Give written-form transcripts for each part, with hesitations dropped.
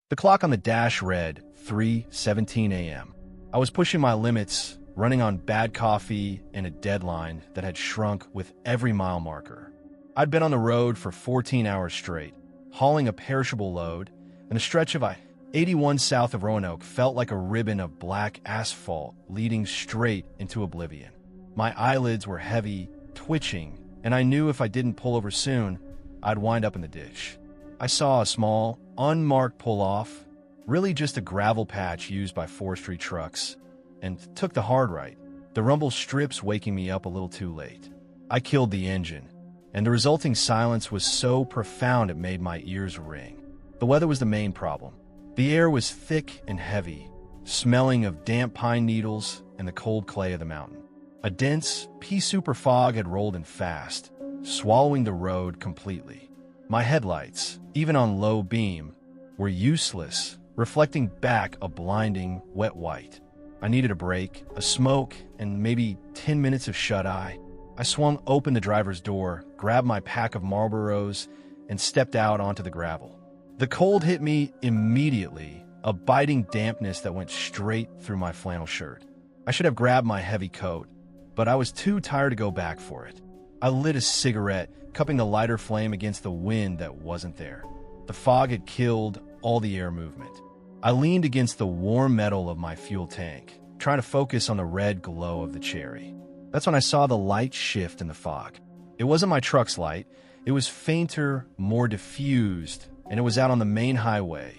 The clock on the dash read 3:17 a.m. I was pushing my limits, running on bad coffee and a deadline that had shrunk with every mile marker. I'd been on the road for 14 hours straight, hauling a perishable load, and a stretch of I-81 south of Roanoke felt like a ribbon of black asphalt leading straight into oblivion. My eyelids were heavy, twitching, and I knew if I didn't pull over soon, I'd wind up in the ditch. I saw a small, unmarked pull-off, really just a gravel patch used by forestry trucks, and took the hard right, the rumble strips waking me up a little too late. I killed the engine, and the resulting silence was so profound it made my ears ring. The weather was the main problem. The air was thick and heavy, smelling of damp pine needles and the cold clay of the mountain. A dense, pea-soup fog had rolled in fast, swallowing the road completely. My headlights, even on low beam, were useless, reflecting back a blinding, wet white. I needed a break, a smoke, and maybe 10 minutes of shut-eye. I swung open the driver's door, grabbed my pack of Marlboros, and stepped out onto the gravel. The cold hit me immediately, a biting dampness that went straight through my flannel shirt. I should have grabbed my heavy coat, but I was too tired to go back for it. I lit a cigarette, cupping the lighter flame against the wind that wasn't there. The fog had killed all the air movement. I leaned against the warm metal of my fuel tank, trying to focus on the red glow of the cherry. That's when I saw the light shift in the fog. It wasn't my truck's light. It was fainter, more diffused, and it was out on the main highway,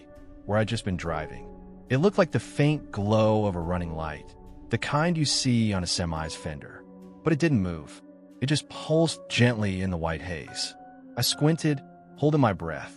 where I'd just been driving. It looked like the faint glow of a running light, the kind you see on a semi's fender. But it didn't move. It just pulsed gently in the white haze. I squinted, holding my breath.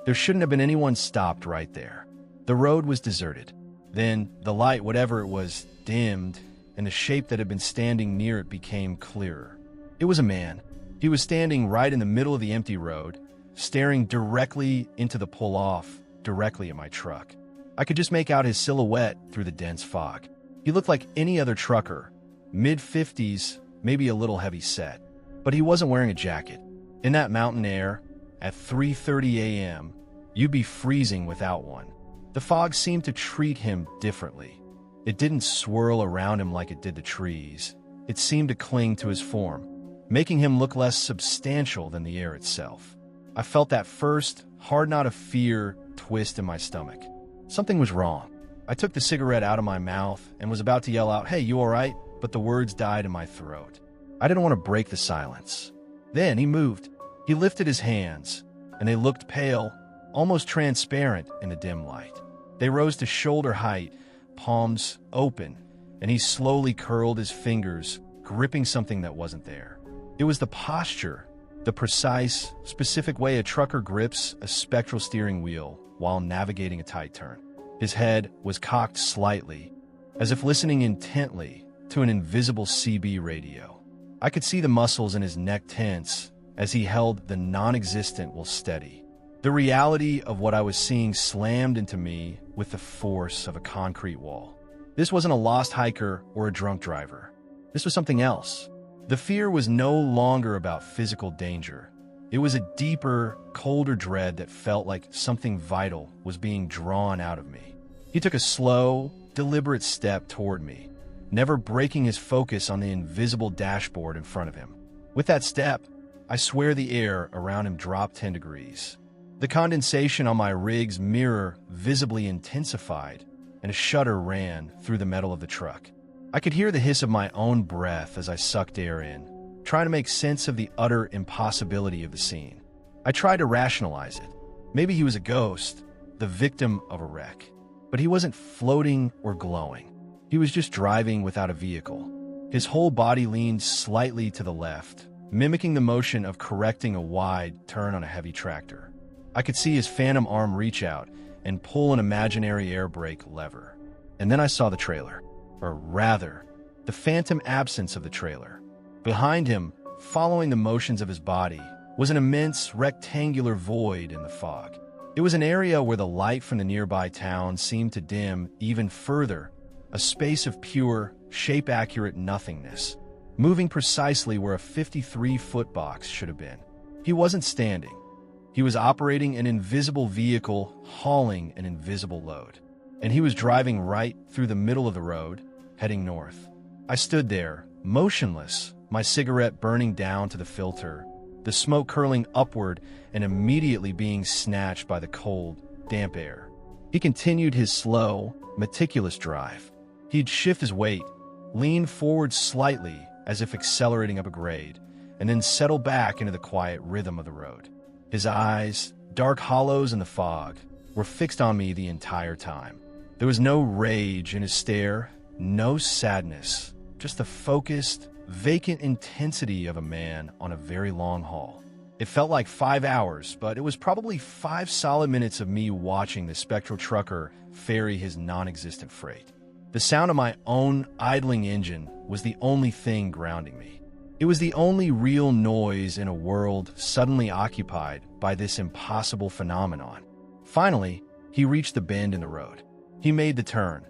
There shouldn't have been anyone stopped right there. The road was deserted. Then the light, whatever it was, dimmed, and the shape that had been standing near it became clearer. It was a man. He was standing right in the middle of the empty road, staring directly into the pull-off, directly at my truck. I could just make out his silhouette through the dense fog. He looked like any other trucker, mid-50s, maybe a little heavy set. But he wasn't wearing a jacket. In that mountain air, at 3:30 a.m., you'd be freezing without one. The fog seemed to treat him differently. It didn't swirl around him like it did the trees. It seemed to cling to his form, making him look less substantial than the air itself. I felt that first, hard knot of fear twist in my stomach. Something was wrong. I took the cigarette out of my mouth and was about to yell out, "Hey, you all right?" But the words died in my throat. I didn't want to break the silence. Then he moved. He lifted his hands, and they looked pale, almost transparent in the dim light. They rose to shoulder height, palms open, and he slowly curled his fingers, gripping something that wasn't there. It was the posture, the precise, specific way a trucker grips a spectral steering wheel while navigating a tight turn. His head was cocked slightly, as if listening intently to an invisible CB radio. I could see the muscles in his neck tense as he held the non-existent while steady. The reality of what I was seeing slammed into me with the force of a concrete wall. This wasn't a lost hiker or a drunk driver. This was something else. The fear was no longer about physical danger. It was a deeper, colder dread that felt like something vital was being drawn out of me. He took a slow, deliberate step toward me, never breaking his focus on the invisible dashboard in front of him. With that step, I swear the air around him dropped 10 degrees. The condensation on my rig's mirror visibly intensified, and a shudder ran through the metal of the truck. I could hear the hiss of my own breath as I sucked air in, trying to make sense of the utter impossibility of the scene. I tried to rationalize it. Maybe he was a ghost, the victim of a wreck. But he wasn't floating or glowing. He was just driving without a vehicle. His whole body leaned slightly to the left, mimicking the motion of correcting a wide turn on a heavy tractor. I could see his phantom arm reach out and pull an imaginary air brake lever. And then I saw the trailer, or rather, the phantom absence of the trailer. Behind him, following the motions of his body, was an immense rectangular void in the fog. It was an area where the light from the nearby town seemed to dim even further, a space of pure, shape-accurate nothingness, moving precisely where a 53-foot box should have been. He wasn't standing. He was operating an invisible vehicle, hauling an invisible load. And he was driving right through the middle of the road, heading north. I stood there, motionless, my cigarette burning down to the filter, the smoke curling upward and immediately being snatched by the cold, damp air. He continued his slow, meticulous drive. He'd shift his weight, lean forward slightly as if accelerating up a grade, and then settle back into the quiet rhythm of the road. His eyes, dark hollows in the fog, were fixed on me the entire time. There was no rage in his stare, no sadness, just the focused, vacant intensity of a man on a very long haul. It felt like 5 hours, but it was probably 5 solid minutes of me watching the spectral trucker ferry his non-existent freight. The sound of my own idling engine was the only thing grounding me. It was the only real noise in a world suddenly occupied by this impossible phenomenon. Finally, he reached the bend in the road. He made the turn,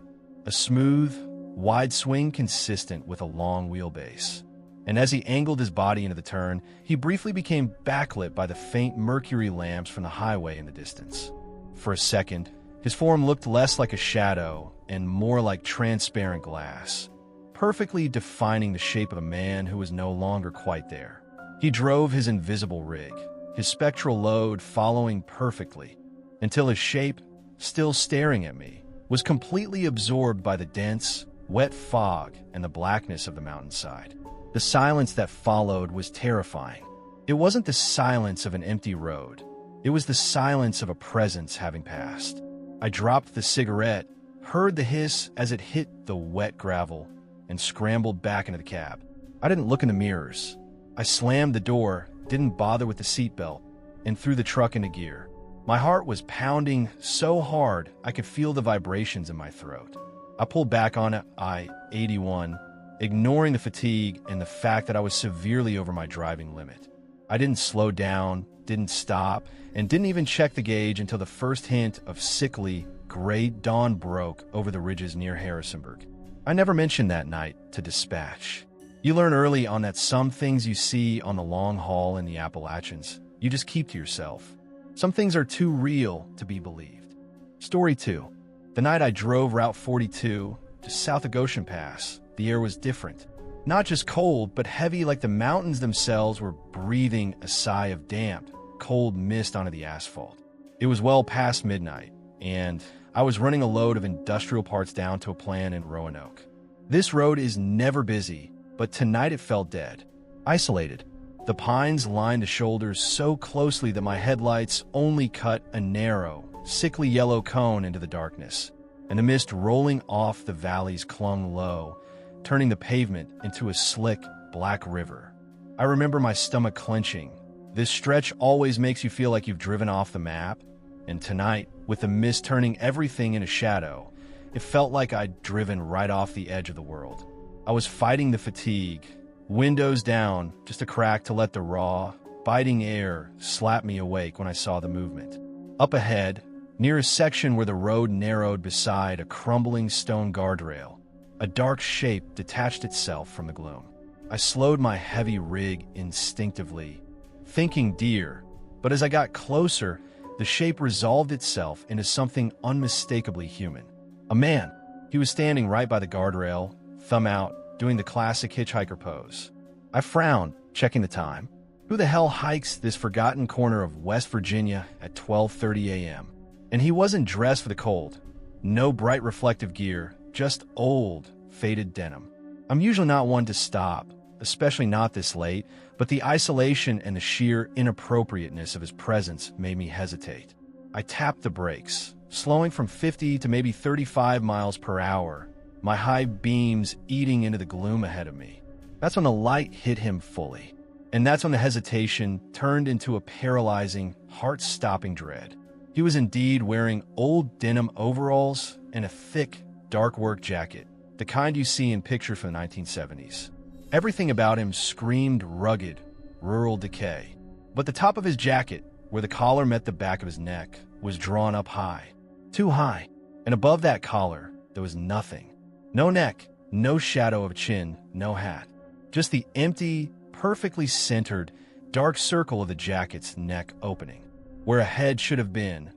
a smooth, wide swing consistent with a long wheelbase. And as he angled his body into the turn, he briefly became backlit by the faint mercury lamps from the highway in the distance. For a second, his form looked less like a shadow and more like transparent glass, perfectly defining the shape of a man who was no longer quite there. He drove his invisible rig, his spectral load following perfectly, until his shape, still staring at me, was completely absorbed by the dense, wet fog and the blackness of the mountainside. The silence that followed was terrifying. It wasn't the silence of an empty road. It was the silence of a presence having passed. I dropped the cigarette, heard the hiss as it hit the wet gravel, and scrambled back into the cab. I didn't look in the mirrors. I slammed the door, didn't bother with the seatbelt, and threw the truck into gear. My heart was pounding so hard I could feel the vibrations in my throat. I pulled back on I-81, ignoring the fatigue and the fact that I was severely over my driving limit. I didn't slow down, didn't stop, and didn't even check the gauge until the first hint of sickly, gray dawn broke over the ridges near Harrisonburg. I never mentioned that night to dispatch. You learn early on that some things you see on the long haul in the Appalachians, you just keep to yourself. Some things are too real to be believed. Story 2. The night I drove Route 42 just south of Goshen Pass, the air was different. Not just cold, but heavy like the mountains themselves were breathing a sigh of damp, cold mist onto the asphalt. It was well past midnight, and I was running a load of industrial parts down to a plant in Roanoke. This road is never busy, but tonight it felt dead, isolated. The pines lined the shoulders so closely that my headlights only cut a narrow, sickly yellow cone into the darkness, and the mist rolling off the valleys clung low, turning the pavement into a slick, black river. I remember my stomach clenching. This stretch always makes you feel like you've driven off the map, and tonight, with the mist turning everything into shadow, it felt like I'd driven right off the edge of the world. I was fighting the fatigue, windows down, just a crack to let the raw, biting air slap me awake when I saw the movement. Up ahead, near a section where the road narrowed beside a crumbling stone guardrail, a dark shape detached itself from the gloom. I slowed my heavy rig instinctively, thinking deer, but as I got closer, the shape resolved itself into something unmistakably human. A man. He was standing right by the guardrail, thumb out, doing the classic hitchhiker pose. I frowned, checking the time. Who the hell hikes this forgotten corner of West Virginia at 12:30 a.m.? And he wasn't dressed for the cold. No bright reflective gear, just old, faded denim. I'm usually not one to stop, especially not this late, but the isolation and the sheer inappropriateness of his presence made me hesitate. I tapped the brakes, slowing from 50 to maybe 35 miles per hour, my high beams eating into the gloom ahead of me. That's when the light hit him fully, and that's when the hesitation turned into a paralyzing, heart-stopping dread. He was indeed wearing old denim overalls and a thick, dark work jacket, the kind you see in pictures from the 1970s. Everything about him screamed rugged, rural decay. But the top of his jacket, where the collar met the back of his neck, was drawn up high. Too high. And above that collar, there was nothing. No neck, no shadow of a chin, no hat. Just the empty, perfectly centered, dark circle of the jacket's neck opening. Where a head should have been,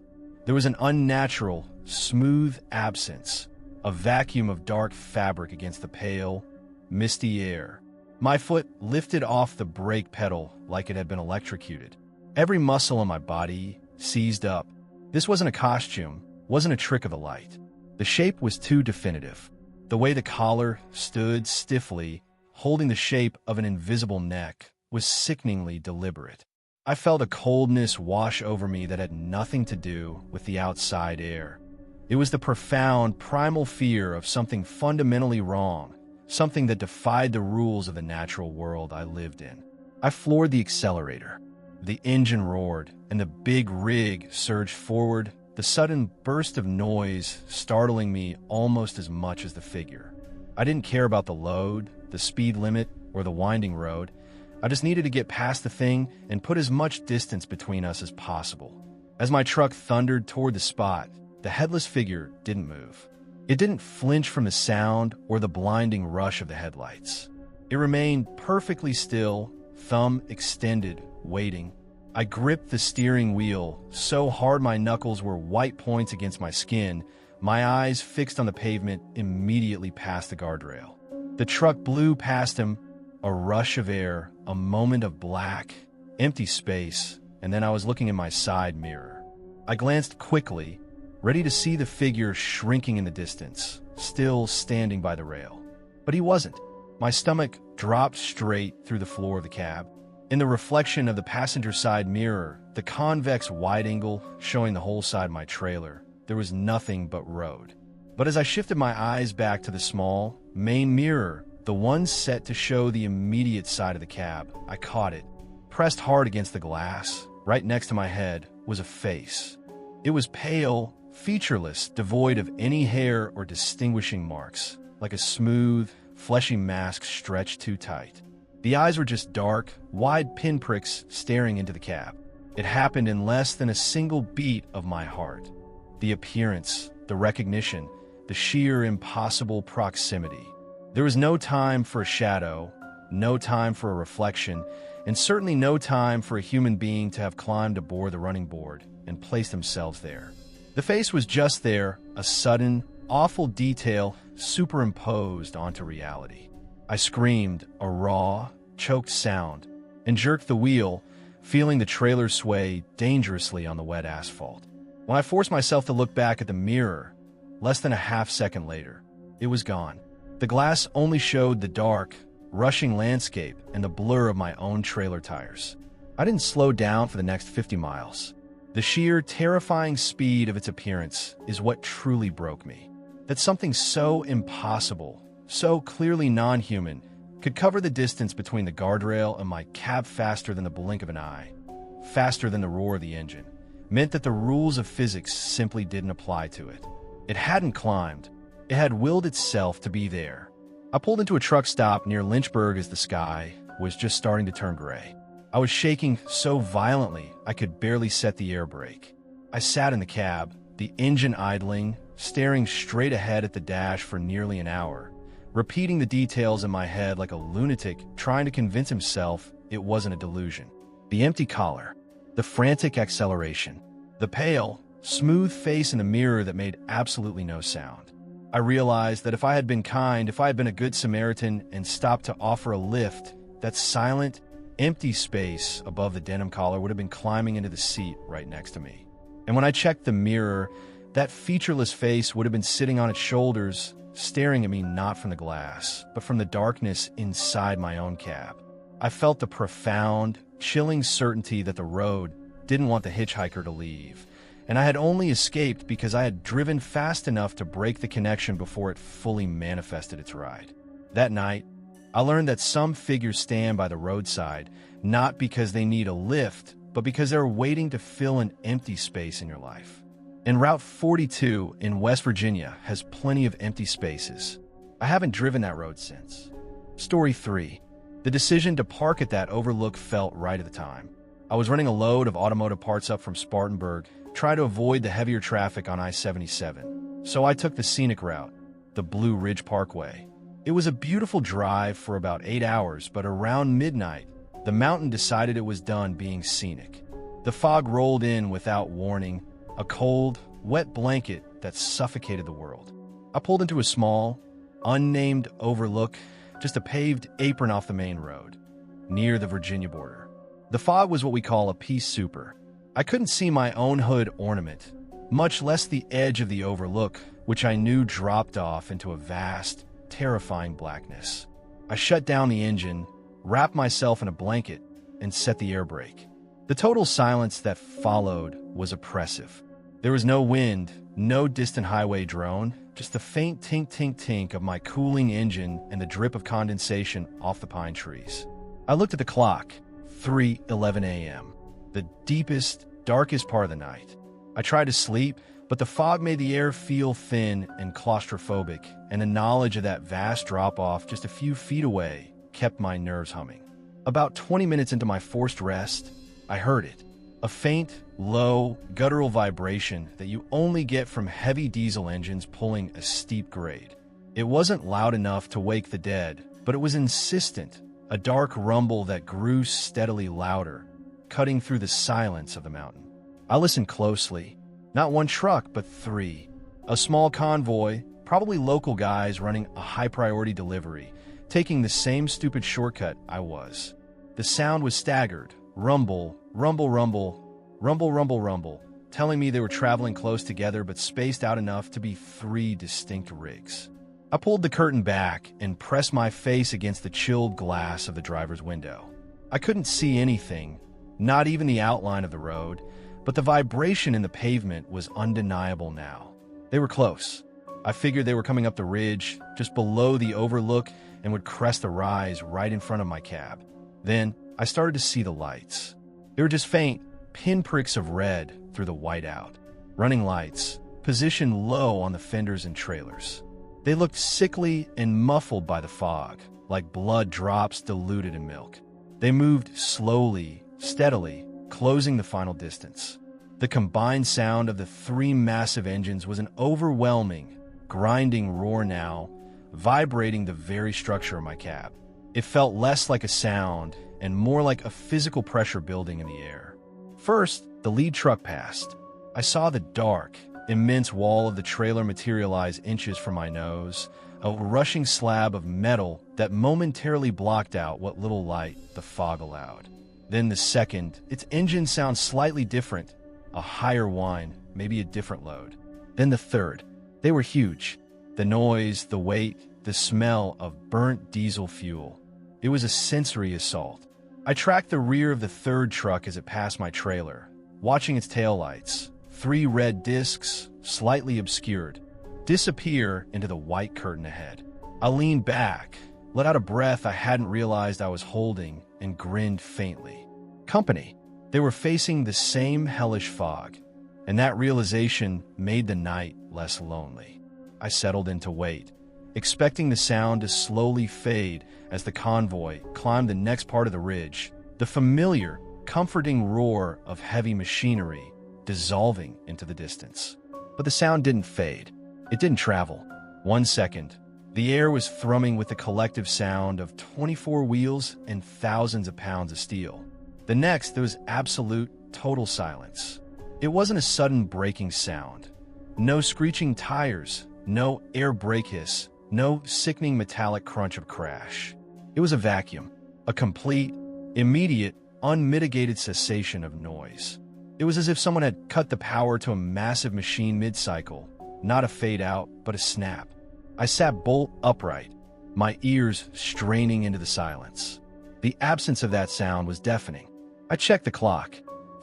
there was an unnatural, smooth absence, a vacuum of dark fabric against the pale, misty air. My foot lifted off the brake pedal like it had been electrocuted. Every muscle in my body seized up. This wasn't a costume, wasn't a trick of the light. The shape was too definitive. The way the collar stood stiffly, holding the shape of an invisible neck, was sickeningly deliberate. I felt a coldness wash over me that had nothing to do with the outside air. It was the profound, primal fear of something fundamentally wrong, something that defied the rules of the natural world I lived in. I floored the accelerator. The engine roared, and the big rig surged forward, the sudden burst of noise startling me almost as much as the figure. I didn't care about the load, the speed limit, or the winding road. I just needed to get past the thing and put as much distance between us as possible. As my truck thundered toward the spot, the headless figure didn't move. It didn't flinch from the sound or the blinding rush of the headlights. It remained perfectly still, thumb extended, waiting. I gripped the steering wheel so hard my knuckles were white points against my skin, my eyes fixed on the pavement immediately past the guardrail. The truck blew past him, a rush of air, a moment of black, empty space, and then I was looking in my side mirror. I glanced quickly, ready to see the figure shrinking in the distance, still standing by the rail. But he wasn't. My stomach dropped straight through the floor of the cab. In the reflection of the passenger side mirror, the convex wide angle showing the whole side of my trailer, there was nothing but road. But as I shifted my eyes back to the small, main mirror, the one set to show the immediate side of the cab, I caught it. Pressed hard against the glass, right next to my head, was a face. It was pale, featureless, devoid of any hair or distinguishing marks, like a smooth, fleshy mask stretched too tight. The eyes were just dark, wide pinpricks staring into the cab. It happened in less than a single beat of my heart. The appearance, the recognition, the sheer impossible proximity. There was no time for a shadow, no time for a reflection, and certainly no time for a human being to have climbed aboard the running board and placed themselves there. The face was just there, a sudden, awful detail superimposed onto reality. I screamed, a raw, choked sound, and jerked the wheel, feeling the trailer sway dangerously on the wet asphalt. When I forced myself to look back at the mirror, less than a half second later, it was gone. The glass only showed the dark, rushing landscape and the blur of my own trailer tires. I didn't slow down for the next 50 miles. The sheer, terrifying speed of its appearance is what truly broke me. That something so impossible, so clearly non-human, could cover the distance between the guardrail and my cab faster than the blink of an eye, faster than the roar of the engine, meant that the rules of physics simply didn't apply to it. It hadn't climbed. It had willed itself to be there. I pulled into a truck stop near Lynchburg as the sky was just starting to turn gray. I was shaking so violently I could barely set the air brake. I sat in the cab, the engine idling, staring straight ahead at the dash for nearly an hour, repeating the details in my head like a lunatic trying to convince himself it wasn't a delusion. The empty collar, the frantic acceleration, the pale, smooth face in the mirror that made absolutely no sound. I realized that if I had been kind, if I had been a good Samaritan and stopped to offer a lift, that silent, empty space above the denim collar would have been climbing into the seat right next to me. And when I checked the mirror, that featureless face would have been sitting on its shoulders, staring at me not from the glass, but from the darkness inside my own cab. I felt the profound, chilling certainty that the road didn't want the hitchhiker to leave, and I had only escaped because I had driven fast enough to break the connection before it fully manifested its ride. That night, I learned that some figures stand by the roadside, not because they need a lift, but because they're waiting to fill an empty space in your life. And Route 42 in West Virginia has plenty of empty spaces. I haven't driven that road since. Story 3. The decision to park at that overlook felt right at the time. I was running a load of automotive parts up from Spartanburg, trying to avoid the heavier traffic on I-77. So I took the scenic route, the Blue Ridge Parkway. It was a beautiful drive for about 8 hours, but around midnight, the mountain decided it was done being scenic. The fog rolled in without warning, a cold, wet blanket that suffocated the world. I pulled into a small, unnamed overlook, just a paved apron off the main road, near the Virginia border. The fog was what we call a pea souper. I couldn't see my own hood ornament, much less the edge of the overlook, which I knew dropped off into a vast, terrifying blackness. I shut down the engine, wrapped myself in a blanket, and set the air brake. The total silence that followed was oppressive. There was no wind, no distant highway drone, just the faint tink-tink-tink of my cooling engine and the drip of condensation off the pine trees. I looked at the clock, 3:11 a.m., the deepest, darkest part of the night. I tried to sleep, but the fog made the air feel thin and claustrophobic, and the knowledge of that vast drop-off just a few feet away kept my nerves humming. About 20 minutes into my forced rest, I heard it. A faint, low, guttural vibration that you only get from heavy diesel engines pulling a steep grade. It wasn't loud enough to wake the dead, but it was insistent, a dark rumble that grew steadily louder, cutting through the silence of the mountain. I listened closely. Not one truck, but three. A small convoy, probably local guys running a high-priority delivery, taking the same stupid shortcut I was. The sound was staggered. Rumble, rumble, rumble, rumble, rumble, rumble, telling me they were traveling close together but spaced out enough to be three distinct rigs. I pulled the curtain back and pressed my face against the chilled glass of the driver's window. I couldn't see anything, not even the outline of the road, but the vibration in the pavement was undeniable now. They were close. I figured they were coming up the ridge, just below the overlook, and would crest a rise right in front of my cab. Then, I started to see the lights. They were just faint pinpricks of red through the whiteout. Running lights, positioned low on the fenders and trailers. They looked sickly and muffled by the fog, like blood drops diluted in milk. They moved slowly, steadily, closing the final distance. The combined sound of the three massive engines was an overwhelming, grinding roar now, vibrating the very structure of my cab. It felt less like a sound and more like a physical pressure building in the air. First, the lead truck passed. I saw the dark, immense wall of the trailer materialize inches from my nose, a rushing slab of metal that momentarily blocked out what little light the fog allowed. Then the second, its engine sounds slightly different, a higher whine, maybe a different load. Then the third. They were huge. The noise, the weight, the smell of burnt diesel fuel. It was a sensory assault. I tracked the rear of the third truck as it passed my trailer, watching its taillights, three red discs, slightly obscured, disappear into the white curtain ahead. I leaned back, let out a breath I hadn't realized I was holding, and grinned faintly. Company. They were facing the same hellish fog, and that realization made the night less lonely. I settled in to wait, expecting the sound to slowly fade as the convoy climbed the next part of the ridge, the familiar, comforting roar of heavy machinery dissolving into the distance. But the sound didn't fade. It didn't travel. 1 second, the air was thrumming with the collective sound of 24 wheels and thousands of pounds of steel. The next, there was absolute, total silence. It wasn't a sudden breaking sound. No screeching tires, no air brake hiss, no sickening metallic crunch of crash. It was a vacuum, a complete, immediate, unmitigated cessation of noise. It was as if someone had cut the power to a massive machine mid-cycle, not a fade-out, but a snap. I sat bolt upright, my ears straining into the silence. The absence of that sound was deafening. I checked the clock.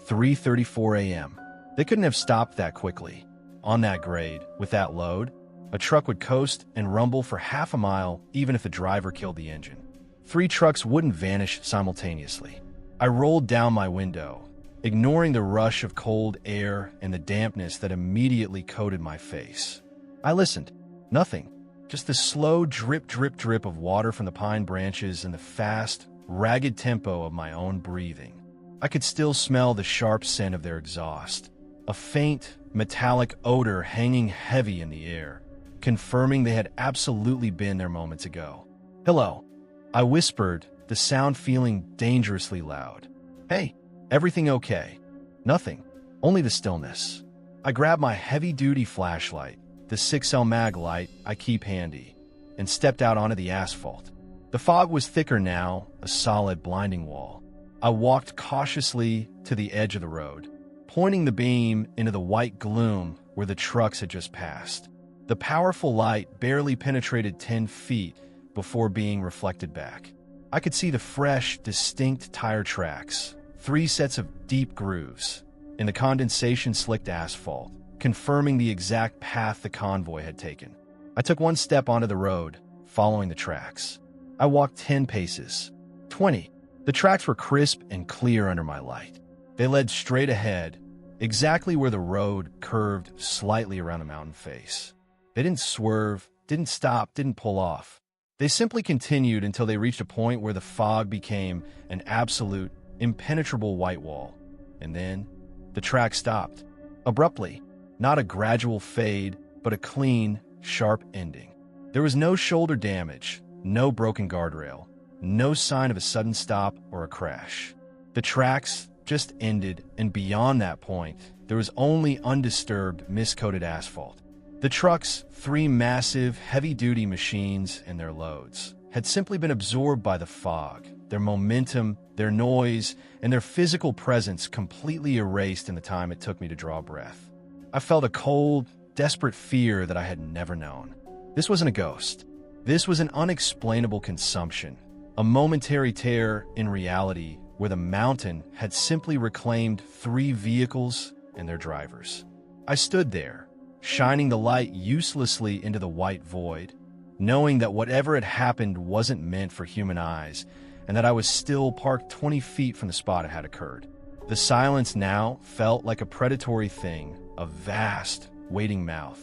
3:34 a.m. They couldn't have stopped that quickly. On that grade, with that load, a truck would coast and rumble for half a mile even if the driver killed the engine. 3 trucks wouldn't vanish simultaneously. I rolled down my window, ignoring the rush of cold air and the dampness that immediately coated my face. I listened. Nothing. Just the slow drip, drip, drip of water from the pine branches and the fast, ragged tempo of my own breathing. I could still smell the sharp scent of their exhaust, a faint, metallic odor hanging heavy in the air, confirming they had absolutely been there moments ago. "Hello," I whispered, the sound feeling dangerously loud. "Hey, everything okay?" Nothing. Only the stillness. I grabbed my heavy-duty flashlight, the 6L mag light I keep handy, and stepped out onto the asphalt. The fog was thicker now, a solid blinding wall. I walked cautiously to the edge of the road, pointing the beam into the white gloom where the trucks had just passed. The powerful light barely penetrated 10 feet before being reflected back. I could see the fresh, distinct tire tracks, 3 sets of deep grooves, in the condensation-slicked asphalt, confirming the exact path the convoy had taken. I took 1 step onto the road, following the tracks. I walked 10 paces, 20. The tracks were crisp and clear under my light. They led straight ahead, exactly where the road curved slightly around the mountain face. They didn't swerve, didn't stop, didn't pull off. They simply continued until they reached a point where the fog became an absolute, impenetrable white wall. And then, the track stopped. Abruptly. Not a gradual fade, but a clean, sharp ending. There was no shoulder damage, no broken guardrail, no sign of a sudden stop or a crash. The tracks just ended, and beyond that point, there was only undisturbed, mist-coated asphalt. The trucks, 3 massive, heavy-duty machines and their loads, had simply been absorbed by the fog, their momentum, their noise, and their physical presence completely erased in the time it took me to draw breath. I felt a cold, desperate fear that I had never known. This wasn't a ghost. This was an unexplainable consumption, a momentary tear in reality where the mountain had simply reclaimed 3 vehicles and their drivers. I stood there, shining the light uselessly into the white void, knowing that whatever had happened wasn't meant for human eyes, and that I was still parked 20 feet from the spot it had occurred. The silence now felt like a predatory thing, a vast, waiting mouth.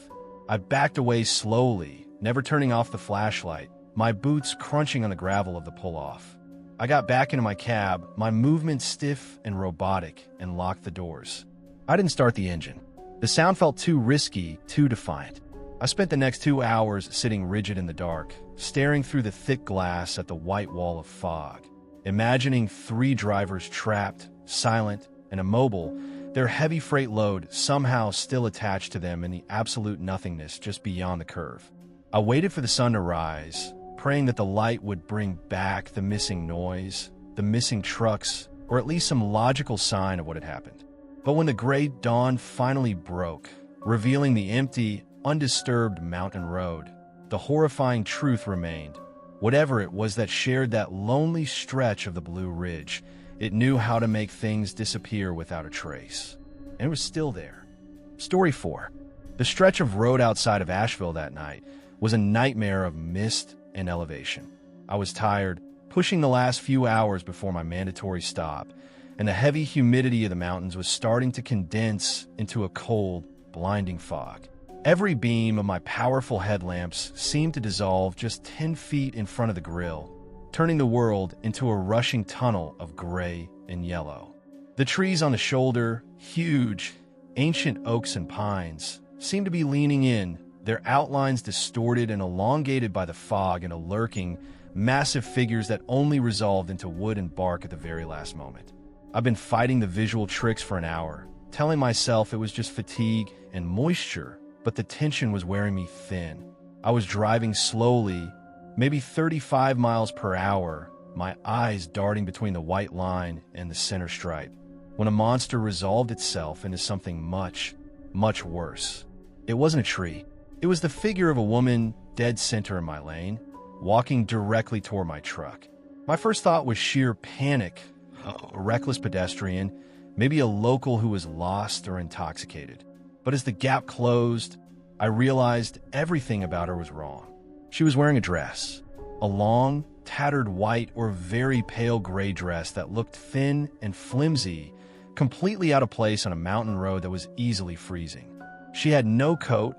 I backed away slowly, never turning off the flashlight, my boots crunching on the gravel of the pull-off. I got back into my cab, my movements stiff and robotic, and locked the doors. I didn't start the engine. The sound felt too risky, too defiant. I spent the next 2 hours sitting rigid in the dark, staring through the thick glass at the white wall of fog, imagining 3 drivers trapped, silent, and immobile, their heavy freight load somehow still attached to them in the absolute nothingness just beyond the curve. I waited for the sun to rise, praying that the light would bring back the missing noise, the missing trucks, or at least some logical sign of what had happened. But when the gray dawn finally broke, revealing the empty, undisturbed mountain road, the horrifying truth remained. Whatever it was that shared that lonely stretch of the Blue Ridge, it knew how to make things disappear without a trace. And it was still there. Story 4. The stretch of road outside of Asheville that night was a nightmare of mist and elevation. I was tired, pushing the last few hours before my mandatory stop, and the heavy humidity of the mountains was starting to condense into a cold, blinding fog. Every beam of my powerful headlamps seemed to dissolve just 10 feet in front of the grill, turning the world into a rushing tunnel of gray and yellow. The trees on the shoulder, huge, ancient oaks and pines, seemed to be leaning in, their outlines distorted and elongated by the fog into lurking, massive figures that only resolved into wood and bark at the very last moment. I've been fighting the visual tricks for an hour, telling myself it was just fatigue and moisture, but the tension was wearing me thin. I was driving slowly, maybe 35 miles per hour, my eyes darting between the white line and the center stripe, when a monster resolved itself into something much, much worse. It wasn't a tree. It was the figure of a woman dead center in my lane, walking directly toward my truck. My first thought was sheer panic, a reckless pedestrian, maybe a local who was lost or intoxicated. But as the gap closed, I realized everything about her was wrong. She was wearing a dress, a long, tattered white or very pale gray dress that looked thin and flimsy, completely out of place on a mountain road that was easily freezing. She had no coat,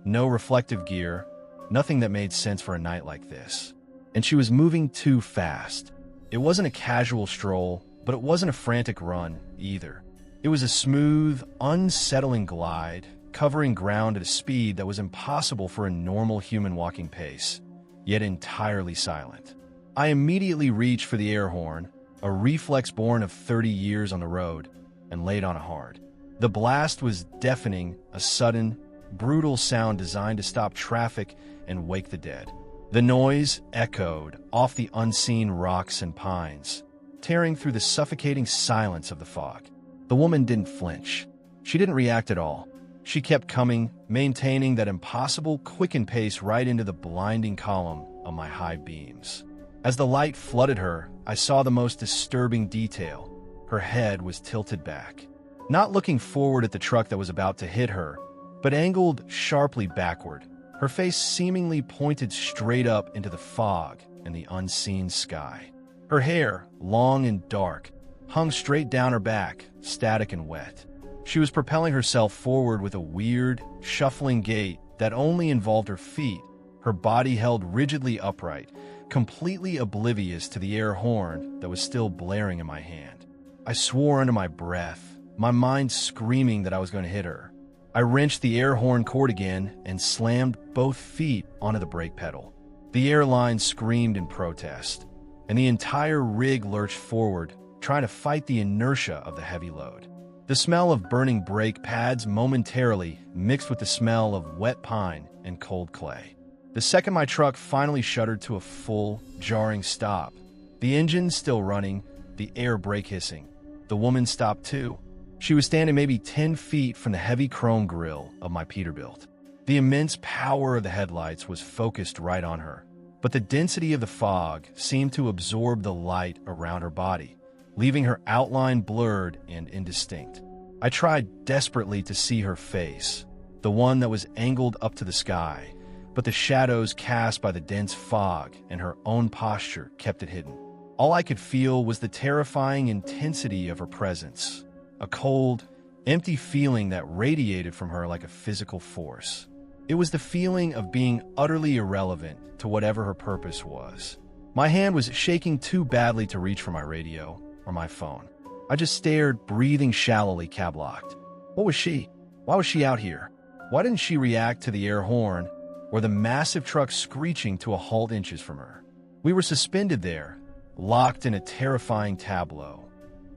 no reflective gear, nothing that made sense for a night like this. And she was moving too fast. It wasn't a casual stroll, but it wasn't a frantic run either. It was a smooth, unsettling glide, covering ground at a speed that was impossible for a normal human walking pace, yet entirely silent. I immediately reached for the air horn, a reflex born of 30 years on the road, and laid on it hard. The blast was deafening, a sudden, brutal sound designed to stop traffic and wake the dead. The noise echoed off the unseen rocks and pines, tearing through the suffocating silence of the fog. The woman didn't flinch. She didn't react at all. She kept coming, maintaining that impossible, quickened pace right into the blinding column of my high beams. As the light flooded her, I saw the most disturbing detail. Her head was tilted back, not looking forward at the truck that was about to hit her, but angled sharply backward, her face seemingly pointed straight up into the fog and the unseen sky. Her hair, long and dark, hung straight down her back, static and wet. She was propelling herself forward with a weird, shuffling gait that only involved her feet, her body held rigidly upright, completely oblivious to the air horn that was still blaring in my hand. I swore under my breath, my mind screaming that I was going to hit her. I wrenched the air horn cord again and slammed both feet onto the brake pedal. The airline screamed in protest, and the entire rig lurched forward, trying to fight the inertia of the heavy load. The smell of burning brake pads momentarily mixed with the smell of wet pine and cold clay. The second my truck finally shuddered to a full, jarring stop, the engine still running, the air brake hissing, the woman stopped too. She was standing maybe 10 feet from the heavy chrome grille of my Peterbilt. The immense power of the headlights was focused right on her, but the density of the fog seemed to absorb the light around her body, leaving her outline blurred and indistinct. I tried desperately to see her face, the one that was angled up to the sky, but the shadows cast by the dense fog and her own posture kept it hidden. All I could feel was the terrifying intensity of her presence, a cold, empty feeling that radiated from her like a physical force. It was the feeling of being utterly irrelevant to whatever her purpose was. My hand was shaking too badly to reach for my radio or my phone. I just stared, breathing shallowly, cab-locked. What was she? Why was she out here? Why didn't she react to the air horn or the massive truck screeching to a halt inches from her? We were suspended there, locked in a terrifying tableau.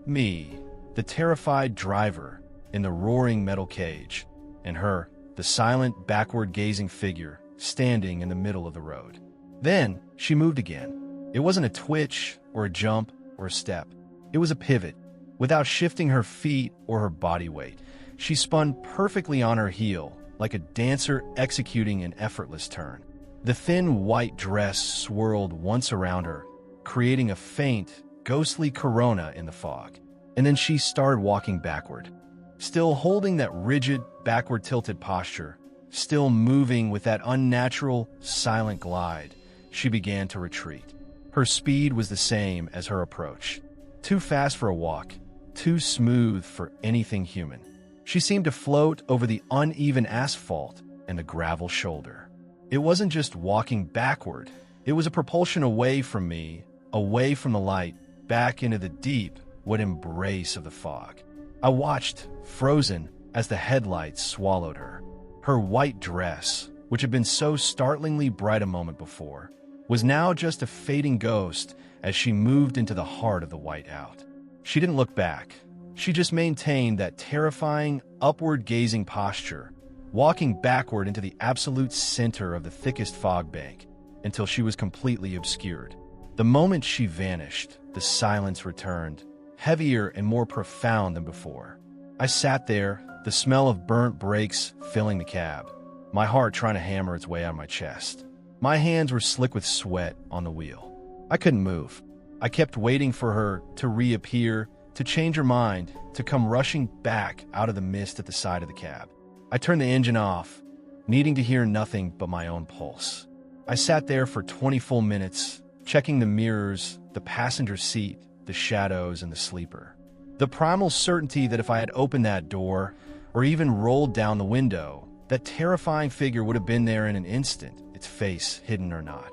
Me, the terrified driver in the roaring metal cage, and her, the silent, backward-gazing figure, standing in the middle of the road. Then she moved again. It wasn't a twitch or a jump or a step. It was a pivot. Without shifting her feet or her body weight, she spun perfectly on her heel, like a dancer executing an effortless turn. The thin white dress swirled once around her, creating a faint, ghostly corona in the fog. And then she started walking backward, still holding that rigid, backward-tilted posture, still moving with that unnatural, silent glide. She began to retreat. Her speed was the same as her approach. Too fast for a walk, too smooth for anything human. She seemed to float over the uneven asphalt and the gravel shoulder. It wasn't just walking backward. It was a propulsion away from me, away from the light, back into the deep, wet embrace of the fog. I watched, frozen, as the headlights swallowed her. Her white dress, which had been so startlingly bright a moment before, was now just a fading ghost as she moved into the heart of the whiteout. She didn't look back. She just maintained that terrifying, upward-gazing posture, walking backward into the absolute center of the thickest fog bank until she was completely obscured. The moment she vanished, the silence returned, heavier and more profound than before. I sat there, the smell of burnt brakes filling the cab, my heart trying to hammer its way out of my chest. My hands were slick with sweat on the wheel. I couldn't move. I kept waiting for her to reappear, to change her mind, to come rushing back out of the mist at the side of the cab. I turned the engine off, needing to hear nothing but my own pulse. I sat there for 20 full minutes, checking the mirrors, the passenger seat, the shadows, and the sleeper. The primal certainty that if I had opened that door, or even rolled down the window, that terrifying figure would have been there in an instant, its face hidden or not,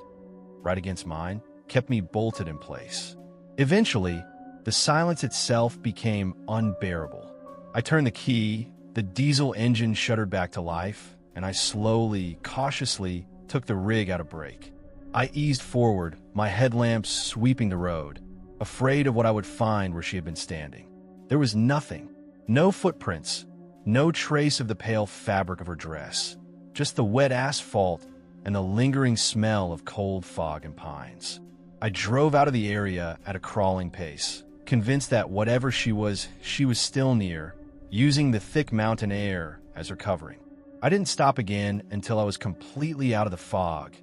right against mine, kept me bolted in place. Eventually, the silence itself became unbearable. I turned the key, the diesel engine shuddered back to life, and I slowly, cautiously took the rig out of brake. I eased forward, my headlamps sweeping the road, afraid of what I would find where she had been standing. There was nothing. No footprints, no trace of the pale fabric of her dress, just the wet asphalt and the lingering smell of cold fog and pines. I drove out of the area at a crawling pace, convinced that whatever she was still near, using the thick mountain air as her covering. I didn't stop again until I was completely out of the fog,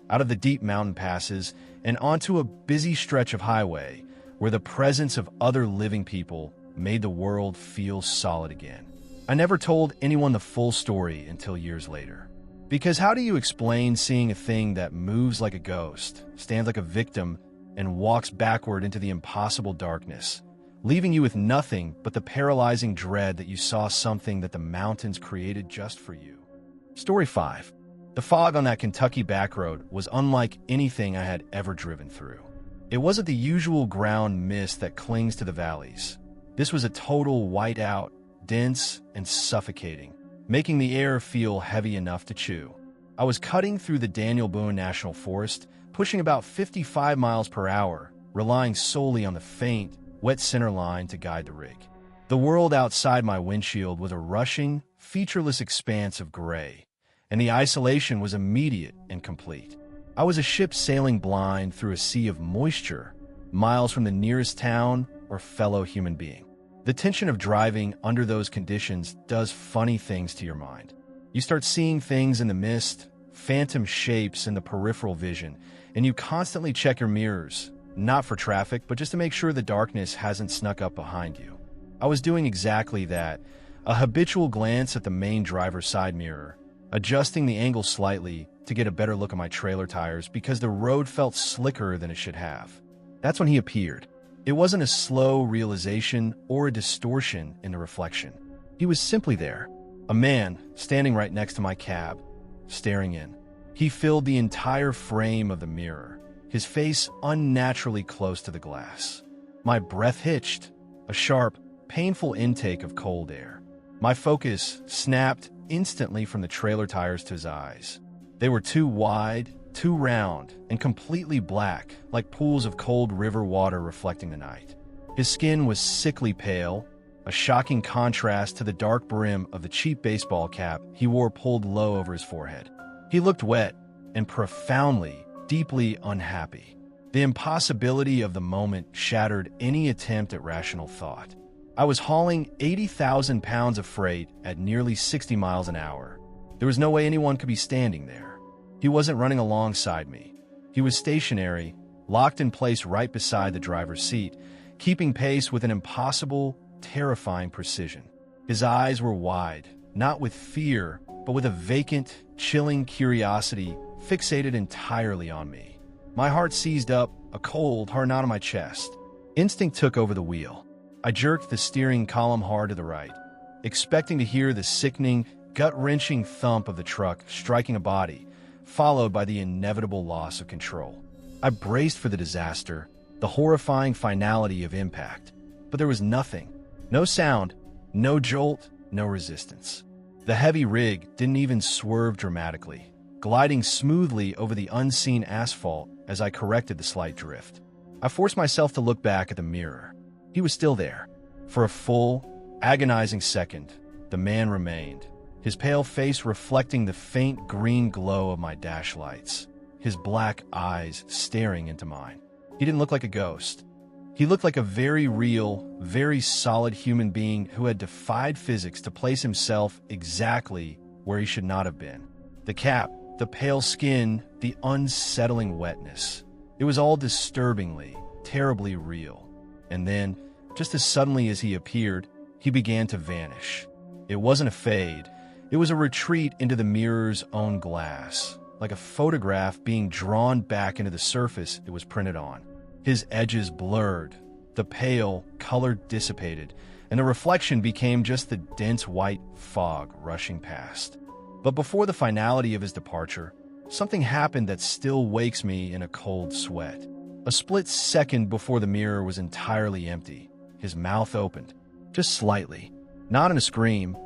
out of the deep mountain passes, and onto a busy stretch of highway where the presence of other living people made the world feel solid again. I never told anyone the full story until years later. Because how do you explain seeing a thing that moves like a ghost, stands like a victim, and walks backward into the impossible darkness, leaving you with nothing but the paralyzing dread that you saw something that the mountains created just for you? Story 5. The fog on that Kentucky back road was unlike anything I had ever driven through. It wasn't the usual ground mist that clings to the valleys. This was a total whiteout, dense and suffocating, making the air feel heavy enough to chew. I was cutting through the Daniel Boone National Forest, pushing about 55 miles per hour, relying solely on the faint, wet center line to guide the rig. The world outside my windshield was a rushing, featureless expanse of gray, and the isolation was immediate and complete. I was a ship sailing blind through a sea of moisture, miles from the nearest town or fellow human being. The tension of driving under those conditions does funny things to your mind. You start seeing things in the mist, phantom shapes in the peripheral vision, and you constantly check your mirrors, not for traffic, but just to make sure the darkness hasn't snuck up behind you. I was doing exactly that, a habitual glance at the main driver's side mirror, adjusting the angle slightly to get a better look at my trailer tires because the road felt slicker than it should have. That's when he appeared. It wasn't a slow realization or a distortion in the reflection. He was simply there, a man standing right next to my cab, staring in. He filled the entire frame of the mirror, his face unnaturally close to the glass. My breath hitched, a sharp, painful intake of cold air. My focus snapped instantly from the trailer tires to his eyes. They were too wide, too round, and completely black, like pools of cold river water reflecting the night. His skin was sickly pale, a shocking contrast to the dark brim of the cheap baseball cap he wore pulled low over his forehead. He looked wet and profoundly, deeply unhappy. The impossibility of the moment shattered any attempt at rational thought. I was hauling 80,000 pounds of freight at nearly 60 miles an hour. There was no way anyone could be standing there. He wasn't running alongside me. He was stationary, locked in place right beside the driver's seat, keeping pace with an impossible, terrifying precision. His eyes were wide, not with fear, but with a vacant, chilling curiosity fixated entirely on me. My heart seized up, a cold hard knot on my chest. Instinct took over the wheel. I jerked the steering column hard to the right, expecting to hear the sickening, gut-wrenching thump of the truck striking a body, followed by the inevitable loss of control. I braced for the disaster, the horrifying finality of impact. But there was nothing. No sound, no jolt, no resistance. The heavy rig didn't even swerve dramatically, gliding smoothly over the unseen asphalt as I corrected the slight drift. I forced myself to look back at the mirror. He was still there. For a full, agonizing second, the man remained, his pale face reflecting the faint green glow of my dash lights, his black eyes staring into mine. He didn't look like a ghost. He looked like a very real, very solid human being who had defied physics to place himself exactly where he should not have been. The cap, the pale skin, the unsettling wetness. It was all disturbingly, terribly real. And then, just as suddenly as he appeared, he began to vanish. It wasn't a fade. It was a retreat into the mirror's own glass, like a photograph being drawn back into the surface it was printed on. His edges blurred, the pale color dissipated, and the reflection became just the dense white fog rushing past. But before the finality of his departure, something happened that still wakes me in a cold sweat. A split second before the mirror was entirely empty, his mouth opened, just slightly, not in a scream,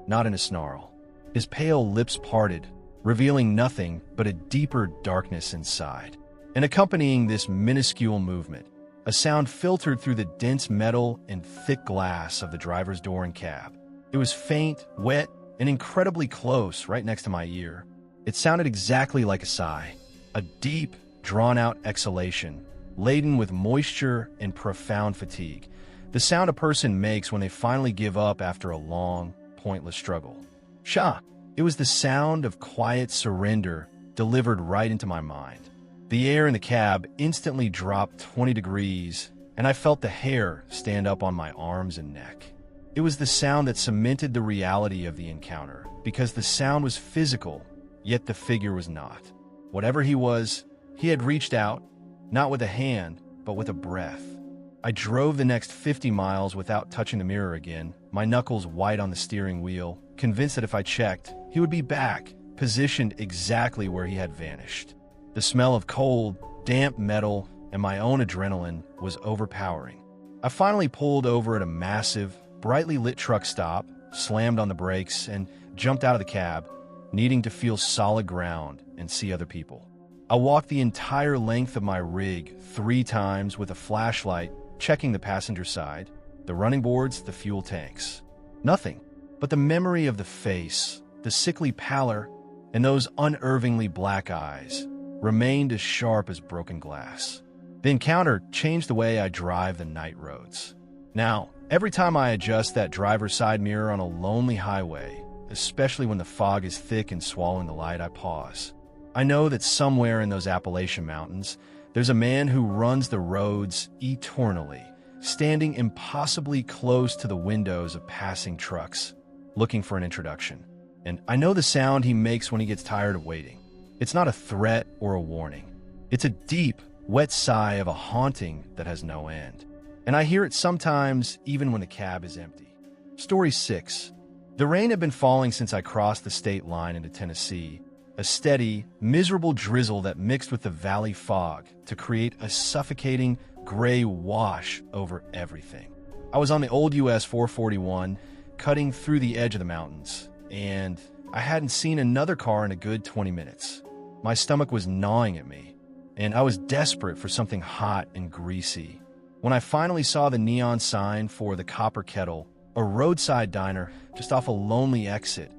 not in a snarl. His pale lips parted, revealing nothing but a deeper darkness inside. And accompanying this minuscule movement, A sound filtered through the dense metal and thick glass of the driver's door and cab. It was faint, wet, and incredibly close right next to my ear. It sounded exactly like a sigh, a deep, drawn-out exhalation, laden with moisture and profound fatigue. The sound a person makes when they finally give up after a long, pointless struggle. Shah! It was the sound of quiet surrender delivered right into my mind. The air in the cab instantly dropped 20 degrees, and I felt the hair stand up on my arms and neck. It was the sound that cemented the reality of the encounter, because the sound was physical, yet the figure was not. Whatever he was, he had reached out, not with a hand, but with a breath. I drove the next 50 miles without touching the mirror again, my knuckles white on the steering wheel, convinced that if I checked, he would be back, positioned exactly where he had vanished. The smell of cold, damp metal and my own adrenaline was overpowering. I finally pulled over at a massive, brightly lit truck stop, slammed on the brakes, and jumped out of the cab, needing to feel solid ground and see other people. I walked the entire length of my rig 3 times with a flashlight, checking the passenger side, the running boards, the fuel tanks. Nothing but the memory of the face, the sickly pallor, and those unervingly black eyes remained as sharp as broken glass. The encounter changed the way I drive the night roads. Now, every time I adjust that driver's side mirror on a lonely highway, especially when the fog is thick and swallowing the light, I pause. I know that somewhere in those Appalachian mountains, there's a man who runs the roads eternally, standing impossibly close to the windows of passing trucks, looking for an introduction. And I know the sound he makes when he gets tired of waiting. It's not a threat or a warning. It's a deep, wet sigh of a haunting that has no end. And I hear it sometimes even when the cab is empty. Story 6. The rain had been falling since I crossed the state line into Tennessee, a steady, miserable drizzle that mixed with the valley fog to create a suffocating, gray wash over everything. I was on the old US 441, cutting through the edge of the mountains, and I hadn't seen another car in a good 20 minutes. My stomach was gnawing at me, and I was desperate for something hot and greasy. When I finally saw the neon sign for the Copper Kettle, a roadside diner just off a lonely exit,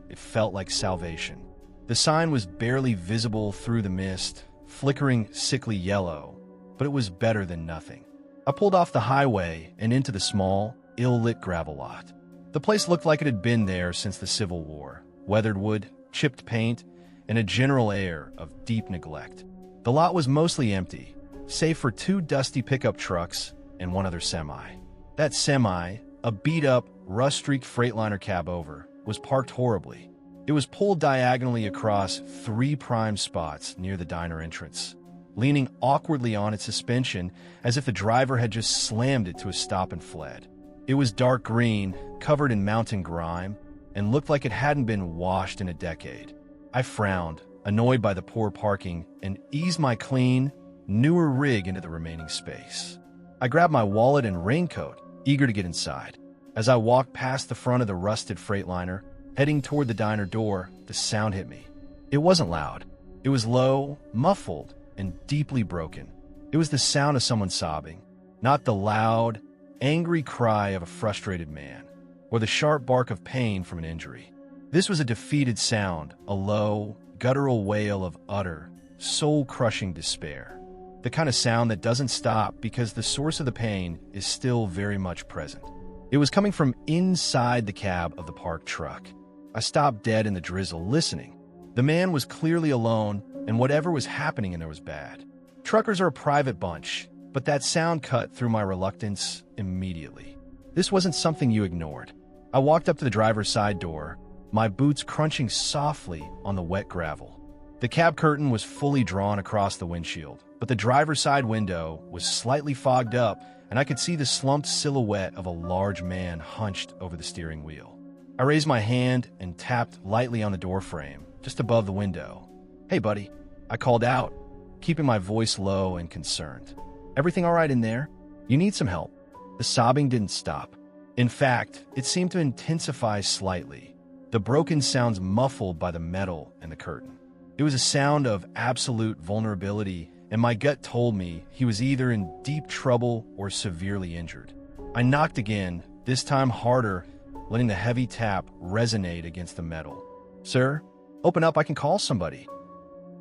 it felt like salvation. The sign was barely visible through the mist, flickering sickly yellow, but it was better than nothing. I pulled off the highway and into the small, ill-lit gravel lot. The place looked like it had been there since the Civil War. Weathered wood, chipped paint, and a general air of deep neglect. The lot was mostly empty, save for 2 dusty pickup trucks and 1 other semi. That semi, a beat-up, rust-streaked Freightliner cab over, was parked horribly. It was pulled diagonally across 3 prime spots near the diner entrance, leaning awkwardly on its suspension as if the driver had just slammed it to a stop and fled. It was dark green, covered in mountain grime, and looked like it hadn't been washed in a decade. I frowned, annoyed by the poor parking, and eased my clean, newer rig into the remaining space. I grabbed my wallet and raincoat, eager to get inside. As I walked past the front of the rusted Freightliner, heading toward the diner door, the sound hit me. It wasn't loud. It was low, muffled, and deeply broken. It was the sound of someone sobbing, not the loud, angry cry of a frustrated man, or the sharp bark of pain from an injury. This was a defeated sound, a low, guttural wail of utter, soul-crushing despair. The kind of sound that doesn't stop because the source of the pain is still very much present. It was coming from inside the cab of the parked truck. I stopped dead in the drizzle, listening. The man was clearly alone, and whatever was happening in there was bad. Truckers are a private bunch, but that sound cut through my reluctance immediately. This wasn't something you ignored. I walked up to the driver's side door, my boots crunching softly on the wet gravel. The cab curtain was fully drawn across the windshield, but the driver's side window was slightly fogged up, and I could see the slumped silhouette of a large man hunched over the steering wheel. I raised my hand and tapped lightly on the door frame, just above the window. "Hey, buddy," I called out, keeping my voice low and concerned. "Everything all right in there? You need some help?" The sobbing didn't stop. In fact, it seemed to intensify slightly, the broken sounds muffled by the metal and the curtain. It was a sound of absolute vulnerability and my gut told me he was either in deep trouble or severely injured. I knocked again, this time harder, letting the heavy tap resonate against the metal. "Sir, open up, I can call somebody."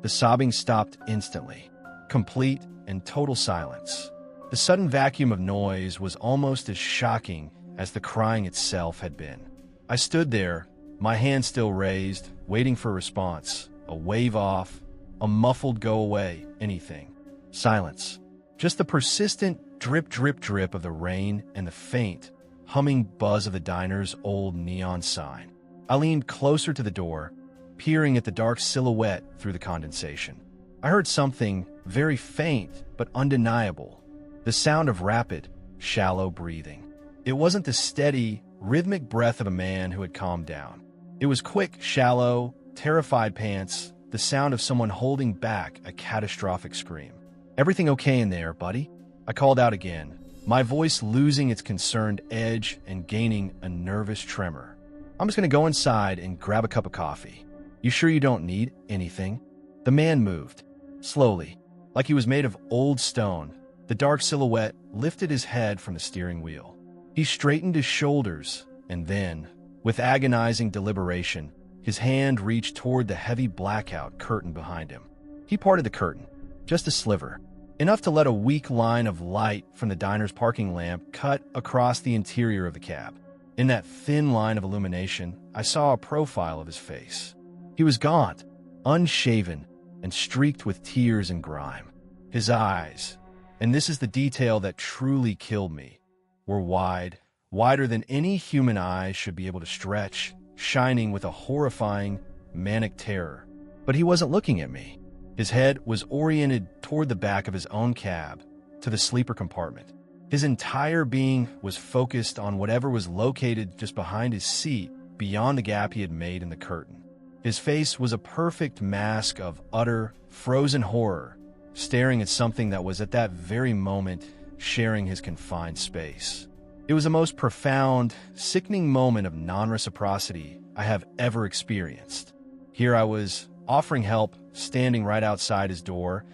The sobbing stopped instantly. Complete and total silence. The sudden vacuum of noise was almost as shocking as the crying itself had been. I stood there, my hand still raised, waiting for a response, a wave off, a muffled go away, anything. Silence. Just the persistent drip, drip, drip of the rain and the faint, humming buzz of the diner's old neon sign. I leaned closer to the door, peering at the dark silhouette through the condensation. I heard something very faint but undeniable, the sound of rapid, shallow breathing. It wasn't the steady, rhythmic breath of a man who had calmed down. It was quick, shallow, terrified pants, the sound of someone holding back a catastrophic scream. "Everything okay in there, buddy?" I called out again, my voice losing its concerned edge and gaining a nervous tremor. "I'm just going to go inside and grab a cup of coffee. You sure you don't need anything?" The man moved, slowly, like he was made of old stone. The dark silhouette lifted his head from the steering wheel. He straightened his shoulders, and then, with agonizing deliberation, his hand reached toward the heavy blackout curtain behind him. He parted the curtain, just a sliver, enough to let a weak line of light from the diner's parking lamp cut across the interior of the cab. In that thin line of illumination, I saw a profile of his face. He was gaunt, unshaven, and streaked with tears and grime. His eyes, and this is the detail that truly killed me, were wide, wider than any human eye should be able to stretch, shining with a horrifying, manic terror. But he wasn't looking at me. His head was oriented toward the back of his own cab, to the sleeper compartment. His entire being was focused on whatever was located just behind his seat, beyond the gap he had made in the curtain. His face was a perfect mask of utter, frozen horror, staring at something that was at that very moment sharing his confined space. It was the most profound, sickening moment of non-reciprocity I have ever experienced. Here I was, offering help, standing right outside his door,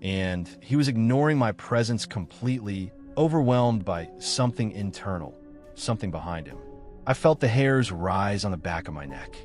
and he was ignoring my presence completely, overwhelmed by something internal, something behind him. I felt the hairs rise on the back of my neck.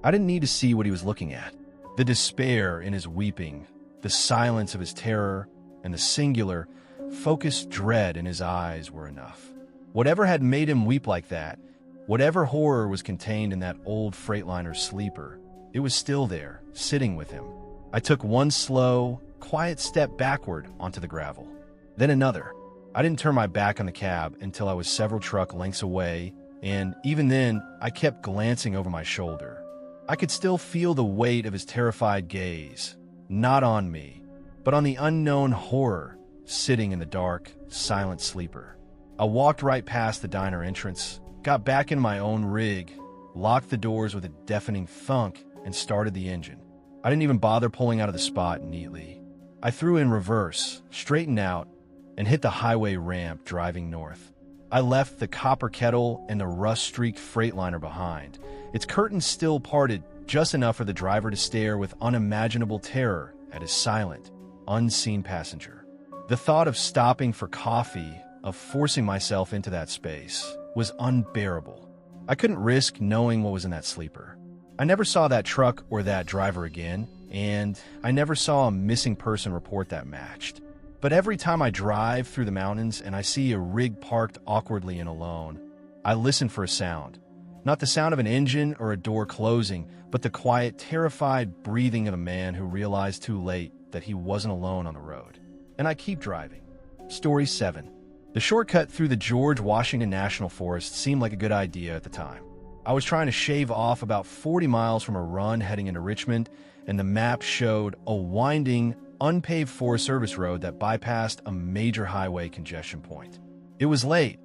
I didn't need to see what he was looking at. The despair in his weeping, the silence of his terror, and the singular, focused dread in his eyes were enough. Whatever had made him weep like that, whatever horror was contained in that old Freightliner sleeper, it was still there, sitting with him. I took one slow, quiet step backward onto the gravel, then another. I didn't turn my back on the cab until I was several truck lengths away, and even then, I kept glancing over my shoulder. I could still feel the weight of his terrified gaze, not on me, but on the unknown horror sitting in the dark, silent sleeper. I walked right past the diner entrance, got back in my own rig, locked the doors with a deafening thunk, and started the engine. I didn't even bother pulling out of the spot neatly. I threw in reverse, straightened out, and hit the highway ramp driving north. I left the copper kettle and the rust-streaked Freightliner behind, its curtains still parted just enough for the driver to stare with unimaginable terror at his silent, unseen passenger. The thought of stopping for coffee, of forcing myself into that space, was unbearable. I couldn't risk knowing what was in that sleeper. I never saw that truck or that driver again, and I never saw a missing person report that matched. But every time I drive through the mountains and I see a rig parked awkwardly and alone, I listen for a sound. Not the sound of an engine or a door closing, but the quiet, terrified breathing of a man who realized too late that he wasn't alone on the road. And I keep driving. Story 7. The shortcut through the George Washington National Forest seemed like a good idea at the time. I was trying to shave off about 40 miles from a run heading into Richmond, and the map showed a winding, unpaved Forest Service road that bypassed a major highway congestion point. It was late,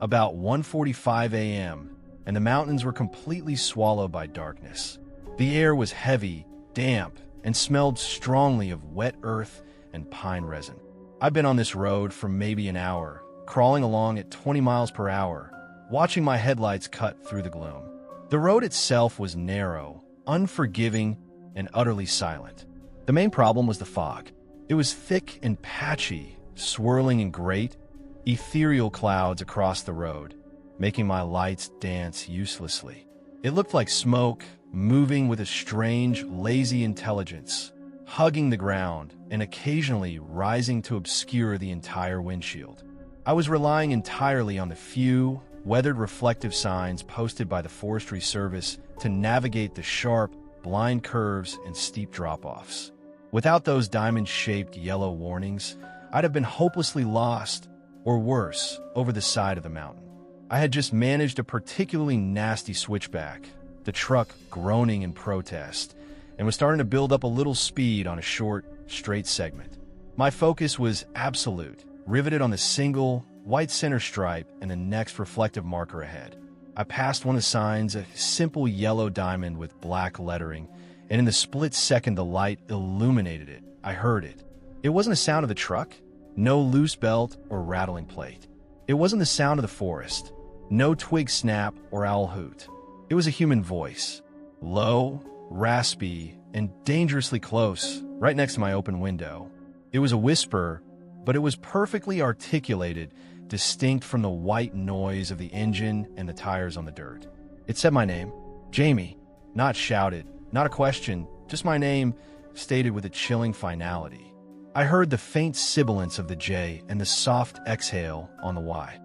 about 1:45 a.m., and the mountains were completely swallowed by darkness. The air was heavy, damp, and smelled strongly of wet earth and pine resin. I'd been on this road for maybe an hour, crawling along at 20 miles per hour, watching my headlights cut through the gloom. The road itself was narrow, unforgiving, and utterly silent. The main problem was the fog. It was thick and patchy, swirling in great, ethereal clouds across the road, making my lights dance uselessly. It looked like smoke, moving with a strange, lazy intelligence, hugging the ground and occasionally rising to obscure the entire windshield. I was relying entirely on the few, weathered reflective signs posted by the Forestry Service to navigate the sharp, blind curves and steep drop-offs. Without those diamond-shaped yellow warnings, I'd have been hopelessly lost, or worse, over the side of the mountain. I had just managed a particularly nasty switchback, the truck groaning in protest, and was starting to build up a little speed on a short, straight segment. My focus was absolute, riveted on the single, white center stripe and the next reflective marker ahead. I passed one of the signs, a simple yellow diamond with black lettering, and in the split second the light illuminated it. I heard it. It wasn't the sound of the truck, no loose belt or rattling plate. It wasn't the sound of the forest, no twig snap or owl hoot. It was a human voice, low, raspy, and dangerously close, right next to my open window. It was a whisper, but it was perfectly articulated, distinct from the white noise of the engine and the tires on the dirt. It said my name, Jamie, not shouted, not a question, just my name, stated with a chilling finality. I heard the faint sibilance of the J and the soft exhale on the Y.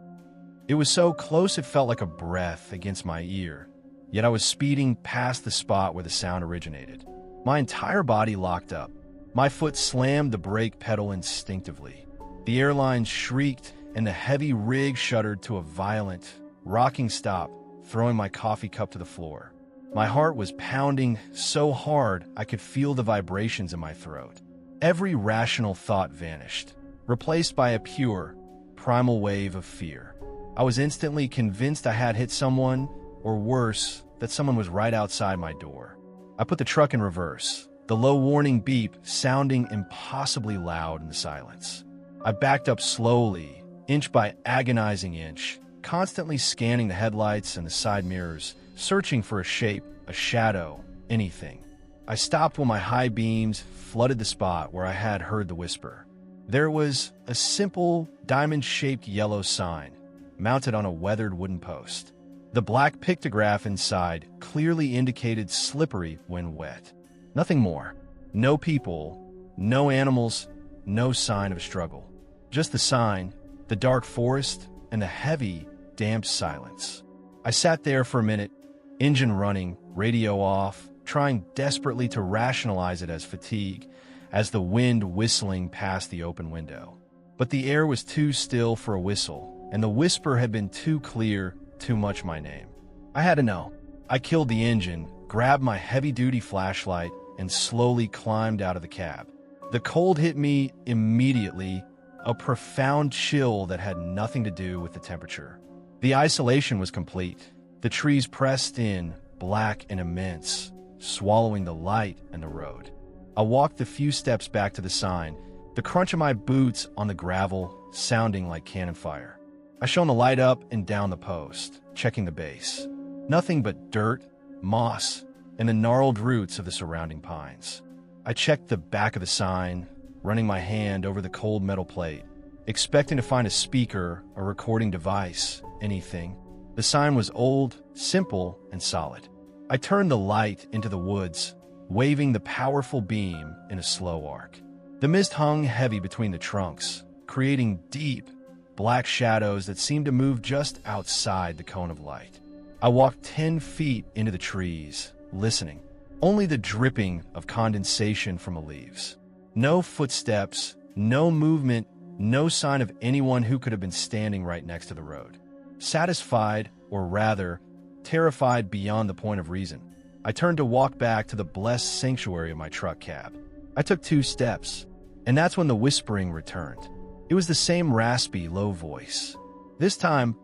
It was so close it felt like a breath against my ear, yet I was speeding past the spot where the sound originated. My entire body locked up. My foot slammed the brake pedal instinctively. The airline shrieked, and the heavy rig shuddered to a violent, rocking stop, throwing my coffee cup to the floor. My heart was pounding so hard I could feel the vibrations in my throat. Every rational thought vanished, replaced by a pure, primal wave of fear. I was instantly convinced I had hit someone, or worse, that someone was right outside my door. I put the truck in reverse, the low warning beep sounding impossibly loud in the silence. I backed up slowly, inch by agonizing inch, constantly scanning the headlights and the side mirrors, searching for a shape, a shadow, anything. I stopped when my high beams flooded the spot where I had heard the whisper. There was a simple, diamond-shaped yellow sign, mounted on a weathered wooden post. The black pictograph inside clearly indicated slippery when wet. Nothing more. No people, no animals, no sign of a struggle. Just the sign, the dark forest, and the heavy, damp silence. I sat there for a minute, engine running, radio off, trying desperately to rationalize it as fatigue, as the wind whistling past the open window. But the air was too still for a whistle, and the whisper had been too clear, too much my name. I had to know. I killed the engine, grabbed my heavy-duty flashlight, and slowly climbed out of the cab. The cold hit me immediately, a profound chill that had nothing to do with the temperature. The isolation was complete. The trees pressed in, black and immense, swallowing the light and the road. I walked the few steps back to the sign, the crunch of my boots on the gravel sounding like cannon fire. I shone the light up and down the post, checking the base. Nothing but dirt, moss, and the gnarled roots of the surrounding pines. I checked the back of the sign, running my hand over the cold metal plate, expecting to find a speaker, a recording device, anything. The sign was old, simple, and solid. I turned the light into the woods, waving the powerful beam in a slow arc. The mist hung heavy between the trunks, creating deep, black shadows that seemed to move just outside the cone of light. I walked 10 feet into the trees, listening. Only the dripping of condensation from the leaves. No footsteps, no movement, no sign of anyone who could have been standing right next to the road. Satisfied, or rather, terrified beyond the point of reason, I turned to walk back to the blessed sanctuary of my truck cab. I took 2 steps, and that's when the whispering returned. It was the same raspy, low voice. This time,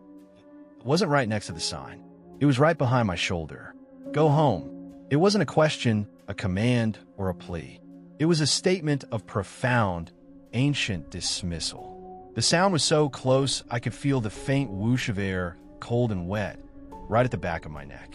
it wasn't right next to the sign. It was right behind my shoulder. Go home. It wasn't a question, a command, or a plea. It was a statement of profound, ancient dismissal. The sound was so close I could feel the faint whoosh of air, cold and wet, right at the back of my neck.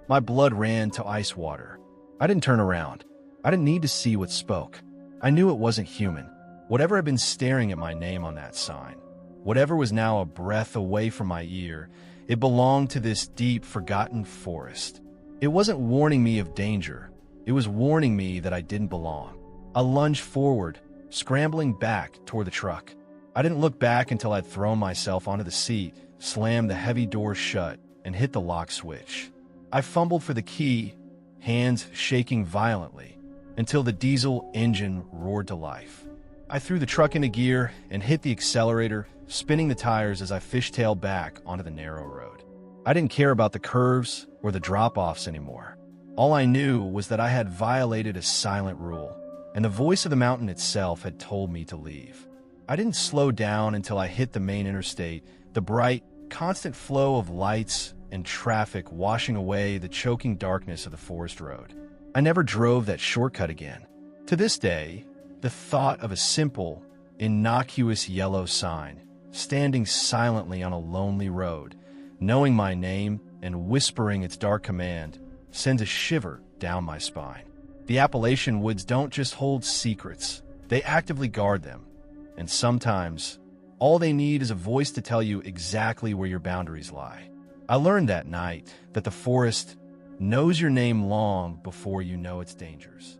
My blood ran to ice water. I didn't turn around. I didn't need to see what spoke. I knew it wasn't human. Whatever had been staring at my name on that sign, whatever was now a breath away from my ear, it belonged to this deep, forgotten forest. It wasn't warning me of danger. It was warning me that I didn't belong. I lunged forward, scrambling back toward the truck. I didn't look back until I'd thrown myself onto the seat, slammed the heavy door shut, and hit the lock switch. I fumbled for the key, hands shaking violently, until the diesel engine roared to life. I threw the truck into gear and hit the accelerator, spinning the tires as I fishtailed back onto the narrow road. I didn't care about the curves or the drop-offs anymore. All I knew was that I had violated a silent rule, and the voice of the mountain itself had told me to leave. I didn't slow down until I hit the main interstate, the bright, constant flow of lights and traffic washing away the choking darkness of the forest road. I never drove that shortcut again. To this day, the thought of a simple, innocuous yellow sign, standing silently on a lonely road, knowing my name and whispering its dark command, sends a shiver down my spine. The Appalachian woods don't just hold secrets, they actively guard them. And sometimes, all they need is a voice to tell you exactly where your boundaries lie. I learned that night that the forest knows your name long before you know its dangers.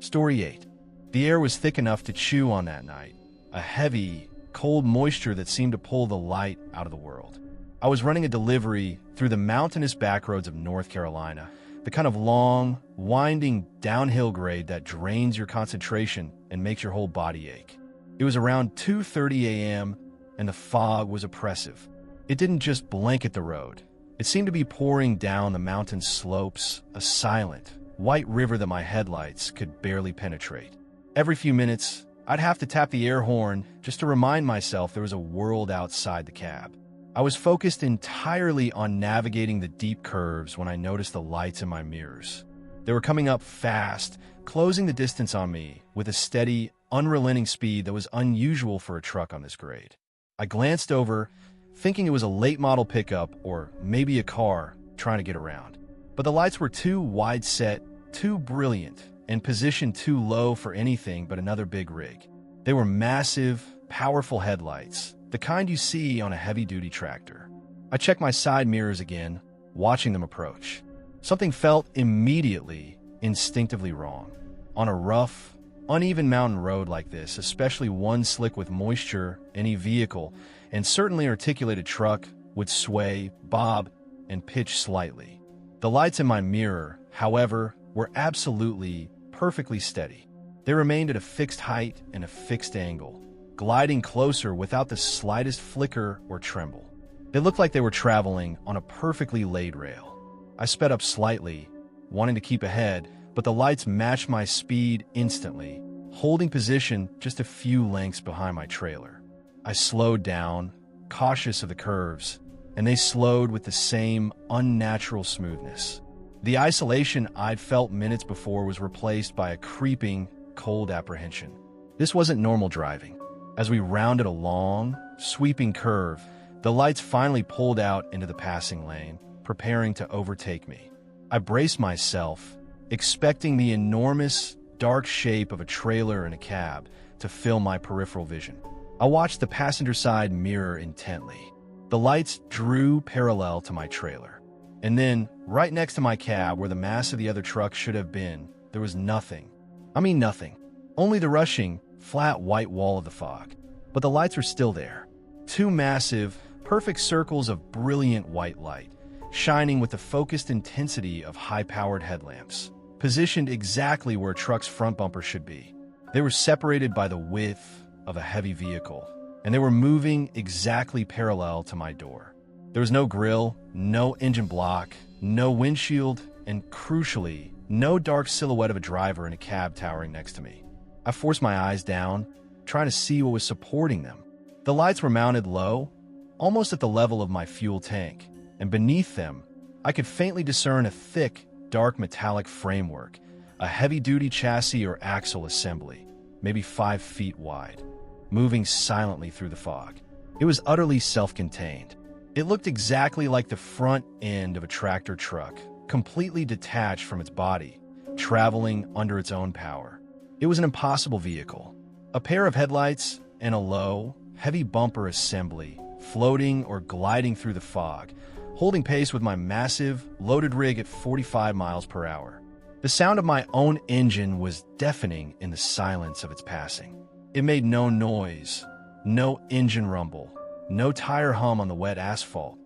Story 8. The air was thick enough to chew on that night, a heavy, cold moisture that seemed to pull the light out of the world. I was running a delivery through the mountainous backroads of North Carolina, the kind of long, winding downhill grade that drains your concentration and makes your whole body ache. It was around 2:30 a.m., and the fog was oppressive. It didn't just blanket the road. It seemed to be pouring down the mountain slopes, a silent, white river that my headlights could barely penetrate. Every few minutes, I'd have to tap the air horn just to remind myself there was a world outside the cab. I was focused entirely on navigating the deep curves when I noticed the lights in my mirrors. They were coming up fast, closing the distance on me with a steady, unrelenting speed that was unusual for a truck on this grade. I glanced over, thinking it was a late-model pickup or maybe a car trying to get around. But the lights were too wide-set, too brilliant, and positioned too low for anything but another big rig. They were massive, powerful headlights, the kind you see on a heavy-duty tractor. I checked my side mirrors again, watching them approach. Something felt immediately, instinctively wrong. On a rough, uneven mountain road like this, especially one slick with moisture, any vehicle, and certainly articulated truck, would sway, bob, and pitch slightly. The lights in my mirror, however, were absolutely, perfectly steady. They remained at a fixed height and a fixed angle, gliding closer without the slightest flicker or tremble. They looked like they were traveling on a perfectly laid rail. I sped up slightly, wanting to keep ahead, but the lights matched my speed instantly, holding position just a few lengths behind my trailer. I slowed down, cautious of the curves, and they slowed with the same unnatural smoothness. The isolation I'd felt minutes before was replaced by a creeping, cold apprehension. This wasn't normal driving. As we rounded a long, sweeping curve, the lights finally pulled out into the passing lane, preparing to overtake me. I braced myself, expecting the enormous, dark shape of a trailer and a cab to fill my peripheral vision. I watched the passenger side mirror intently. The lights drew parallel to my trailer. And then, right next to my cab, where the mass of the other truck should have been, there was nothing. I mean nothing. Only the rushing, flat white wall of the fog. But the lights were still there. Two massive, perfect circles of brilliant white light, shining with the focused intensity of high-powered headlamps, positioned exactly where a truck's front bumper should be. They were separated by the width of a heavy vehicle, and they were moving exactly parallel to my door. There was no grille, no engine block, no windshield, and crucially, no dark silhouette of a driver in a cab towering next to me. I forced my eyes down, trying to see what was supporting them. The lights were mounted low, almost at the level of my fuel tank, and beneath them, I could faintly discern a thick, dark metallic framework, a heavy-duty chassis or axle assembly, maybe 5 feet wide, moving silently through the fog. It was utterly self-contained. It looked exactly like the front end of a tractor truck, completely detached from its body, traveling under its own power. It was an impossible vehicle, A pair of headlights and a low, heavy bumper assembly, floating or gliding through the fog, holding pace with my massive, loaded rig at 45 miles per hour. The sound of my own engine was deafening in the silence of its passing. It made no noise, no engine rumble, no tire hum on the wet asphalt,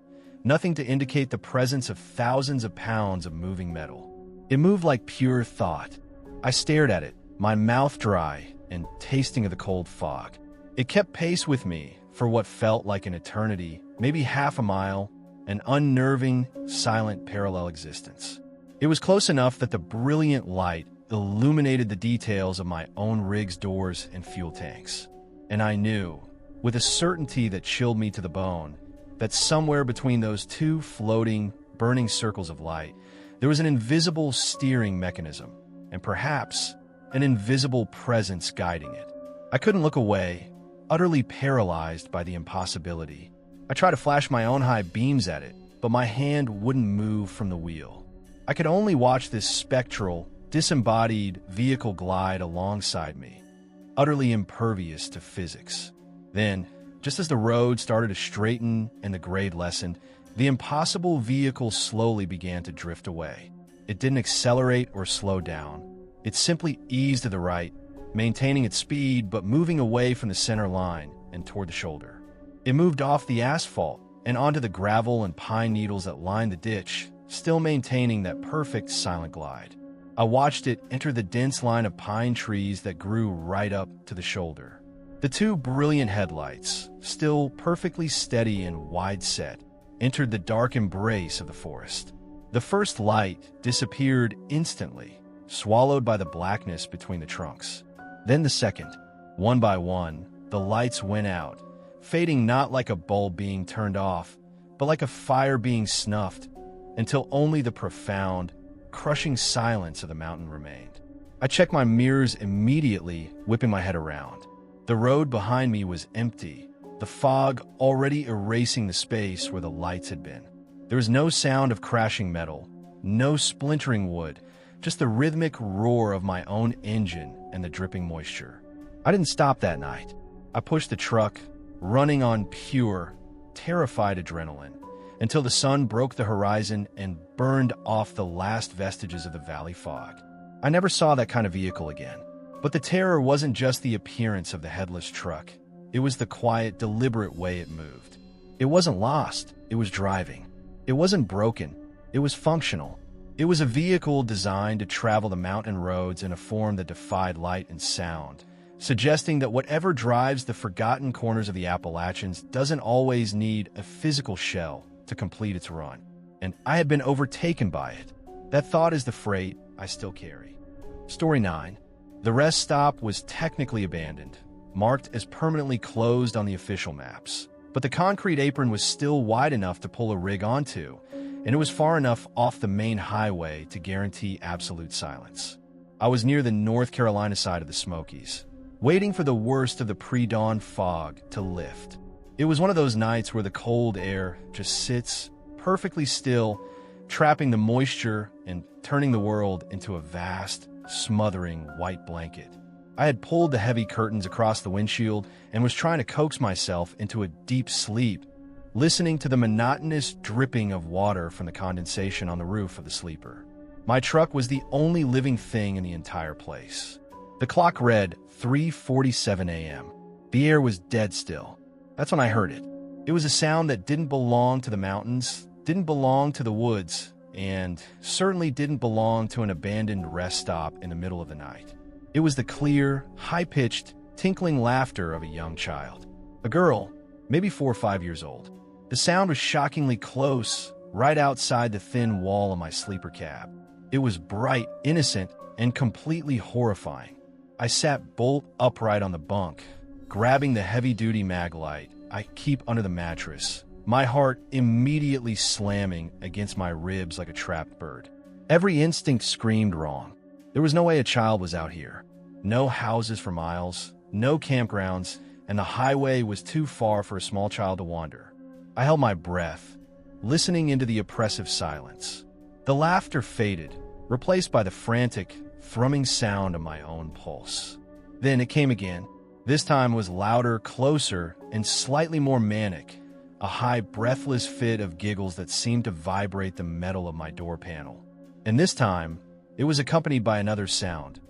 nothing to indicate the presence of thousands of pounds of moving metal. It moved like pure thought. I stared at it, my mouth dry and tasting of the cold fog. It kept pace with me for what felt like an eternity, maybe half a mile, an unnerving, silent, parallel existence. It was close enough that the brilliant light illuminated the details of my own rig's doors and fuel tanks. And I knew, with a certainty that chilled me to the bone, that somewhere between those two floating, burning circles of light, there was an invisible steering mechanism, and perhaps an invisible presence guiding it. I couldn't look away, utterly paralyzed by the impossibility. I tried to flash my own high beams at it, but my hand wouldn't move from the wheel. I could only watch this spectral, disembodied vehicle glide alongside me, utterly impervious to physics. Then, just as the road started to straighten and the grade lessened, the impossible vehicle slowly began to drift away. It didn't accelerate or slow down. It simply eased to the right, maintaining its speed but moving away from the center line and toward the shoulder. It moved off the asphalt and onto the gravel and pine needles that lined the ditch, still maintaining that perfect silent glide. I watched it enter the dense line of pine trees that grew right up to the shoulder. The two brilliant headlights, still perfectly steady and wide-set, entered the dark embrace of the forest. The first light disappeared instantly, swallowed by the blackness between the trunks. Then the second. One by one, the lights went out, fading not like a bulb being turned off, but like a fire being snuffed, until only the profound, crushing silence of the mountain remained. I checked my mirrors immediately, whipping my head around. The road behind me was empty, the fog already erasing the space where the lights had been. There was no sound of crashing metal, no splintering wood, just the rhythmic roar of my own engine and the dripping moisture. I didn't stop that night. I pushed the truck, running on pure, terrified adrenaline, until the sun broke the horizon and burned off the last vestiges of the valley fog. I never saw that kind of vehicle again. But the terror wasn't just the appearance of the headless truck. It was the quiet, deliberate way it moved. It wasn't lost. It was driving. It wasn't broken. It was functional. It was a vehicle designed to travel the mountain roads in a form that defied light and sound, suggesting that whatever drives the forgotten corners of the Appalachians doesn't always need a physical shell to complete its run. And I had been overtaken by it. That thought is the freight I still carry. Story 9. The rest stop was technically abandoned, marked as permanently closed on the official maps. But the concrete apron was still wide enough to pull a rig onto, and it was far enough off the main highway to guarantee absolute silence. I was near the North Carolina side of the Smokies, waiting for the worst of the pre-dawn fog to lift. It was one of those nights where the cold air just sits perfectly still, trapping the moisture and turning the world into a vast, smothering white blanket. I had pulled the heavy curtains across the windshield and was trying to coax myself into a deep sleep, listening to the monotonous dripping of water from the condensation on the roof of the sleeper. My truck was the only living thing in the entire place. The clock read 3:47 a.m. The air was dead still. That's when I heard it. It was a sound that didn't belong to the mountains, didn't belong to the woods, and certainly didn't belong to an abandoned rest stop in the middle of the night. It was the clear, high-pitched, tinkling laughter of a young child. A girl, maybe 4 or 5 years old. The sound was shockingly close, right outside the thin wall of my sleeper cab. It was bright, innocent, and completely horrifying. I sat bolt upright on the bunk, grabbing the heavy-duty mag light I keep under the mattress, my heart immediately slamming against my ribs like a trapped bird. Every instinct screamed wrong. There was no way a child was out here. No houses for miles, no campgrounds, and the highway was too far for a small child to wander. I held my breath, listening into the oppressive silence. The laughter faded, replaced by the frantic, thrumming sound of my own pulse. Then it came again, This time was louder, closer, and slightly more manic, a high, breathless fit of giggles that seemed to vibrate the metal of my door panel. And this time, it was accompanied by another sound.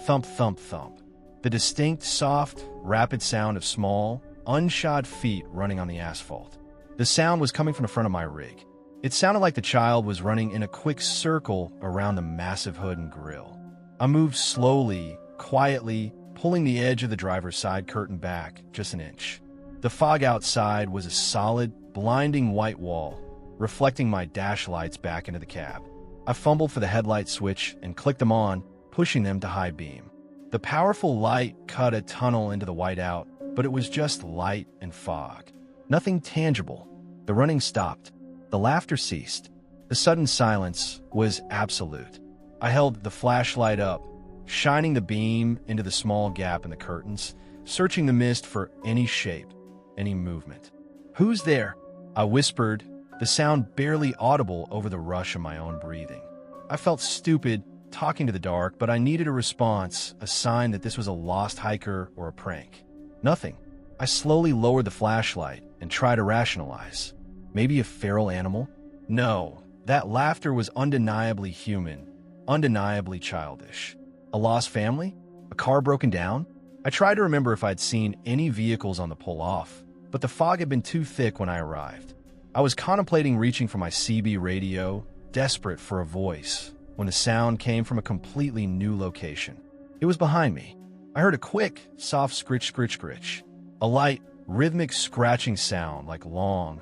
Thump, thump, thump. The distinct, soft, rapid sound of small, unshod feet running on the asphalt. The sound was coming from the front of my rig. It sounded like the child was running in a quick circle around the massive hood and grille. I moved slowly, quietly, pulling the edge of the driver's side curtain back just an inch. The fog outside was a solid, blinding white wall, reflecting my dash lights back into the cab. I fumbled for the headlight switch and clicked them on, pushing them to high beam. The powerful light cut a tunnel into the whiteout, but it was just light and fog. Nothing tangible. The running stopped. The laughter ceased. The sudden silence was absolute. I held the flashlight up, shining the beam into the small gap in the curtains, searching the mist for any shape, any movement. "Who's there?" I whispered, the sound barely audible over the rush of my own breathing. I felt stupid talking to the dark, but I needed a response, a sign that this was a lost hiker or a prank. Nothing. I slowly lowered the flashlight and tried to rationalize. Maybe a feral animal? No, that laughter was undeniably human, undeniably childish. A lost family? A car broken down? I tried to remember if I'd seen any vehicles on the pull-off, but the fog had been too thick when I arrived. I was contemplating reaching for my CB radio, desperate for a voice, when the sound came from a completely new location. It was behind me. I heard a quick, soft scritch, scritch, scritch. A light, rhythmic scratching sound like long,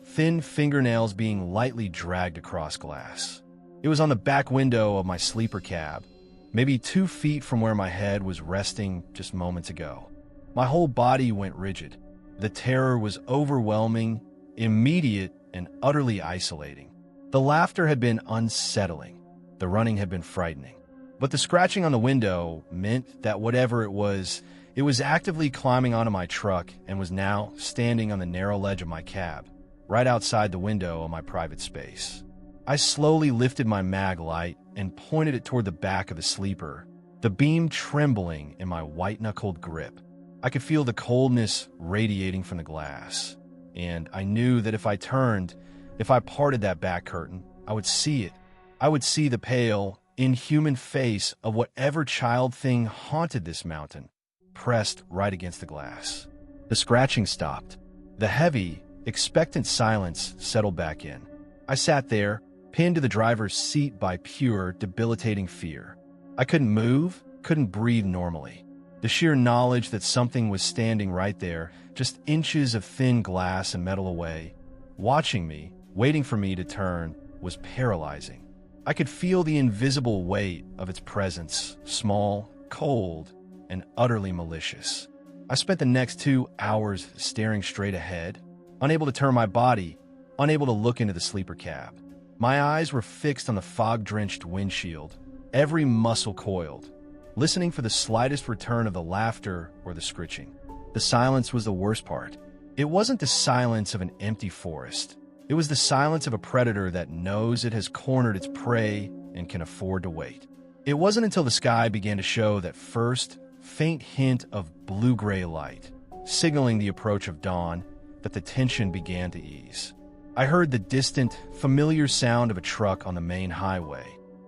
thin fingernails being lightly dragged across glass. It was on the back window of my sleeper cab, maybe 2 feet from where my head was resting just moments ago. My whole body went rigid. The terror was overwhelming, immediate, and utterly isolating. The laughter had been unsettling. The running had been frightening. But the scratching on the window meant that whatever it was actively climbing onto my truck and was now standing on the narrow ledge of my cab, right outside the window of my private space. I slowly lifted my mag light and pointed it toward the back of the sleeper, the beam trembling in my white-knuckled grip. I could feel the coldness radiating from the glass, and I knew that if I parted that back curtain, I would see it. I would see the pale, inhuman face of whatever child thing haunted this mountain, pressed right against the glass. The scratching stopped. The heavy, expectant silence settled back in. I sat there, pinned to the driver's seat by pure, debilitating fear. I couldn't move, couldn't breathe normally. The sheer knowledge that something was standing right there, just inches of thin glass and metal away, watching me, waiting for me to turn, was paralyzing. I could feel the invisible weight of its presence, small, cold, and utterly malicious. I spent the next 2 hours staring straight ahead, unable to turn my body, unable to look into the sleeper cab. My eyes were fixed on the fog-drenched windshield, every muscle coiled, listening for the slightest return of the laughter or the scritching. The silence was the worst part. It wasn't the silence of an empty forest. It was the silence of a predator that knows it has cornered its prey and can afford to wait. It wasn't until the sky began to show that first, faint hint of blue-gray light, signaling the approach of dawn, that the tension began to ease. I heard the distant, familiar sound of a truck on the main highway,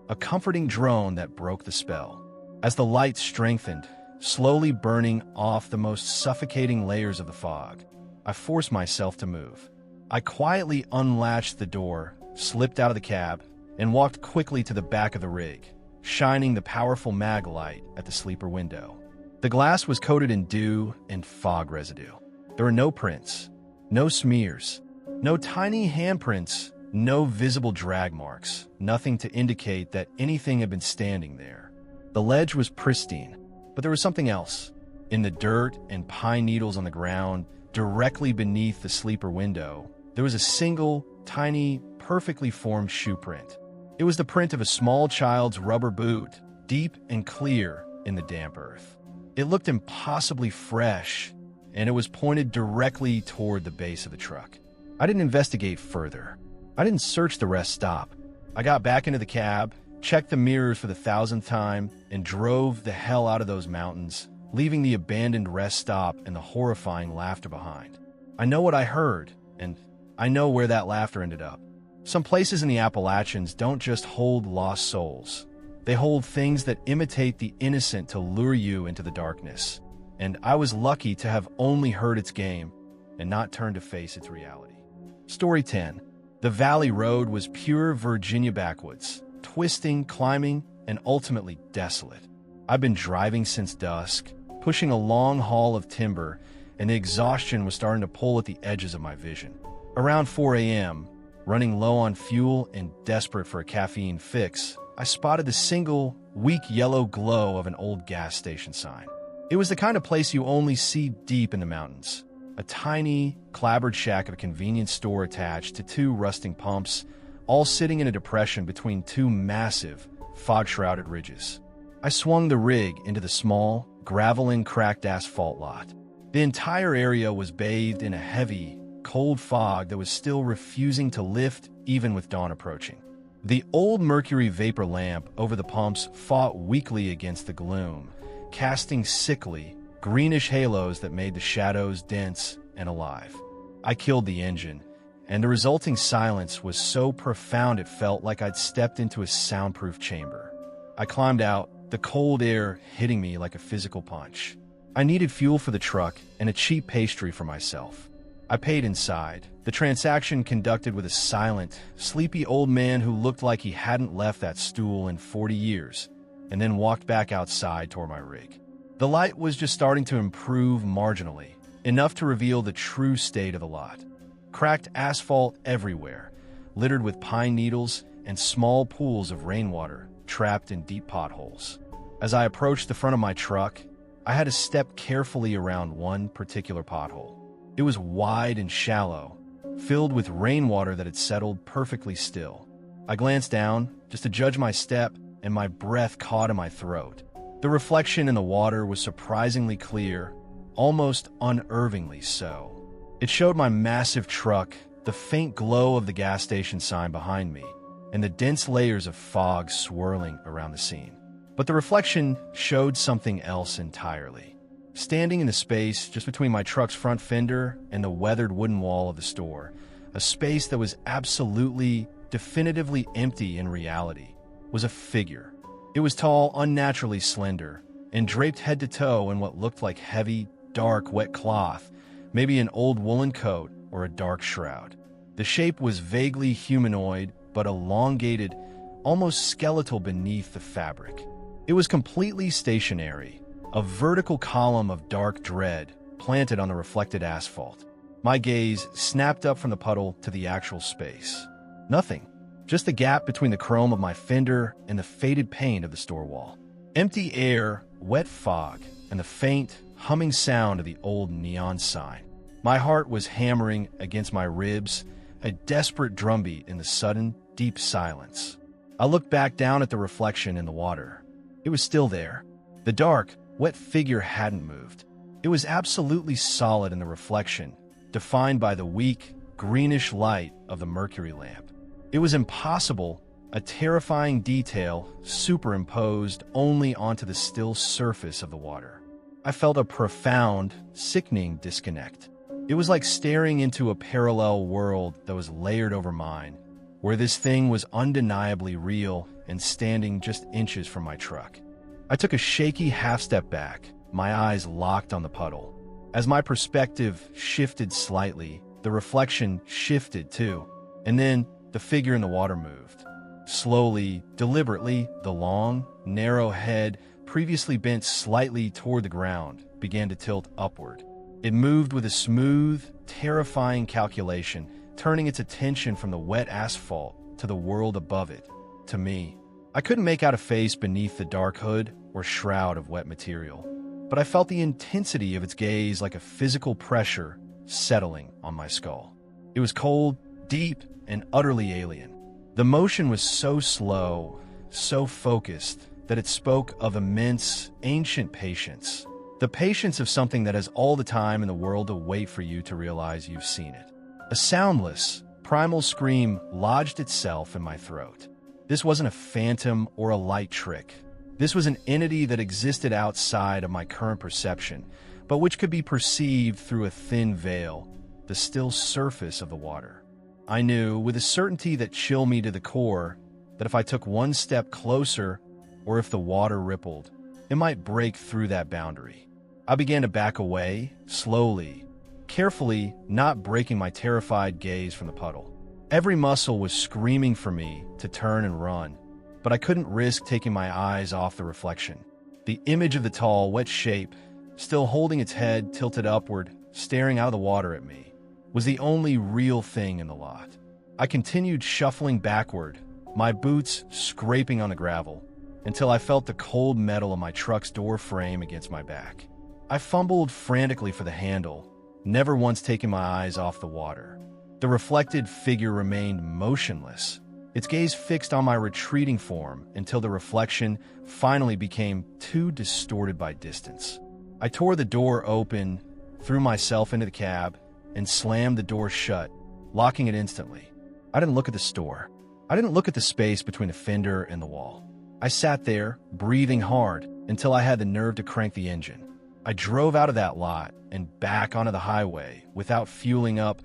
a comforting drone that broke the spell. As the light strengthened, slowly burning off the most suffocating layers of the fog, I forced myself to move. I quietly unlatched the door, slipped out of the cab, and walked quickly to the back of the rig, shining the powerful mag light at the sleeper window. The glass was coated in dew and fog residue. There were no prints, no smears, no tiny handprints, no visible drag marks, nothing to indicate that anything had been standing there. The ledge was pristine, but there was something else. In the dirt and pine needles on the ground, directly beneath the sleeper window, there was a single, tiny, perfectly formed shoe print. It was the print of a small child's rubber boot, deep and clear in the damp earth. It looked impossibly fresh, and it was pointed directly toward the base of the truck. I didn't investigate further. I didn't search the rest stop. I got back into the cab, checked the mirrors for the 1,000th time, and drove the hell out of those mountains, leaving the abandoned rest stop and the horrifying laughter behind. I know what I heard, and I know where that laughter ended up. Some places in the Appalachians don't just hold lost souls. They hold things that imitate the innocent to lure you into the darkness. And I was lucky to have only heard its game and not turned to face its reality. Story 10. The Valley Road was pure Virginia backwoods, twisting, climbing, and ultimately desolate. I've been driving since dusk, pushing a long haul of timber, and the exhaustion was starting to pull at the edges of my vision. Around 4 a.m., running low on fuel and desperate for a caffeine fix, I spotted the single, weak yellow glow of an old gas station sign. It was the kind of place you only see deep in the mountains. A tiny, clapboard shack of a convenience store attached to two rusting pumps, all sitting in a depression between two massive, fog-shrouded ridges. I swung the rig into the small, gravel-and cracked asphalt lot. The entire area was bathed in a heavy, cold fog that was still refusing to lift even with dawn approaching. The old mercury vapor lamp over the pumps fought weakly against the gloom, casting sickly, greenish halos that made the shadows dense and alive. I killed the engine, and the resulting silence was so profound it felt like I'd stepped into a soundproof chamber. I climbed out, the cold air hitting me like a physical punch. I needed fuel for the truck and a cheap pastry for myself. I paid inside, the transaction conducted with a silent, sleepy old man who looked like he hadn't left that stool in 40 years, and then walked back outside toward my rig. The light was just starting to improve marginally, enough to reveal the true state of the lot. Cracked asphalt everywhere, littered with pine needles and small pools of rainwater trapped in deep potholes. As I approached the front of my truck, I had to step carefully around one particular pothole. It was wide and shallow, filled with rainwater that had settled perfectly still. I glanced down, just to judge my step, and my breath caught in my throat. The reflection in the water was surprisingly clear, almost unnervingly so. It showed my massive truck, the faint glow of the gas station sign behind me, and the dense layers of fog swirling around the scene. But the reflection showed something else entirely. Standing in the space just between my truck's front fender and the weathered wooden wall of the store, a space that was absolutely, definitively empty in reality, was a figure. It was tall, unnaturally slender, and draped head to toe in what looked like heavy, dark, wet cloth, maybe an old woolen coat or a dark shroud. The shape was vaguely humanoid, but elongated, almost skeletal beneath the fabric. It was completely stationary, a vertical column of dark dread planted on the reflected asphalt. My gaze snapped up from the puddle to the actual space. Nothing. Just the gap between the chrome of my fender and the faded paint of the store wall. Empty air, wet fog, and the faint, humming sound of the old neon sign. My heart was hammering against my ribs, a desperate drumbeat in the sudden, deep silence. I looked back down at the reflection in the water. It was still there. The dark, wet figure hadn't moved. It was absolutely solid in the reflection, defined by the weak, greenish light of the mercury lamp. It was impossible, a terrifying detail superimposed only onto the still surface of the water. I felt a profound, sickening disconnect. It was like staring into a parallel world that was layered over mine, where this thing was undeniably real and standing just inches from my truck. I took a shaky half-step back, my eyes locked on the puddle. As my perspective shifted slightly, the reflection shifted too, and then the figure in the water moved. Slowly, deliberately, the long, narrow head, previously bent slightly toward the ground, began to tilt upward. It moved with a smooth, terrifying calculation, turning its attention from the wet asphalt to the world above it, to me. I couldn't make out a face beneath the dark hood or shroud of wet material, but I felt the intensity of its gaze like a physical pressure settling on my skull. It was cold, deep, and utterly alien. The motion was so slow, so focused, that it spoke of immense, ancient patience. The patience of something that has all the time in the world to wait for you to realize you've seen it. A soundless, primal scream lodged itself in my throat. This wasn't a phantom or a light trick. This was an entity that existed outside of my current perception, but which could be perceived through a thin veil, the still surface of the water. I knew, with a certainty that chilled me to the core, that if I took one step closer, or if the water rippled, it might break through that boundary. I began to back away, slowly, carefully, not breaking my terrified gaze from the puddle. Every muscle was screaming for me to turn and run, but I couldn't risk taking my eyes off the reflection. The image of the tall, wet shape, still holding its head tilted upward, staring out of the water at me, was the only real thing in the lot. I continued shuffling backward, my boots scraping on the gravel, until I felt the cold metal of my truck's door frame against my back. I fumbled frantically for the handle, never once taking my eyes off the water. The reflected figure remained motionless, its gaze fixed on my retreating form until the reflection finally became too distorted by distance. I tore the door open, threw myself into the cab, and slammed the door shut, locking it instantly. I didn't look at the store. I didn't look at the space between the fender and the wall. I sat there, breathing hard, until I had the nerve to crank the engine. I drove out of that lot and back onto the highway without fueling up,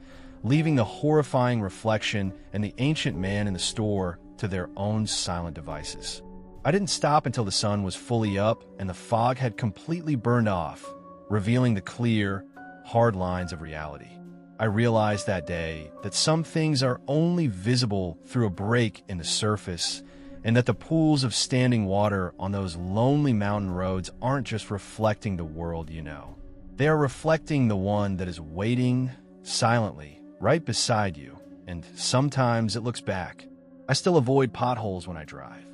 leaving the horrifying reflection and the ancient man in the store to their own silent devices. I didn't stop until the sun was fully up and the fog had completely burned off, revealing the clear, hard lines of reality. I realized that day that some things are only visible through a break in the surface, and that the pools of standing water on those lonely mountain roads aren't just reflecting the world you know. They are reflecting the one that is waiting silently right beside you, and sometimes it looks back. I still avoid potholes when I drive.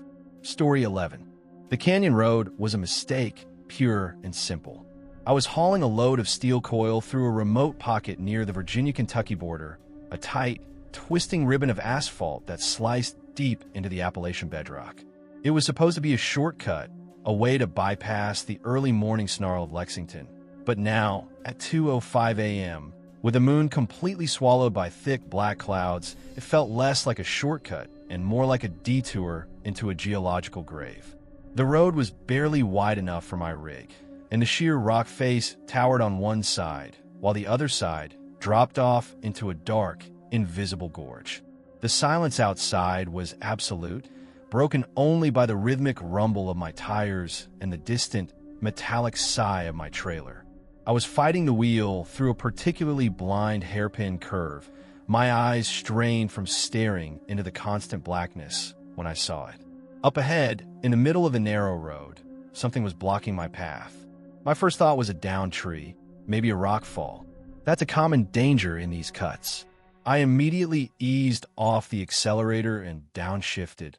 Story 11. The canyon road was a mistake, pure and simple. I was hauling a load of steel coil through a remote pocket near the Virginia-Kentucky border, a tight, twisting ribbon of asphalt that sliced deep into the Appalachian bedrock. It was supposed to be a shortcut, a way to bypass the early morning snarl of Lexington. But now, at 2:05 a.m., with the moon completely swallowed by thick black clouds, it felt less like a shortcut and more like a detour into a geological grave. The road was barely wide enough for my rig, and the sheer rock face towered on one side, while the other side dropped off into a dark, invisible gorge. The silence outside was absolute, broken only by the rhythmic rumble of my tires and the distant, metallic sigh of my trailer. I was fighting the wheel through a particularly blind hairpin curve, my eyes strained from staring into the constant blackness when I saw it. Up ahead, in the middle of the narrow road, something was blocking my path. My first thought was a downed tree, maybe a rock fall. That's a common danger in these cuts. I immediately eased off the accelerator and downshifted,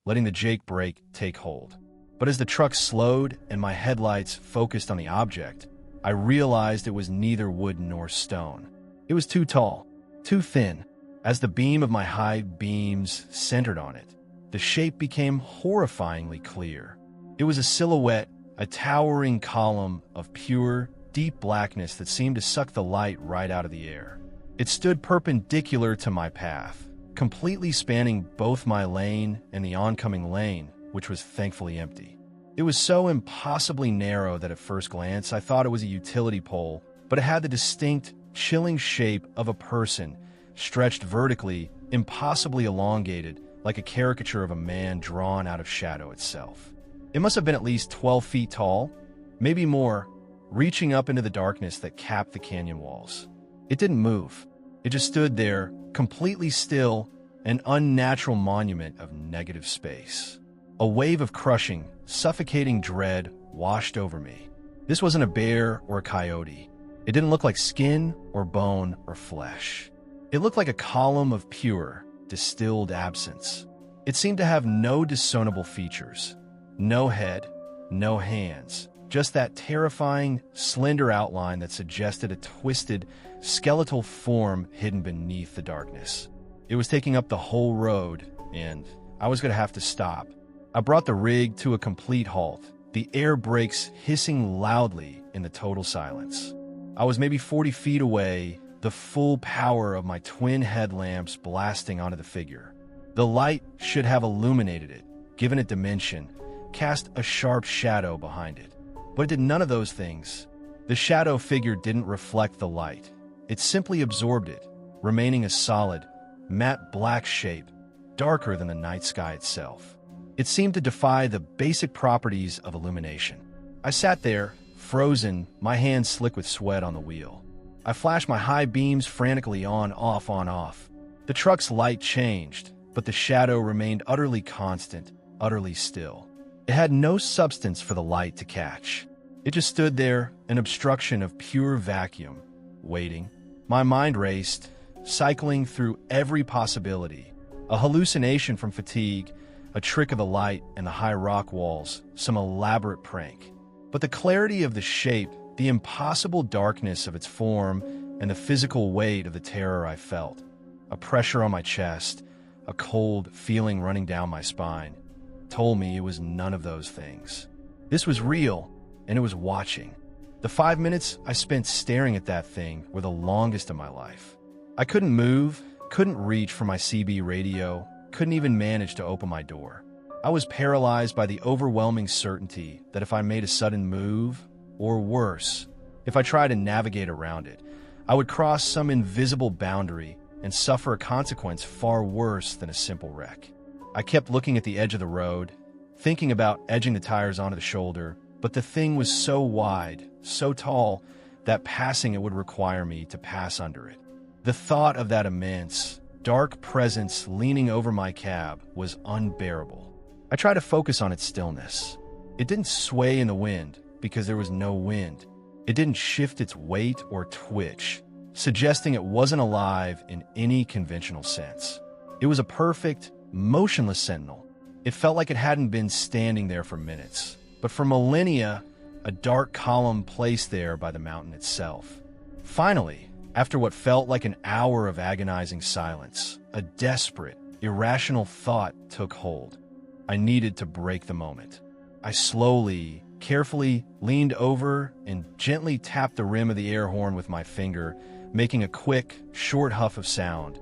letting the Jake brake take hold. But as the truck slowed and my headlights focused on the object, I realized it was neither wood nor stone. It was too tall, too thin. As the beam of my high beams centered on it, the shape became horrifyingly clear. It was a silhouette, a towering column of pure, deep blackness that seemed to suck the light right out of the air. It stood perpendicular to my path, completely spanning both my lane and the oncoming lane, which was thankfully empty. It was so impossibly narrow that at first glance I thought it was a utility pole, but it had the distinct, chilling shape of a person, stretched vertically, impossibly elongated, like a caricature of a man drawn out of shadow itself. It must have been at least 12 feet tall, maybe more, reaching up into the darkness that capped the canyon walls. It didn't move. It just stood there, completely still, an unnatural monument of negative space. A wave of crushing, suffocating dread washed over me. This wasn't a bear or a coyote. It didn't look like skin or bone or flesh. It looked like a column of pure, distilled absence. It seemed to have no discernible features. No head, no hands, just that terrifying, slender outline that suggested a twisted, skeletal form hidden beneath the darkness. It was taking up the whole road, and I was going to have to stop. I brought the rig to a complete halt, the air brakes hissing loudly in the total silence. I was maybe 40 feet away, the full power of my twin headlamps blasting onto the figure. The light should have illuminated it, given it dimension, cast a sharp shadow behind it. But it did none of those things. The shadow figure didn't reflect the light. It simply absorbed it, remaining a solid, matte black shape, darker than the night sky itself. It seemed to defy the basic properties of illumination. I sat there, frozen, my hands slick with sweat on the wheel. I flashed my high beams frantically on, off. The truck's light changed, but the shadow remained utterly constant, utterly still. It had no substance for the light to catch. It just stood there, an obstruction of pure vacuum, waiting. My mind raced, cycling through every possibility. A hallucination from fatigue, a trick of the light and the high rock walls, some elaborate prank. But the clarity of the shape, the impossible darkness of its form, and the physical weight of the terror I felt, a pressure on my chest, a cold feeling running down my spine, told me it was none of those things. This was real, and it was watching. The 5 minutes I spent staring at that thing were the longest of my life. I couldn't move, couldn't reach for my CB radio, couldn't even manage to open my door. I was paralyzed by the overwhelming certainty that if I made a sudden move, or worse, if I tried to navigate around it, I would cross some invisible boundary and suffer a consequence far worse than a simple wreck. I kept looking at the edge of the road, thinking about edging the tires onto the shoulder, but the thing was so wide, so tall, that passing it would require me to pass under it. The thought of that immense, dark presence leaning over my cab was unbearable. I tried to focus on its stillness. It didn't sway in the wind because there was no wind. It didn't shift its weight or twitch, suggesting it wasn't alive in any conventional sense. It was a perfect, motionless sentinel. It felt like it hadn't been standing there for minutes, but for millennia, a dark column placed there by the mountain itself. Finally, after what felt like an hour of agonizing silence, a desperate, irrational thought took hold. I needed to break the moment. I slowly, carefully leaned over and gently tapped the rim of the air horn with my finger, making a quick, short huff of sound.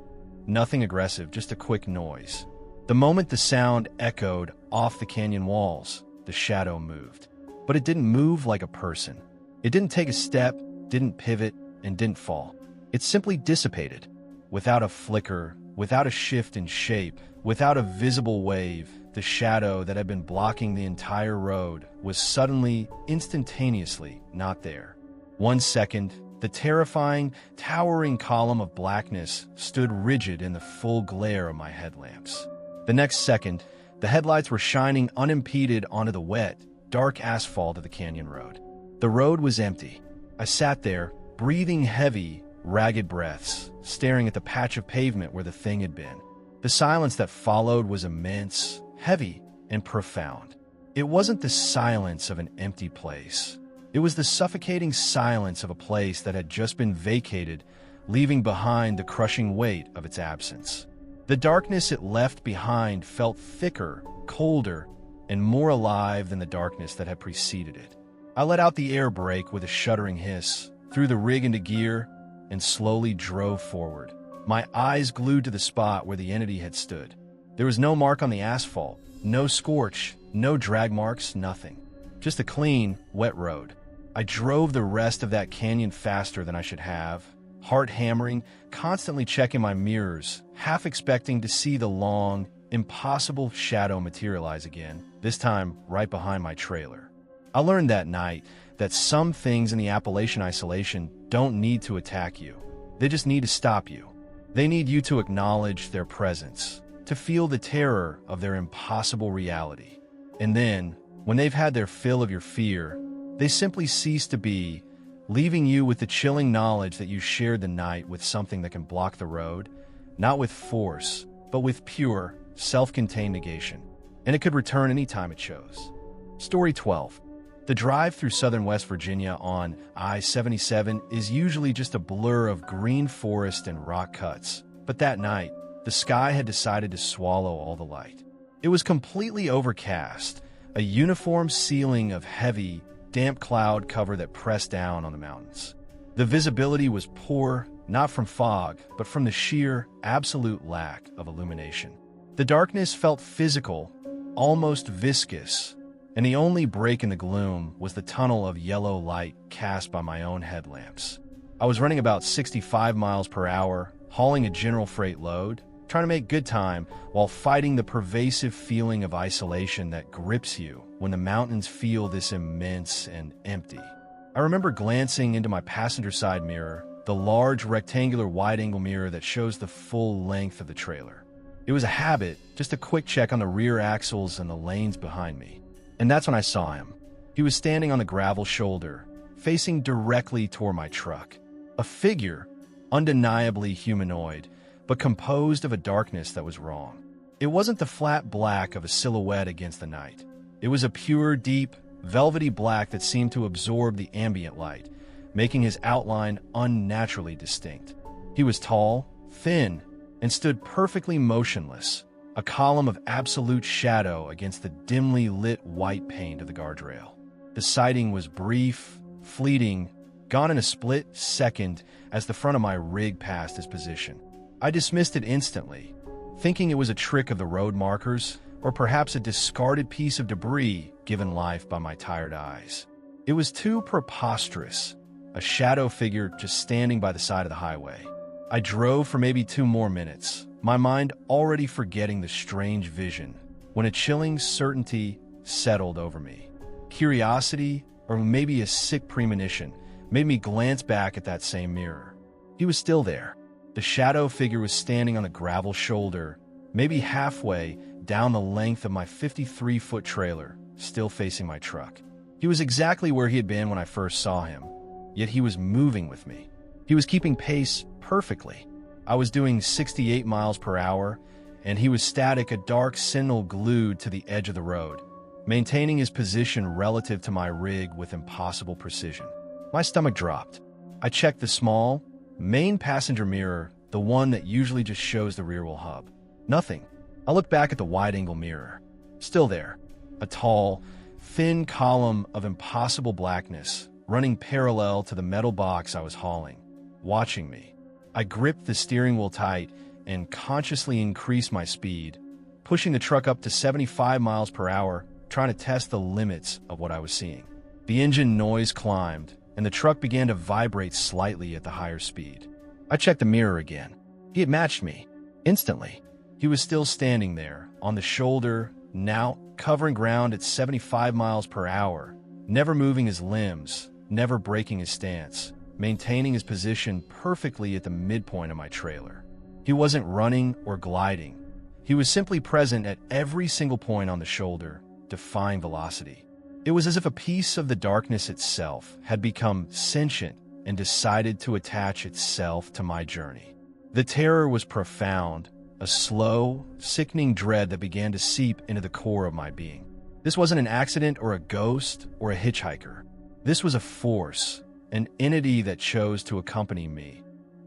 Nothing aggressive, just a quick noise. The moment the sound echoed off the canyon walls, the shadow moved. But it didn't move like a person. It didn't take a step, didn't pivot, and didn't fall. It simply dissipated. Without a flicker, without a shift in shape, without a visible wave, the shadow that had been blocking the entire road was suddenly, instantaneously not there. 1 second, the terrifying, towering column of blackness stood rigid in the full glare of my headlamps. The next second, the headlights were shining unimpeded onto the wet, dark asphalt of the canyon road. The road was empty. I sat there, breathing heavy, ragged breaths, staring at the patch of pavement where the thing had been. The silence that followed was immense, heavy, and profound. It wasn't the silence of an empty place. It was the suffocating silence of a place that had just been vacated, leaving behind the crushing weight of its absence. The darkness it left behind felt thicker, colder, and more alive than the darkness that had preceded it. I let out the air brake with a shuddering hiss, threw the rig into gear, and slowly drove forward, my eyes glued to the spot where the entity had stood. There was no mark on the asphalt, no scorch, no drag marks, nothing. Just a clean, wet road. I drove the rest of that canyon faster than I should have, heart hammering, constantly checking my mirrors, half expecting to see the long, impossible shadow materialize again, this time right behind my trailer. I learned that night that some things in the Appalachian isolation don't need to attack you. They just need to stop you. They need you to acknowledge their presence, to feel the terror of their impossible reality. And then, when they've had their fill of your fear, they simply cease to be, leaving you with the chilling knowledge that you shared the night with something that can block the road, not with force, but with pure, self-contained negation. And it could return any time it chose. Story 12. The drive through southern West Virginia on I-77 is usually just a blur of green forest and rock cuts. But that night, the sky had decided to swallow all the light. It was completely overcast, a uniform ceiling of heavy, damp cloud cover that pressed down on the mountains. The visibility was poor, not from fog, but from the sheer, absolute lack of illumination. The darkness felt physical, almost viscous, and the only break in the gloom was the tunnel of yellow light cast by my own headlamps. I was running about 65 miles per hour, hauling a general freight load, trying to make good time while fighting the pervasive feeling of isolation that grips you when the mountains feel this immense and empty. I remember glancing into my passenger side mirror, the large rectangular wide-angle mirror that shows the full length of the trailer. It was a habit, just a quick check on the rear axles and the lanes behind me. And that's when I saw him. He was standing on the gravel shoulder, facing directly toward my truck. A figure, undeniably humanoid, but composed of a darkness that was wrong. It wasn't the flat black of a silhouette against the night. It was a pure, deep, velvety black that seemed to absorb the ambient light, making his outline unnaturally distinct. He was tall, thin, and stood perfectly motionless, a column of absolute shadow against the dimly lit white paint of the guardrail. The sighting was brief, fleeting, gone in a split second as the front of my rig passed his position. I dismissed it instantly, thinking it was a trick of the road markers or perhaps a discarded piece of debris given life by my tired eyes. It was too preposterous, a shadow figure just standing by the side of the highway. I drove for maybe 2 more minutes, my mind already forgetting the strange vision, when a chilling certainty settled over me. Curiosity, or maybe a sick premonition, made me glance back at that same mirror. He was still there. The shadow figure was standing on a gravel shoulder, maybe halfway down the length of my 53-foot trailer, still facing my truck. He was exactly where he had been when I first saw him, yet he was moving with me. He was keeping pace perfectly. I was doing 68 miles per hour, and he was static, a dark sentinel glued to the edge of the road, maintaining his position relative to my rig with impossible precision. My stomach dropped. I checked the small, main passenger mirror, the one that usually just shows the rear wheel hub. Nothing. I looked back at the wide-angle mirror. Still there. A tall, thin column of impossible blackness running parallel to the metal box I was hauling, watching me. I gripped the steering wheel tight and consciously increased my speed, pushing the truck up to 75 miles per hour, trying to test the limits of what I was seeing. The engine noise climbed, and the truck began to vibrate slightly at the higher speed. I checked the mirror again. He had matched me. Instantly. He was still standing there, on the shoulder, now covering ground at 75 miles per hour, never moving his limbs, never breaking his stance, maintaining his position perfectly at the midpoint of my trailer. He wasn't running or gliding. He was simply present at every single point on the shoulder, defying velocity. It was as if a piece of the darkness itself had become sentient and decided to attach itself to my journey. The terror was profound, a slow, sickening dread that began to seep into the core of my being. This wasn't an accident or a ghost or a hitchhiker. This was a force, an entity that chose to accompany me,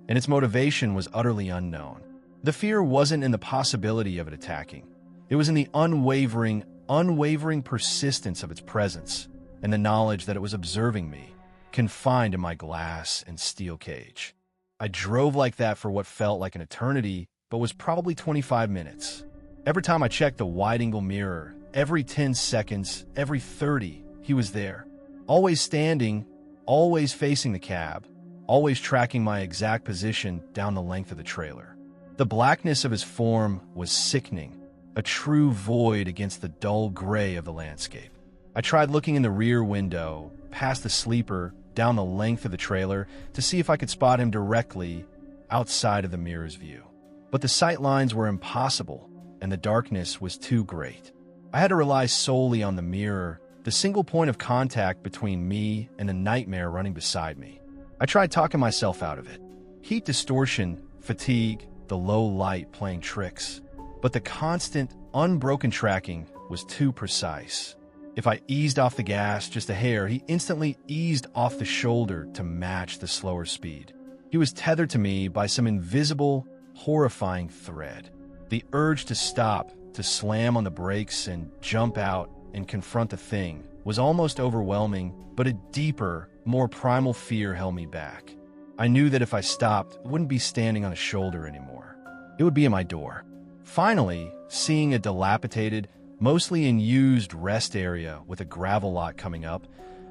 and its motivation was utterly unknown. The fear wasn't in the possibility of it attacking. It was in the unwavering persistence of its presence and the knowledge that it was observing me, confined in my glass and steel cage. I drove like that for what felt like an eternity, but was probably 25 minutes. Every time I checked the wide-angle mirror, every 10 seconds, every 30, he was there. Always standing, always facing the cab, always tracking my exact position down the length of the trailer. The blackness of his form was sickening, a true void against the dull gray of the landscape. I tried looking in the rear window, past the sleeper, down the length of the trailer, to see if I could spot him directly outside of the mirror's view. But the sight lines were impossible, and the darkness was too great. I had to rely solely on the mirror, the single point of contact between me and the nightmare running beside me. I tried talking myself out of it. Heat distortion, fatigue, the low light playing tricks. But the constant, unbroken tracking was too precise. If I eased off the gas just a hair, he instantly eased off the shoulder to match the slower speed. He was tethered to me by some invisible, horrifying thread. The urge to stop, to slam on the brakes and jump out and confront the thing was almost overwhelming, but a deeper, more primal fear held me back. I knew that if I stopped, it wouldn't be standing on a shoulder anymore. It would be at my door. Finally, seeing a dilapidated, mostly in used rest area with a gravel lot coming up,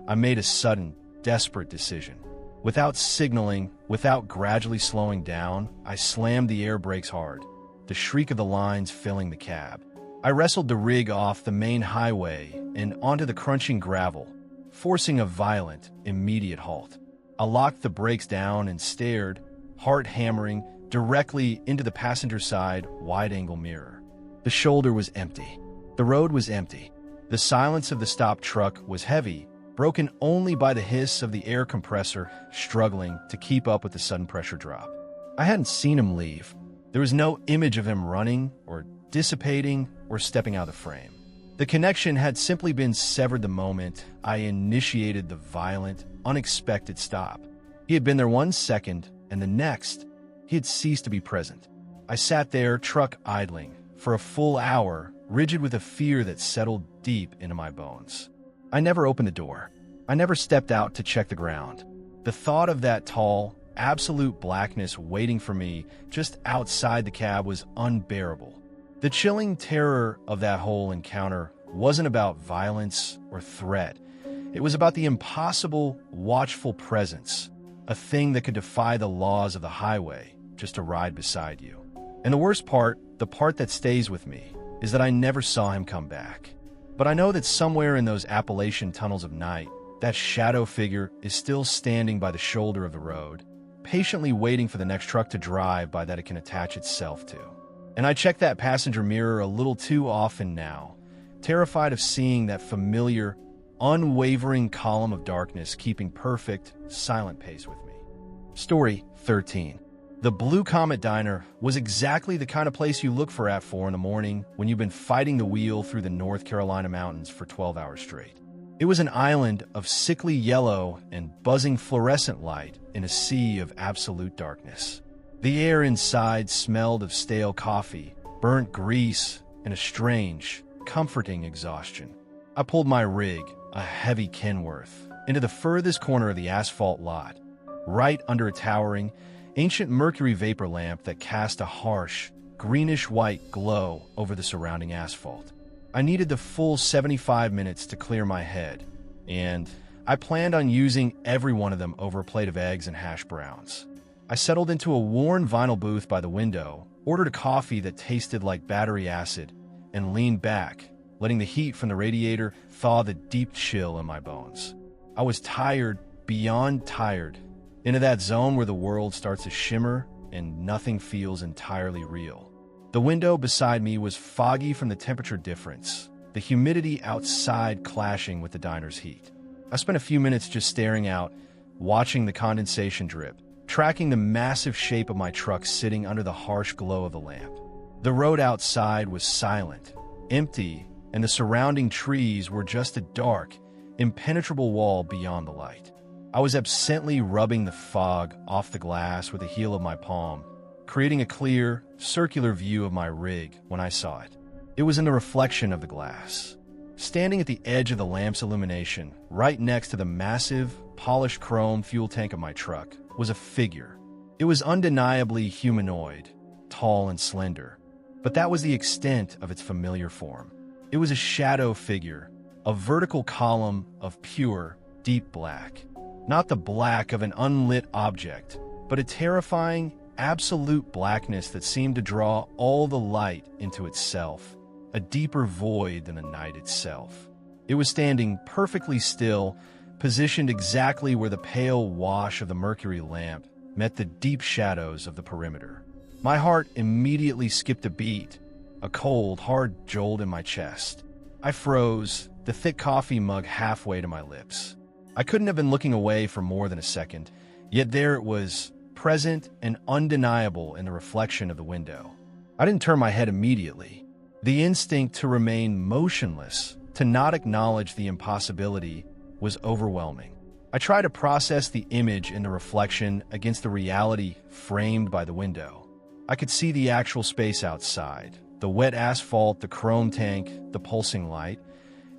I made a sudden, desperate decision. Without signaling, without gradually slowing down, I slammed the air brakes hard, the shriek of the lines filling the cab. I wrestled the rig off the main highway and onto the crunching gravel, forcing a violent, immediate halt. I locked the brakes down and stared, heart hammering, directly into the passenger side wide-angle mirror. The shoulder was empty. The road was empty. The silence of the stopped truck was heavy, broken only by the hiss of the air compressor struggling to keep up with the sudden pressure drop. I hadn't seen him leave. There was no image of him running or dissipating or stepping out of the frame. The connection had simply been severed the moment I initiated the violent, unexpected stop. He had been there 1 second, and the next, he had ceased to be present. I sat there, truck idling, for a full hour, rigid with a fear that settled deep into my bones. I never opened the door. I never stepped out to check the ground. The thought of that tall, absolute blackness waiting for me just outside the cab was unbearable. The chilling terror of that whole encounter wasn't about violence or threat. It was about the impossible, watchful presence, a thing that could defy the laws of the highway just to ride beside you. And the worst part, the part that stays with me, is that I never saw him come back. But I know that somewhere in those Appalachian tunnels of night, that shadow figure is still standing by the shoulder of the road, patiently waiting for the next truck to drive by that it can attach itself to. And I check that passenger mirror a little too often now, terrified of seeing that familiar, unwavering column of darkness keeping perfect, silent pace with me. Story 13. The Blue Comet Diner was exactly the kind of place you look for at 4 in the morning when you've been fighting the wheel through the North Carolina mountains for 12 hours straight. It was an island of sickly yellow and buzzing fluorescent light in a sea of absolute darkness. The air inside smelled of stale coffee, burnt grease, and a strange, comforting exhaustion. I pulled my rig, a heavy Kenworth, into the furthest corner of the asphalt lot, right under a towering, ancient mercury vapor lamp that cast a harsh, greenish-white glow over the surrounding asphalt. I needed the full 75 minutes to clear my head, and I planned on using every one of them over a plate of eggs and hash browns. I settled into a worn vinyl booth by the window, ordered a coffee that tasted like battery acid, and leaned back, letting the heat from the radiator thaw the deep chill in my bones. I was tired, beyond tired, into that zone where the world starts to shimmer and nothing feels entirely real. The window beside me was foggy from the temperature difference, the humidity outside clashing with the diner's heat. I spent a few minutes just staring out, watching the condensation drip, tracking the massive shape of my truck sitting under the harsh glow of the lamp. The road outside was silent, empty, and the surrounding trees were just a dark, impenetrable wall beyond the light. I was absently rubbing the fog off the glass with the heel of my palm, creating a clear, circular view of my rig when I saw it. It was in the reflection of the glass. Standing at the edge of the lamp's illumination, right next to the massive, polished chrome fuel tank of my truck, was a figure. It was undeniably humanoid, tall and slender, but that was the extent of its familiar form. It was a shadow figure, a vertical column of pure, deep black. Not the black of an unlit object, but a terrifying, absolute blackness that seemed to draw all the light into itself, a deeper void than the night itself. It was standing perfectly still, positioned exactly where the pale wash of the mercury lamp met the deep shadows of the perimeter. My heart immediately skipped a beat, a cold, hard jolt in my chest. I froze, the thick coffee mug halfway to my lips. I couldn't have been looking away for more than a second, yet there it was, present and undeniable in the reflection of the window. I didn't turn my head immediately. The instinct to remain motionless, to not acknowledge the impossibility, was overwhelming. I tried to process the image in the reflection against the reality framed by the window. I could see the actual space outside, the wet asphalt, the chrome tank, the pulsing light,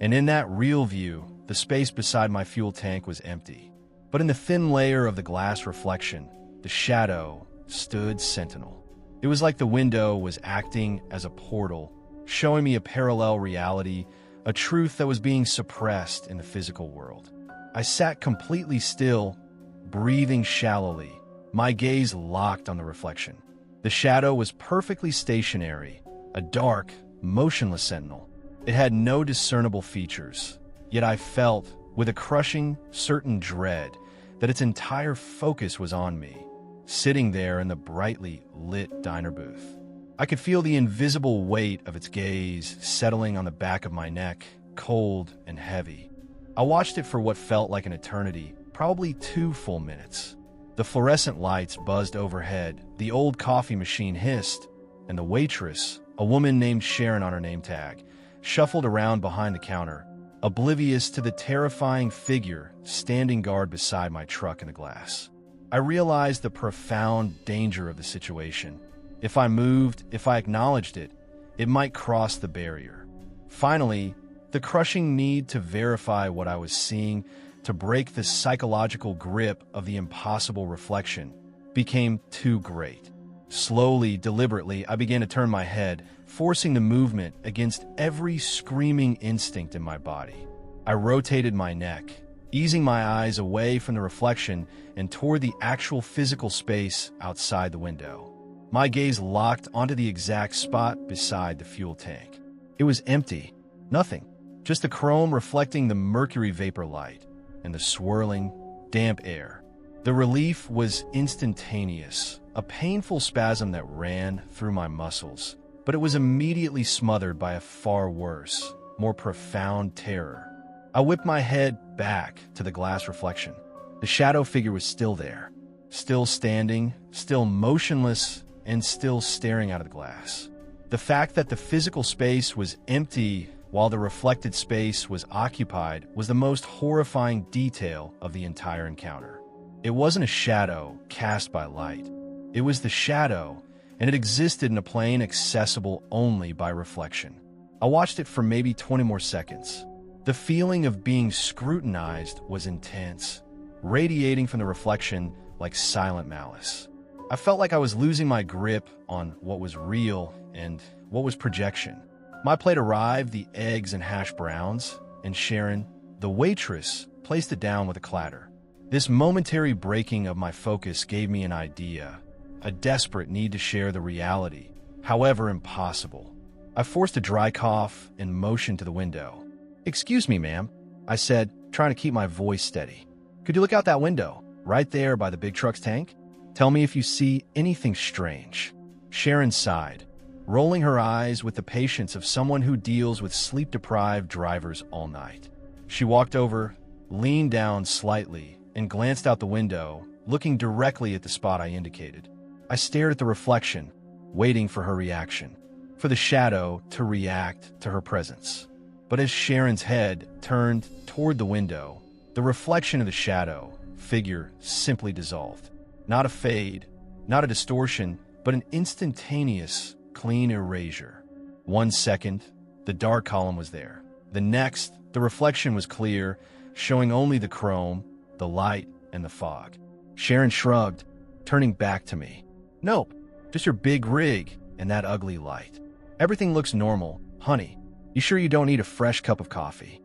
and in that real view, the space beside my fuel tank was empty. But in the thin layer of the glass reflection, the shadow stood sentinel. It was like the window was acting as a portal, showing me a parallel reality, a truth that was being suppressed in the physical world. I sat completely still, breathing shallowly, my gaze locked on the reflection. The shadow was perfectly stationary, a dark, motionless sentinel. It had no discernible features, yet I felt, with a crushing, certain dread, that its entire focus was on me, sitting there in the brightly lit diner booth. I could feel the invisible weight of its gaze settling on the back of my neck, cold and heavy. I watched it for what felt like an eternity, probably 2 full minutes. The fluorescent lights buzzed overhead, the old coffee machine hissed, and the waitress, a woman named Sharon on her name tag, shuffled around behind the counter, oblivious to the terrifying figure standing guard beside my truck in the glass. I realized the profound danger of the situation. If I moved, if I acknowledged it, it might cross the barrier. Finally, the crushing need to verify what I was seeing, to break the psychological grip of the impossible reflection, became too great. Slowly, deliberately, I began to turn my head, forcing the movement against every screaming instinct in my body. I rotated my neck, easing my eyes away from the reflection and toward the actual physical space outside the window. My gaze locked onto the exact spot beside the fuel tank. It was empty, nothing, just the chrome reflecting the mercury vapor light and the swirling, damp air. The relief was instantaneous, a painful spasm that ran through my muscles, but it was immediately smothered by a far worse, more profound terror. I whipped my head back to the glass reflection. The shadow figure was still there, still standing, still motionless, and still staring out of the glass. The fact that the physical space was empty while the reflected space was occupied was the most horrifying detail of the entire encounter. It wasn't a shadow cast by light. It was the shadow, and it existed in a plane accessible only by reflection. I watched it for maybe 20 more seconds. The feeling of being scrutinized was intense, radiating from the reflection like silent malice. I felt like I was losing my grip on what was real and what was projection. My plate arrived, the eggs and hash browns, and Sharon, the waitress, placed it down with a clatter. This momentary breaking of my focus gave me an idea, a desperate need to share the reality, however impossible. I forced a dry cough and motioned to the window. "Excuse me, ma'am," I said, trying to keep my voice steady. "Could you look out that window, right there by the big truck's tank? Tell me if you see anything strange." Sharon sighed, rolling her eyes with the patience of someone who deals with sleep-deprived drivers all night. She walked over, leaned down slightly, and glanced out the window, looking directly at the spot I indicated. I stared at the reflection, waiting for her reaction, for the shadow to react to her presence. But as Sharon's head turned toward the window, the reflection of the shadow figure simply dissolved. Not a fade, not a distortion, but an instantaneous, clean erasure. 1 second, the dark column was there. The next, the reflection was clear, showing only the chrome, the light, and the fog. Sharon shrugged, turning back to me. "Nope, just your big rig and that ugly light. Everything looks normal, honey. You sure you don't need a fresh cup of coffee?"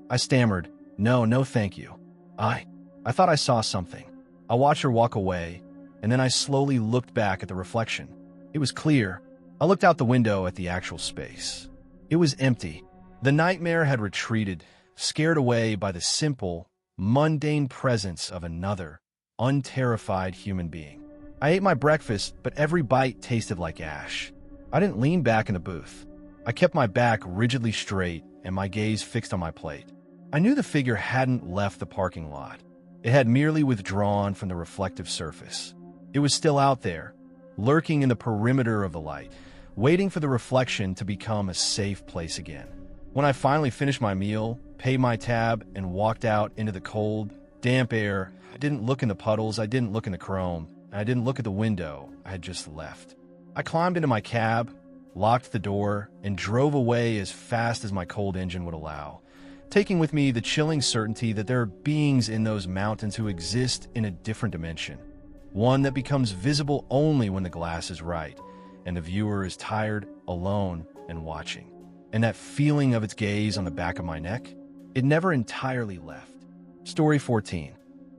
I stammered, No, thank you. I thought I saw something." I watched her walk away, and then I slowly looked back at the reflection. It was clear. I looked out the window at the actual space. It was empty. The nightmare had retreated, scared away by the simple, mundane presence of another, unterrified human being. I ate my breakfast, but every bite tasted like ash. I didn't lean back in the booth. I kept my back rigidly straight and my gaze fixed on my plate. I knew the figure hadn't left the parking lot. It had merely withdrawn from the reflective surface. It was still out there, lurking in the perimeter of the light, waiting for the reflection to become a safe place again. When I finally finished my meal, paid my tab, and walked out into the cold, damp air, I didn't look in the puddles, I didn't look in the chrome, and I didn't look at the window I had just left. I climbed into my cab, locked the door, and drove away as fast as my cold engine would allow, taking with me the chilling certainty that there are beings in those mountains who exist in a different dimension, one that becomes visible only when the glass is right, and the viewer is tired, alone, and watching. And that feeling of its gaze on the back of my neck, it never entirely left. Story 14.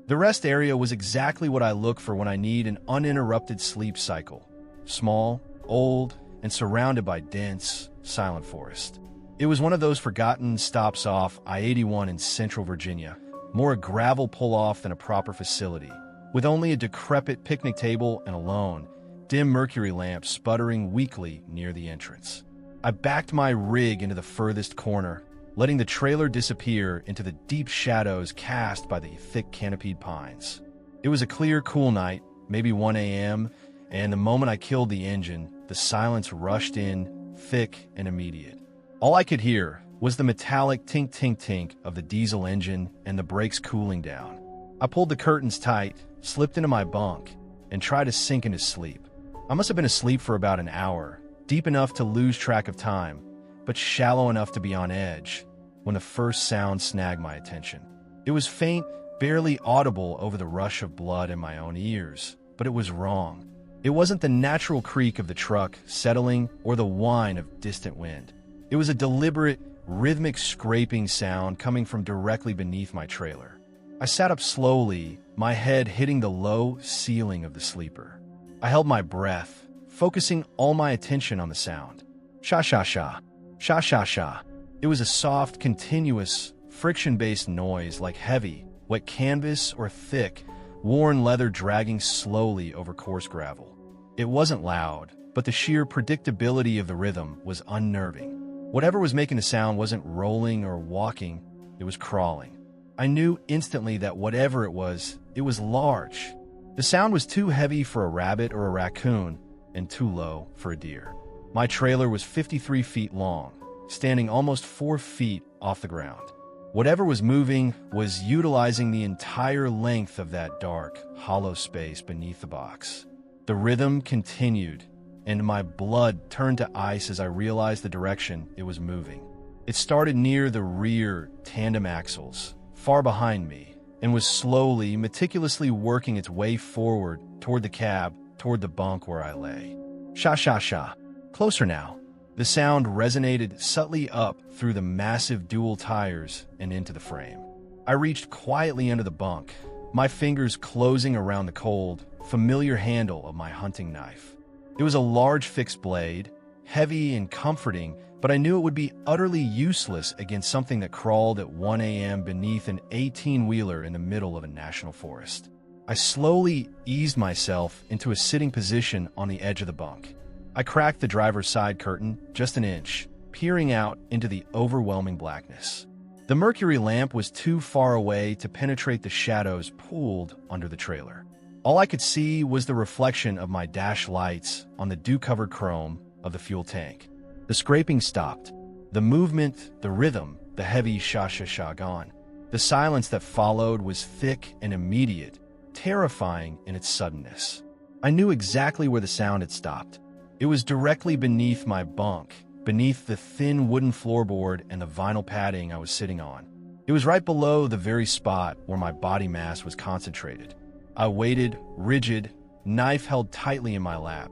The rest area was exactly what I look for when I need an uninterrupted sleep cycle. Small, old, and surrounded by dense, silent forest. It was one of those forgotten stops off I-81 in Central Virginia, more a gravel pull-off than a proper facility, with only a decrepit picnic table and a lone, dim mercury lamp sputtering weakly near the entrance. I backed my rig into the furthest corner, letting the trailer disappear into the deep shadows cast by the thick canopied pines. It was a clear, cool night, maybe 1 a.m., and the moment I killed the engine, the silence rushed in, thick and immediate. All I could hear was the metallic tink-tink-tink of the diesel engine and the brakes cooling down. I pulled the curtains tight, slipped into my bunk, and tried to sink into sleep. I must have been asleep for about an hour, deep enough to lose track of time, but shallow enough to be on edge, when the first sound snagged my attention. It was faint, barely audible over the rush of blood in my own ears, but it was wrong. It wasn't the natural creak of the truck settling or the whine of distant wind. It was a deliberate, rhythmic scraping sound coming from directly beneath my trailer. I sat up slowly, my head hitting the low ceiling of the sleeper. I held my breath, focusing all my attention on the sound. Sha-sha-sha. Sha-sha-sha. It was a soft, continuous, friction-based noise like heavy, wet canvas or thick, worn leather dragging slowly over coarse gravel. It wasn't loud, but the sheer predictability of the rhythm was unnerving. Whatever was making the sound wasn't rolling or walking, it was crawling. I knew instantly that whatever it was large. The sound was too heavy for a rabbit or a raccoon, and too low for a deer. My trailer was 53 feet long, standing almost 4 feet off the ground. Whatever was moving was utilizing the entire length of that dark, hollow space beneath the box. The rhythm continued, and my blood turned to ice as I realized the direction it was moving. It started near the rear tandem axles, far behind me, and was slowly, meticulously working its way forward toward the cab, toward the bunk where I lay. Sha-sha-sha. Closer now. The sound resonated subtly up through the massive dual tires and into the frame. I reached quietly under the bunk, my fingers closing around the cold, familiar handle of my hunting knife. It was a large fixed blade, heavy and comforting, but I knew it would be utterly useless against something that crawled at 1 a.m. beneath an 18-wheeler in the middle of a national forest. I slowly eased myself into a sitting position on the edge of the bunk. I cracked the driver's side curtain just an inch, peering out into the overwhelming blackness. The mercury lamp was too far away to penetrate the shadows pooled under the trailer. All I could see was the reflection of my dash lights on the dew-covered chrome of the fuel tank. The scraping stopped. The movement, the rhythm, the heavy sha-sha-sha gone. The silence that followed was thick and immediate, terrifying in its suddenness. I knew exactly where the sound had stopped. It was directly beneath my bunk, beneath the thin wooden floorboard and the vinyl padding I was sitting on. It was right below the very spot where my body mass was concentrated. I waited, rigid, knife held tightly in my lap,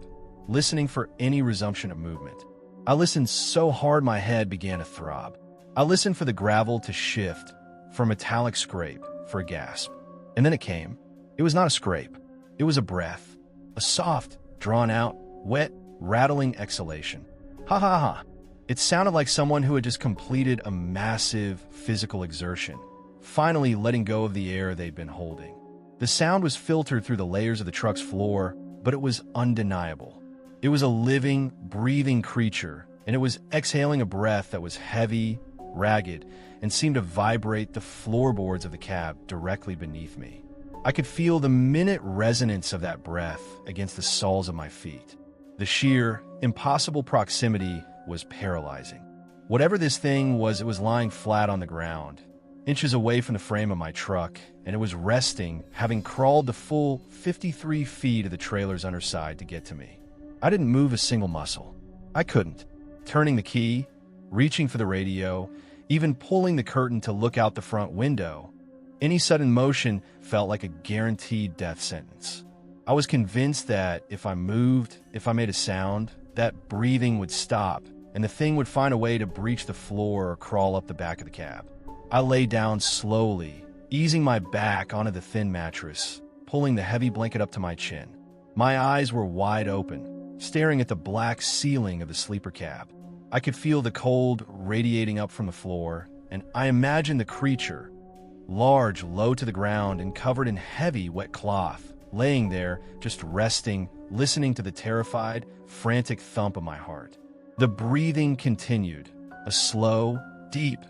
listening for any resumption of movement. I listened so hard my head began to throb. I listened for the gravel to shift, for a metallic scrape, for a gasp. And then it came. It was not a scrape. It was a breath. A soft, drawn-out, wet, rattling exhalation. Ha ha ha. It sounded like someone who had just completed a massive physical exertion, finally letting go of the air they'd been holding. The sound was filtered through the layers of the truck's floor, but it was undeniable. It was a living, breathing creature, and it was exhaling a breath that was heavy, ragged, and seemed to vibrate the floorboards of the cab directly beneath me. I could feel the minute resonance of that breath against the soles of my feet. The sheer, impossible proximity was paralyzing. Whatever this thing was, it was lying flat on the ground, inches away from the frame of my truck, and it was resting, having crawled the full 53 feet of the trailer's underside to get to me. I didn't move a single muscle. I couldn't. Turning the key, reaching for the radio, even pulling the curtain to look out the front window, any sudden motion felt like a guaranteed death sentence. I was convinced that if I moved, if I made a sound, that breathing would stop, and the thing would find a way to breach the floor or crawl up the back of the cab. I lay down slowly, easing my back onto the thin mattress, pulling the heavy blanket up to my chin. My eyes were wide open, staring at the black ceiling of the sleeper cab. I could feel the cold radiating up from the floor, and I imagined the creature, large, low to the ground, and covered in heavy, wet cloth, laying there, just resting, listening to the terrified, frantic thump of my heart. The breathing continued, a slow, deep,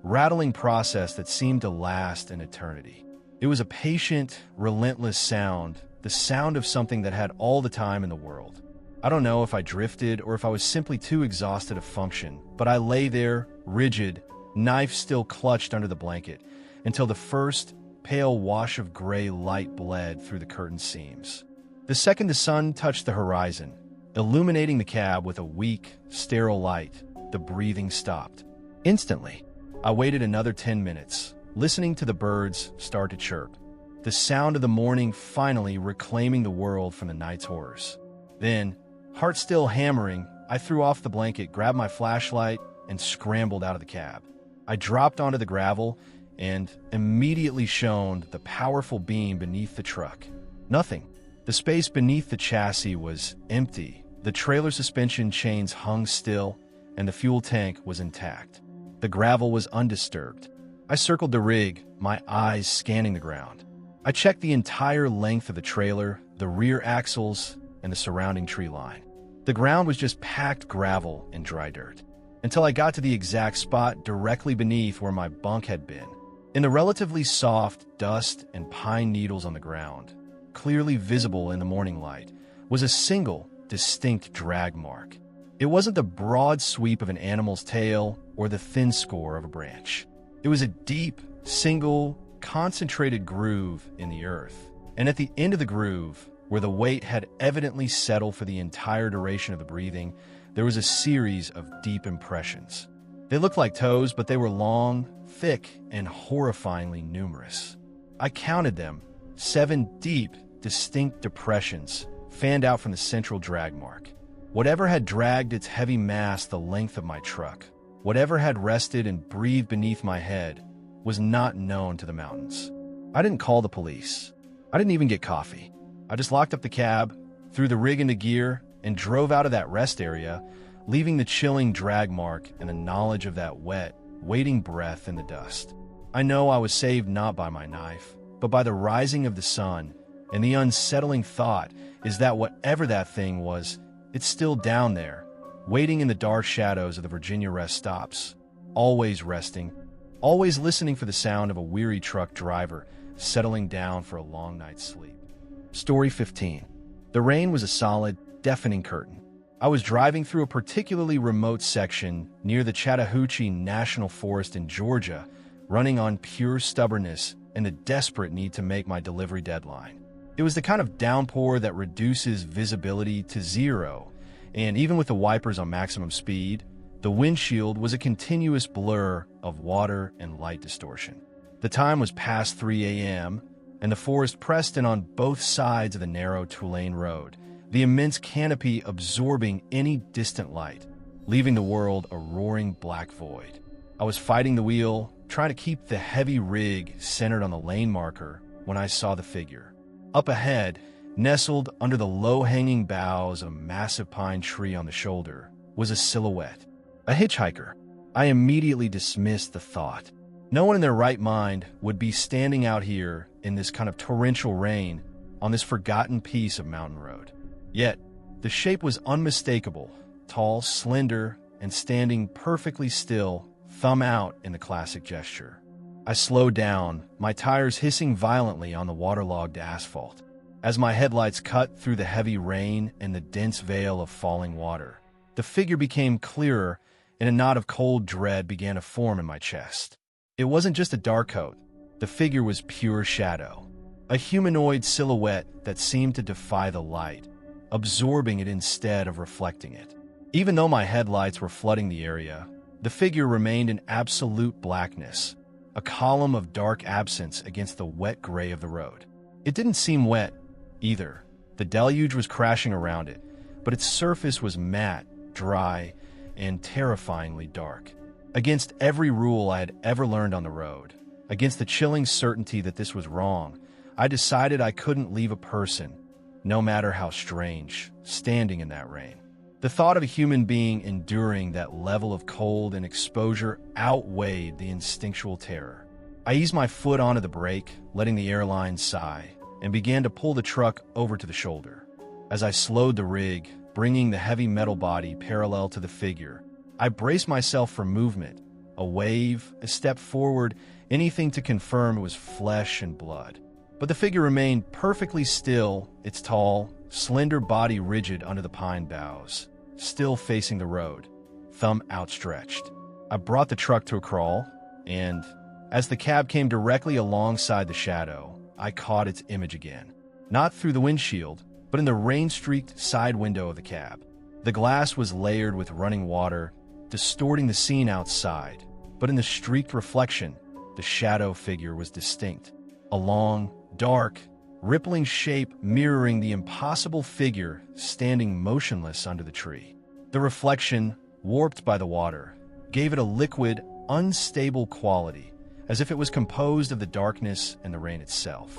rattling process that seemed to last an eternity. It was a patient, relentless sound, the sound of something that had all the time in the world. I don't know if I drifted or if I was simply too exhausted to function, but I lay there, rigid, knife still clutched under the blanket, until the first pale wash of gray light bled through the curtain seams. The second the sun touched the horizon, illuminating the cab with a weak, sterile light, the breathing stopped. Instantly, I waited another 10 minutes, listening to the birds start to chirp, the sound of the morning finally reclaiming the world from the night's horrors. Then, heart still hammering, I threw off the blanket, grabbed my flashlight, and scrambled out of the cab. I dropped onto the gravel and immediately shone the powerful beam beneath the truck. Nothing. The space beneath the chassis was empty. The trailer suspension chains hung still, and the fuel tank was intact. The gravel was undisturbed. I circled the rig, my eyes scanning the ground. I checked the entire length of the trailer, the rear axles, and the surrounding tree line. The ground was just packed gravel and dry dirt, until I got to the exact spot directly beneath where my bunk had been. In the relatively soft dust and pine needles on the ground, clearly visible in the morning light, was a single, distinct drag mark. It wasn't the broad sweep of an animal's tail or the thin score of a branch. It was a deep, single, concentrated groove in the earth. And at the end of the groove, where the weight had evidently settled for the entire duration of the breathing, there was a series of deep impressions. They looked like toes, but they were long, thick, and horrifyingly numerous. I counted them, 7 deep, distinct depressions fanned out from the central drag mark. Whatever had dragged its heavy mass the length of my truck, whatever had rested and breathed beneath my head, was not known to the mountains. I didn't call the police. I didn't even get coffee. I just locked up the cab, threw the rig into gear, and drove out of that rest area, leaving the chilling drag mark and the knowledge of that wet, waiting breath in the dust. I know I was saved not by my knife, but by the rising of the sun, and the unsettling thought is that whatever that thing was, it's still down there, waiting in the dark shadows of the Virginia rest stops, always resting, always listening for the sound of a weary truck driver settling down for a long night's sleep. Story 15. The rain was a solid, deafening curtain. I was driving through a particularly remote section near the Chattahoochee National Forest in Georgia, running on pure stubbornness and the desperate need to make my delivery deadline. It was the kind of downpour that reduces visibility to zero, and even with the wipers on maximum speed, the windshield was a continuous blur of water and light distortion. The time was past 3 a.m., and the forest pressed in on both sides of the narrow two-lane road, the immense canopy absorbing any distant light, leaving the world a roaring black void. I was fighting the wheel, trying to keep the heavy rig centered on the lane marker, when I saw the figure. Up ahead, nestled under the low-hanging boughs of a massive pine tree on the shoulder, was a silhouette. A hitchhiker. I immediately dismissed the thought. No one in their right mind would be standing out here in this kind of torrential rain on this forgotten piece of mountain road. Yet, the shape was unmistakable, tall, slender, and standing perfectly still, thumb out in the classic gesture. I slowed down, my tires hissing violently on the waterlogged asphalt, as my headlights cut through the heavy rain and the dense veil of falling water. The figure became clearer, and a knot of cold dread began to form in my chest. It wasn't just a dark coat. The figure was pure shadow, a humanoid silhouette that seemed to defy the light, absorbing it instead of reflecting it. Even though my headlights were flooding the area, the figure remained in absolute blackness, a column of dark absence against the wet gray of the road. It didn't seem wet, either. The deluge was crashing around it, but its surface was matte, dry, and terrifyingly dark. Against every rule I had ever learned on the road, against the chilling certainty that this was wrong, I decided I couldn't leave a person, no matter how strange, standing in that rain. The thought of a human being enduring that level of cold and exposure outweighed the instinctual terror. I eased my foot onto the brake, letting the airline sigh, and began to pull the truck over to the shoulder. As I slowed the rig, bringing the heavy metal body parallel to the figure, I braced myself for movement, a wave, a step forward, anything to confirm it was flesh and blood. But the figure remained perfectly still, its tall, slender body rigid under the pine boughs, still facing the road, thumb outstretched. I brought the truck to a crawl, and as the cab came directly alongside the shadow, I caught its image again. Not through the windshield, but in the rain-streaked side window of the cab. The glass was layered with running water, distorting the scene outside, but in the streaked reflection, the shadow figure was distinct. A long, dark, rippling shape mirroring the impossible figure standing motionless under the tree. The reflection, warped by the water, gave it a liquid, unstable quality, as if it was composed of the darkness and the rain itself.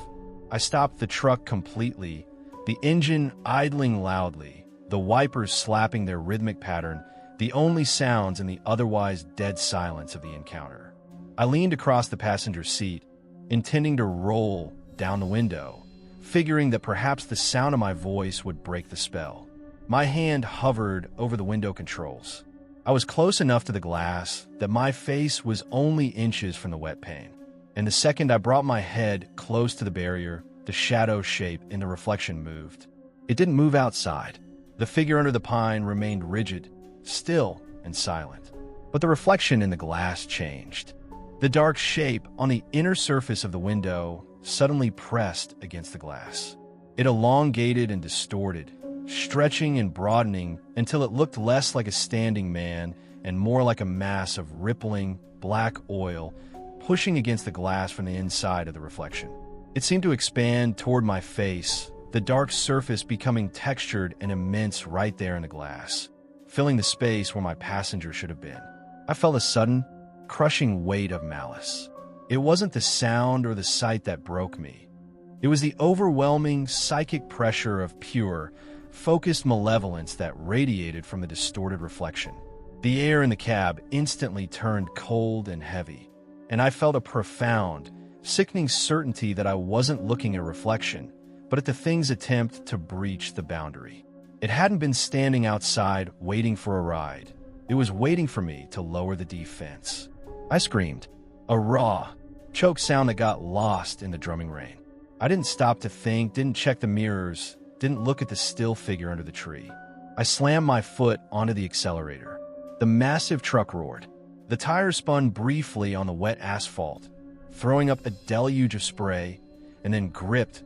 I stopped the truck completely, the engine idling loudly, the wipers slapping their rhythmic pattern, the only sounds in the otherwise dead silence of the encounter. I leaned across the passenger seat, intending to roll down the window, figuring that perhaps the sound of my voice would break the spell. My hand hovered over the window controls. I was close enough to the glass that my face was only inches from the wet pane. And the second I brought my head close to the barrier, the shadow shape in the reflection moved. It didn't move outside. The figure under the pine remained rigid, still and silent. But the reflection in the glass changed. The dark shape on the inner surface of the window suddenly pressed against the glass. It elongated and distorted, stretching and broadening until it looked less like a standing man and more like a mass of rippling, black oil pushing against the glass from the inside of the reflection. It seemed to expand toward my face, the dark surface becoming textured and immense right there in the glass, filling the space where my passenger should have been. I felt a sudden, crushing weight of malice. It wasn't the sound or the sight that broke me. It was the overwhelming psychic pressure of pure, focused malevolence that radiated from the distorted reflection. The air in the cab instantly turned cold and heavy, and I felt a profound, sickening certainty that I wasn't looking at a reflection, but at the thing's attempt to breach the boundary. It hadn't been standing outside waiting for a ride. It was waiting for me to lower the defense. I screamed, a raw, choked sound that got lost in the drumming rain. I didn't stop to think, didn't check the mirrors, didn't look at the still figure under the tree. I slammed my foot onto the accelerator. The massive truck roared. The tires spun briefly on the wet asphalt, throwing up a deluge of spray, and then gripped,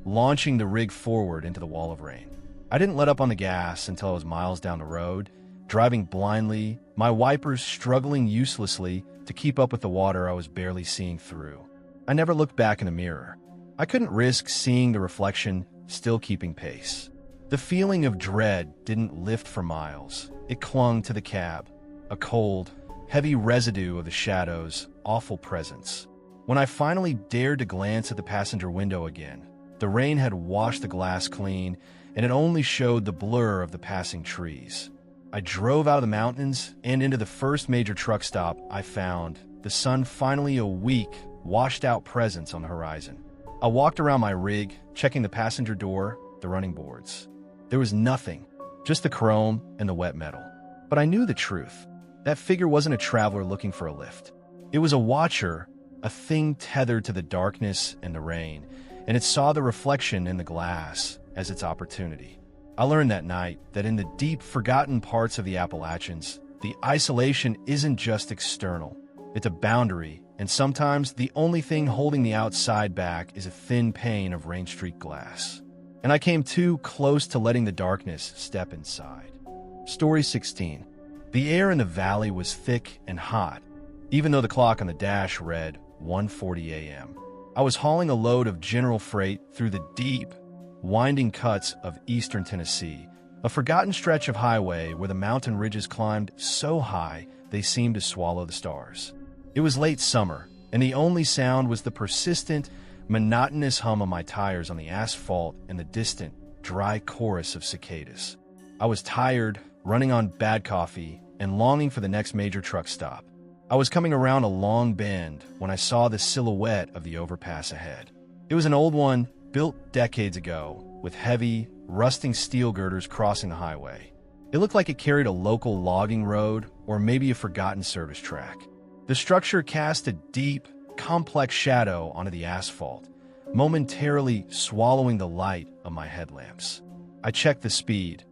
launching the rig forward into the wall of rain. I didn't let up on the gas until I was miles down the road, driving blindly, my wipers struggling uselessly to keep up with the water I was barely seeing through. I never looked back in the mirror. I couldn't risk seeing the reflection still keeping pace. The feeling of dread didn't lift for miles. It clung to the cab, a cold, heavy residue of the shadow's awful presence. When I finally dared to glance at the passenger window again, the rain had washed the glass clean, and it only showed the blur of the passing trees. I drove out of the mountains and into the first major truck stop I found, the sun finally a weak, washed-out presence on the horizon. I walked around my rig, checking the passenger door, the running boards. There was nothing, just the chrome and the wet metal. But I knew the truth. That figure wasn't a traveler looking for a lift. It was a watcher, a thing tethered to the darkness and the rain, and it saw the reflection in the glass as its opportunity. I learned that night that in the deep, forgotten parts of the Appalachians, the isolation isn't just external. It's a boundary, and sometimes the only thing holding the outside back is a thin pane of rain-streaked glass. And I came too close to letting the darkness step inside. Story 16. The air in the valley was thick and hot, even though the clock on the dash read 1:40 a.m. I was hauling a load of general freight through the deep, winding cuts of eastern Tennessee, A forgotten stretch of highway where the mountain ridges climbed so high they seemed to swallow the stars. It was late summer, and the only sound was the persistent, monotonous hum of my tires on the asphalt and the distant, dry chorus of cicadas. I was tired, running on bad coffee, and longing for the next major truck stop. I was coming around a long bend when I saw the silhouette of the overpass ahead. It was an old one, built decades ago, with heavy, rusting steel girders crossing the highway. It looked like it carried a local logging road or maybe a forgotten service track. The structure cast a deep, complex shadow onto the asphalt, momentarily swallowing the light of my headlamps. I checked the speed.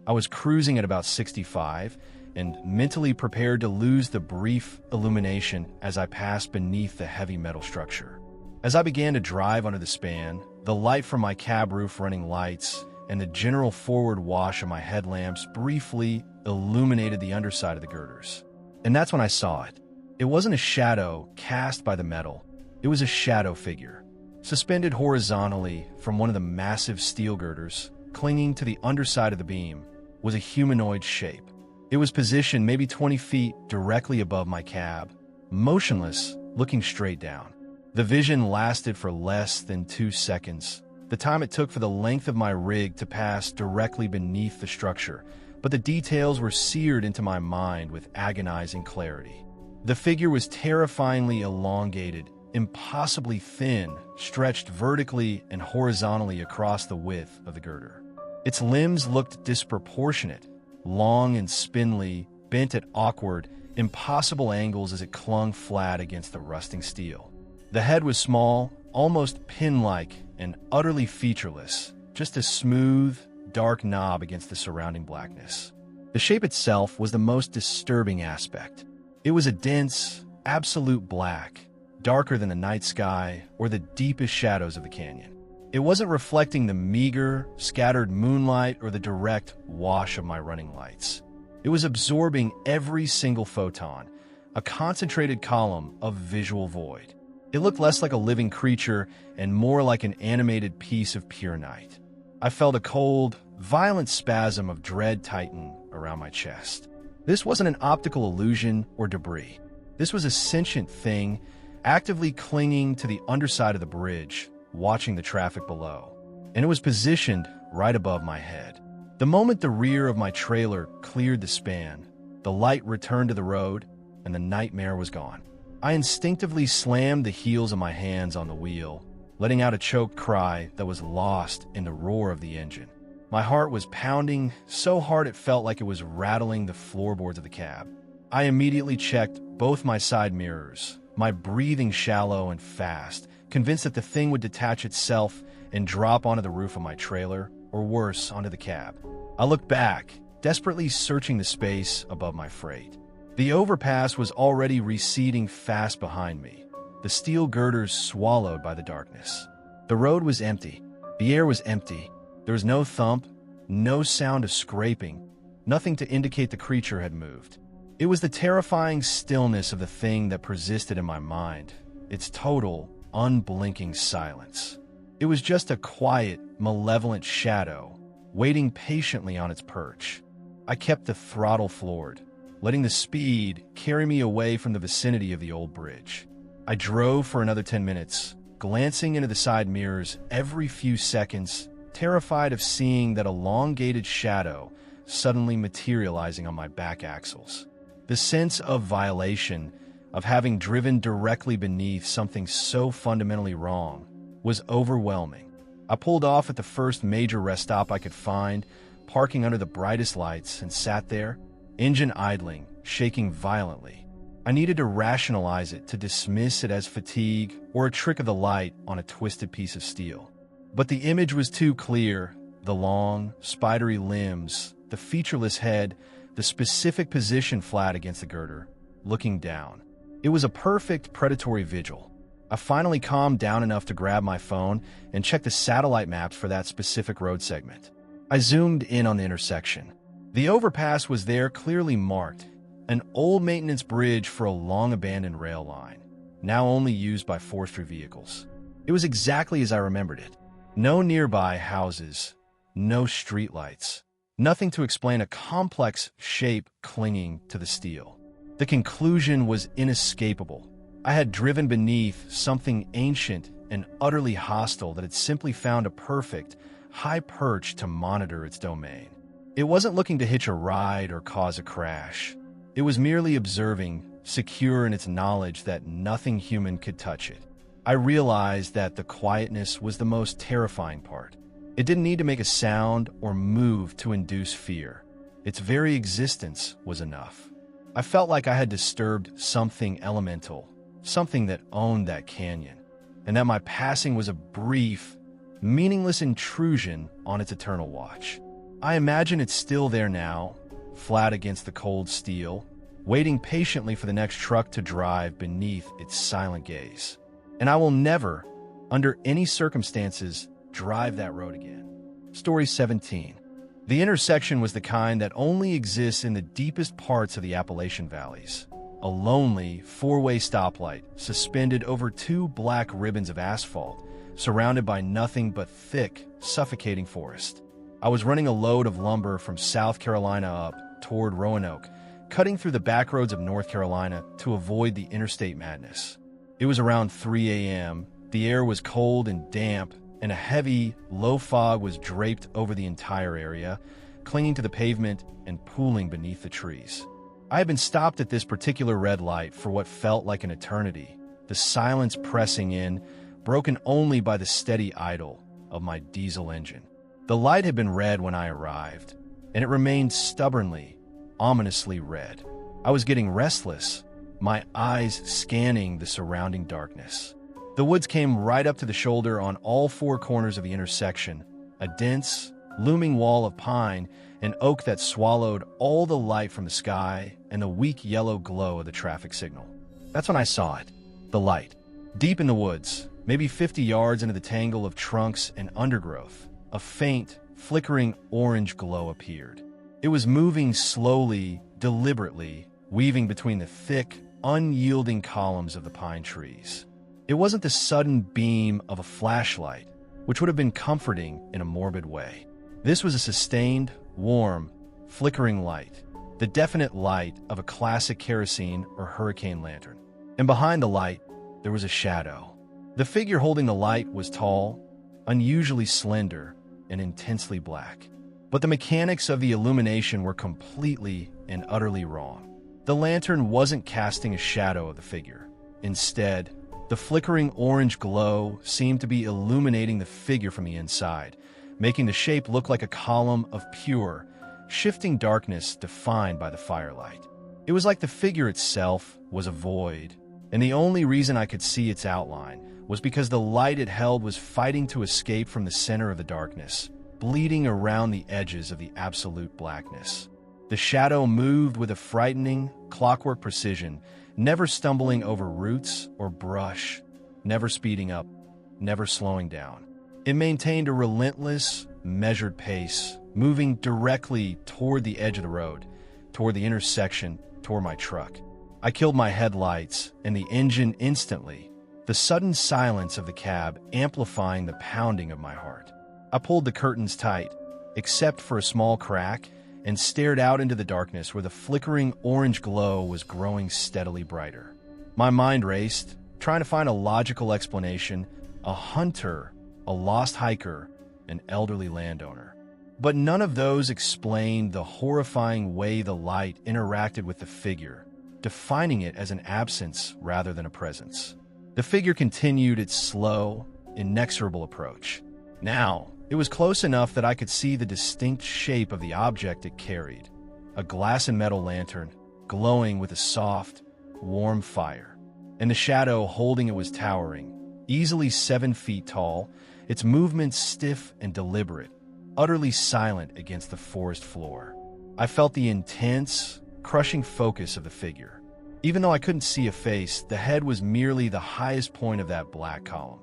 I was cruising at about 65 and mentally prepared to lose the brief illumination as I passed beneath the heavy metal structure. As I began to drive under the span, the light from my cab roof running lights and the general forward wash of my headlamps briefly illuminated the underside of the girders. And that's when I saw it. It wasn't a shadow cast by the metal. It was a shadow figure, suspended horizontally from one of the massive steel girders, clinging to the underside of the beam, was a humanoid shape. It was positioned maybe 20 feet directly above my cab, motionless, looking straight down. The vision lasted for less than 2 seconds, the time it took for the length of my rig to pass directly beneath the structure, but the details were seared into my mind with agonizing clarity. The figure was terrifyingly elongated, impossibly thin, stretched vertically and horizontally across the width of the girder. Its limbs looked disproportionate, long and spindly, bent at awkward, impossible angles as it clung flat against the rusting steel. The head was small, almost pin-like, and utterly featureless, just a smooth, dark knob against the surrounding blackness. The shape itself was the most disturbing aspect. It was a dense, absolute black, darker than the night sky or the deepest shadows of the canyon. It wasn't reflecting the meager, scattered moonlight or the direct wash of my running lights. It was absorbing every single photon, a concentrated column of visual void. It looked less like a living creature and more like an animated piece of pure night. I felt a cold, violent spasm of dread tighten around my chest. This wasn't an optical illusion or debris. This was a sentient thing, actively clinging to the underside of the bridge, watching the traffic below. And it was positioned right above my head. The moment the rear of my trailer cleared the span, the light returned to the road, and the nightmare was gone. I instinctively slammed the heels of my hands on the wheel, letting out a choked cry that was lost in the roar of the engine. My heart was pounding so hard it felt like it was rattling the floorboards of the cab. I immediately checked both my side mirrors, my breathing shallow and fast, convinced that the thing would detach itself and drop onto the roof of my trailer, or worse, onto the cab. I looked back, desperately searching the space above my freight. The overpass was already receding fast behind me, the steel girders swallowed by the darkness. The road was empty. The air was empty. There was no thump, no sound of scraping, nothing to indicate the creature had moved. It was the terrifying stillness of the thing that persisted in my mind, its total, unblinking silence. It was just a quiet, malevolent shadow, waiting patiently on its perch. I kept the throttle floored, letting the speed carry me away from the vicinity of the old bridge. I drove for another 10 minutes, glancing into the side mirrors every few seconds, terrified of seeing that elongated shadow suddenly materializing on my back axles. The sense of violation, of having driven directly beneath something so fundamentally wrong, was overwhelming. I pulled off at the first major rest stop I could find, parking under the brightest lights, and sat there, engine idling, shaking violently. I needed to rationalize it, to dismiss it as fatigue or a trick of the light on a twisted piece of steel. But the image was too clear: the long, spidery limbs, the featureless head, the specific position flat against the girder, looking down. It was a perfect predatory vigil. I finally calmed down enough to grab my phone and check the satellite maps for that specific road segment. I zoomed in on the intersection. The overpass was there, clearly marked, an old maintenance bridge for a long-abandoned rail line, now only used by forestry vehicles. It was exactly as I remembered it. No nearby houses, no streetlights, Nothing to explain a complex shape clinging to the steel. The conclusion was inescapable. I had driven beneath something ancient and utterly hostile that had simply found a perfect, high perch to monitor its domain. It wasn't looking to hitch a ride or cause a crash. It was merely observing, secure in its knowledge that nothing human could touch it. I realized that the quietness was the most terrifying part. It didn't need to make a sound or move to induce fear. Its very existence was enough. I felt like I had disturbed something elemental, something that owned that canyon, and that my passing was a brief, meaningless intrusion on its eternal watch. I imagine it's still there now, flat against the cold steel, waiting patiently for the next truck to drive beneath its silent gaze. And I will never, under any circumstances, drive that road again. Story 17. The intersection was the kind that only exists in the deepest parts of the Appalachian valleys. A lonely, four-way stoplight suspended over two black ribbons of asphalt, surrounded by nothing but thick, suffocating forest. I was running a load of lumber from South Carolina up toward Roanoke, cutting through the back roads of North Carolina to avoid the interstate madness. It was around 3 a.m., the air was cold and damp, and a heavy, low fog was draped over the entire area, clinging to the pavement and pooling beneath the trees. I had been stopped at this particular red light for what felt like an eternity, the silence pressing in, broken only by the steady idle of my diesel engine. The light had been red when I arrived, and it remained stubbornly, ominously red. I was getting restless, my eyes scanning the surrounding darkness. The woods came right up to the shoulder on all four corners of the intersection, a dense, looming wall of pine and oak that swallowed all the light from the sky and the weak yellow glow of the traffic signal. That's when I saw it, the light. Deep in the woods, maybe 50 yards into the tangle of trunks and undergrowth, a faint, flickering orange glow appeared. It was moving slowly, deliberately, weaving between the thick, unyielding columns of the pine trees. It wasn't the sudden beam of a flashlight, which would have been comforting in a morbid way. This was a sustained, warm, flickering light, the definite light of a classic kerosene or hurricane lantern. And behind the light, there was a shadow. The figure holding the light was tall, unusually slender, and intensely black. But the mechanics of the illumination were completely and utterly wrong. The lantern wasn't casting a shadow of the figure. Instead, the flickering orange glow seemed to be illuminating the figure from the inside, making the shape look like a column of pure, shifting darkness defined by the firelight. It was like the figure itself was a void, and the only reason I could see its outline was because the light it held was fighting to escape from the center of the darkness, bleeding around the edges of the absolute blackness. The shadow moved with a frightening, clockwork precision, never stumbling over roots or brush, never speeding up, never slowing down. It maintained a relentless, measured pace, moving directly toward the edge of the road, toward the intersection, toward my truck. I killed my headlights and the engine instantly, the sudden silence of the cab amplifying the pounding of my heart. I pulled the curtains tight, except for a small crack, and stared out into the darkness where the flickering orange glow was growing steadily brighter. My mind raced, trying to find a logical explanation, a hunter, a lost hiker, an elderly landowner. But none of those explained the horrifying way the light interacted with the figure, defining it as an absence rather than a presence. The figure continued its slow, inexorable approach. Now, it was close enough that I could see the distinct shape of the object it carried, a glass and metal lantern, glowing with a soft, warm fire. And the shadow holding it was towering, easily 7 feet tall, its movements stiff and deliberate, utterly silent against the forest floor. I felt the intense, crushing focus of the figure. Even though I couldn't see a face, the head was merely the highest point of that black column.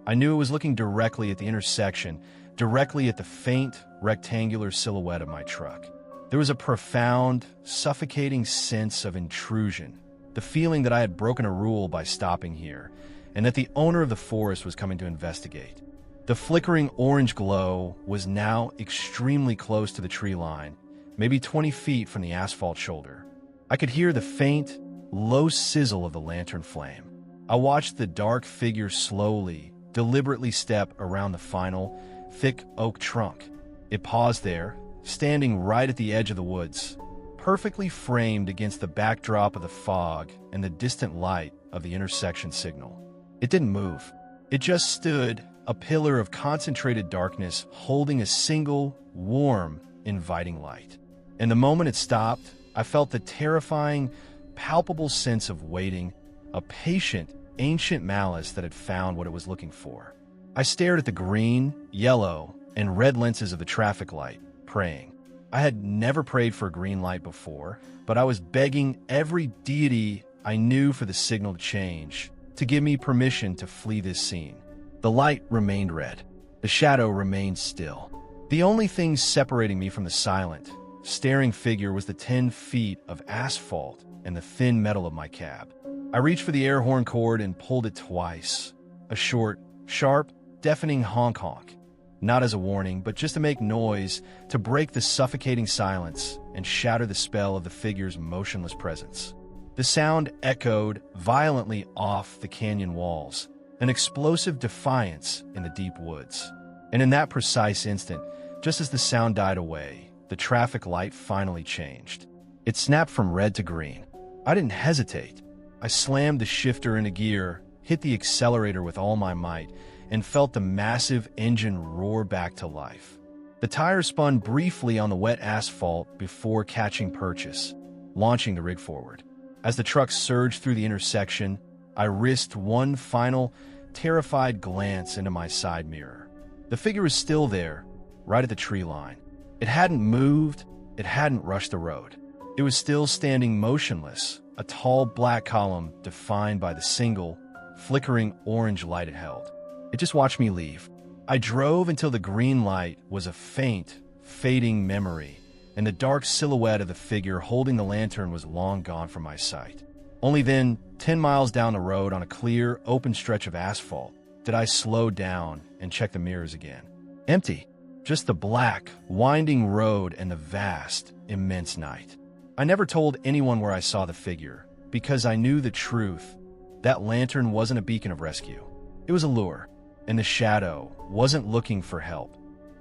I knew it was looking directly at the intersection, directly at the faint, rectangular silhouette of my truck. There was a profound, suffocating sense of intrusion, the feeling that I had broken a rule by stopping here, and that the owner of the forest was coming to investigate. The flickering orange glow was now extremely close to the tree line, maybe 20 feet from the asphalt shoulder. I could hear the faint, low sizzle of the lantern flame. I watched the dark figure slowly, deliberately step around the final, thick oak trunk. It paused there, standing right at the edge of the woods, perfectly framed against the backdrop of the fog and the distant light of the intersection signal. It didn't move. It just stood, a pillar of concentrated darkness, holding a single, warm, inviting light. And the moment it stopped, I felt the terrifying, palpable sense of waiting, a patient, ancient malice that had found what it was looking for. I stared at the green, yellow, and red lenses of the traffic light, praying. I had never prayed for a green light before, but I was begging every deity I knew for the signal to change, to give me permission to flee this scene. The light remained red. The shadow remained still. The only thing separating me from the silent, staring figure was the 10 feet of asphalt and the thin metal of my cab. I reached for the air horn cord and pulled it twice. A short, sharp, deafening honk-honk. Not as a warning, but just to make noise, to break the suffocating silence and shatter the spell of the figure's motionless presence. The sound echoed violently off the canyon walls, an explosive defiance in the deep woods. And in that precise instant, just as the sound died away, the traffic light finally changed. It snapped from red to green. I didn't hesitate. I slammed the shifter into gear, hit the accelerator with all my might, and felt the massive engine roar back to life. The tires spun briefly on the wet asphalt before catching purchase, launching the rig forward. As the truck surged through the intersection, I risked one final, terrified glance into my side mirror. The figure was still there, right at the tree line. It hadn't moved, it hadn't rushed the road. It was still standing motionless, a tall black column defined by the single, flickering orange light it held. It just watched me leave. I drove until the green light was a faint, fading memory, and the dark silhouette of the figure holding the lantern was long gone from my sight. Only then, 10 miles down the road on a clear, open stretch of asphalt, did I slow down and check the mirrors again. Empty. Just the black, winding road and the vast, immense night. I never told anyone where I saw the figure, because I knew the truth. That lantern wasn't a beacon of rescue. It was a lure, and the shadow wasn't looking for help.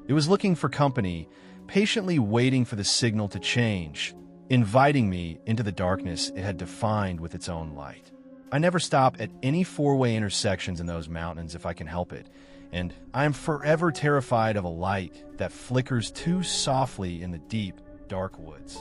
It was looking for company, patiently waiting for the signal to change, inviting me into the darkness it had defined with its own light. I never stop at any four-way intersections in those mountains if I can help it, and I am forever terrified of a light that flickers too softly in the deep, dark woods.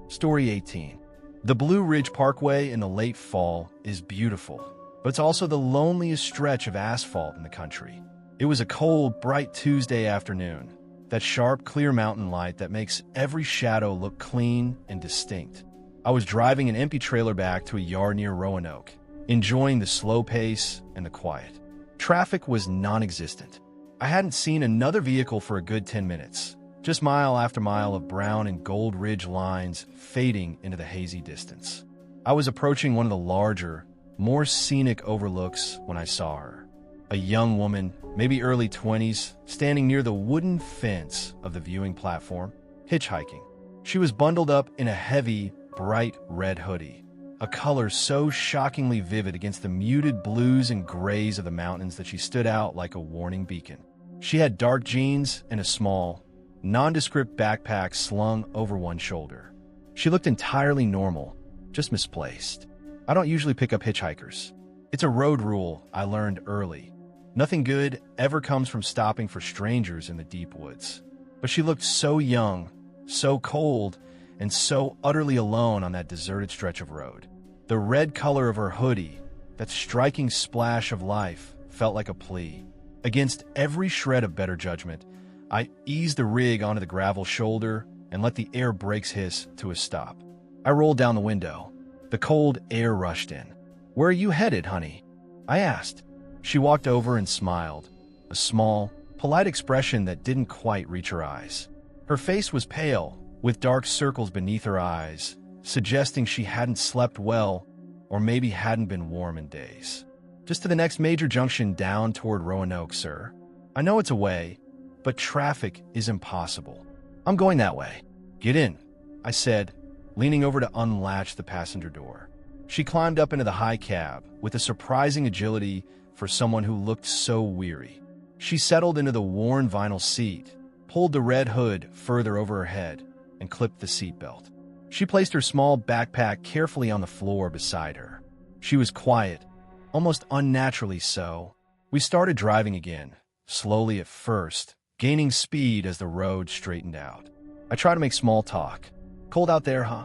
Story 18. The Blue Ridge Parkway in the late fall is beautiful, but it's also the loneliest stretch of asphalt in the country. It was a cold, bright Tuesday afternoon, that sharp, clear mountain light that makes every shadow look clean and distinct. I was driving an empty trailer back to a yard near Roanoke, enjoying the slow pace and the quiet. Traffic was non-existent. I hadn't seen another vehicle for a good 10 minutes, just mile after mile of brown and gold ridge lines fading into the hazy distance. I was approaching one of the larger, more scenic overlooks when I saw her. A young woman, maybe early 20s, standing near the wooden fence of the viewing platform, hitchhiking. She was bundled up in a heavy, bright red hoodie, a color so shockingly vivid against the muted blues and grays of the mountains that she stood out like a warning beacon. She had dark jeans and a small, nondescript backpack slung over one shoulder. She looked entirely normal, just misplaced. I don't usually pick up hitchhikers. It's a road rule I learned early. Nothing good ever comes from stopping for strangers in the deep woods. But she looked so young, so cold, and so utterly alone on that deserted stretch of road. The red color of her hoodie, that striking splash of life, felt like a plea. Against every shred of better judgment, I eased the rig onto the gravel shoulder and let the air brakes hiss to a stop. I rolled down the window. The cold air rushed in. "Where are you headed, honey?" I asked. She walked over and smiled, a small, polite expression that didn't quite reach her eyes. Her face was pale, with dark circles beneath her eyes, suggesting she hadn't slept well or maybe hadn't been warm in days. "Just to the next major junction down toward Roanoke, sir." I know it's a way, but traffic is impossible. I'm going that way. Get in, I said, leaning over to unlatch the passenger door. She climbed up into the high cab with a surprising agility for someone who looked so weary. She settled into the worn vinyl seat, pulled the red hood further over her head, and clipped the seatbelt. She placed her small backpack carefully on the floor beside her. She was quiet, almost unnaturally so. We started driving again, slowly at first, gaining speed as the road straightened out. I tried to make small talk. Cold out there, huh?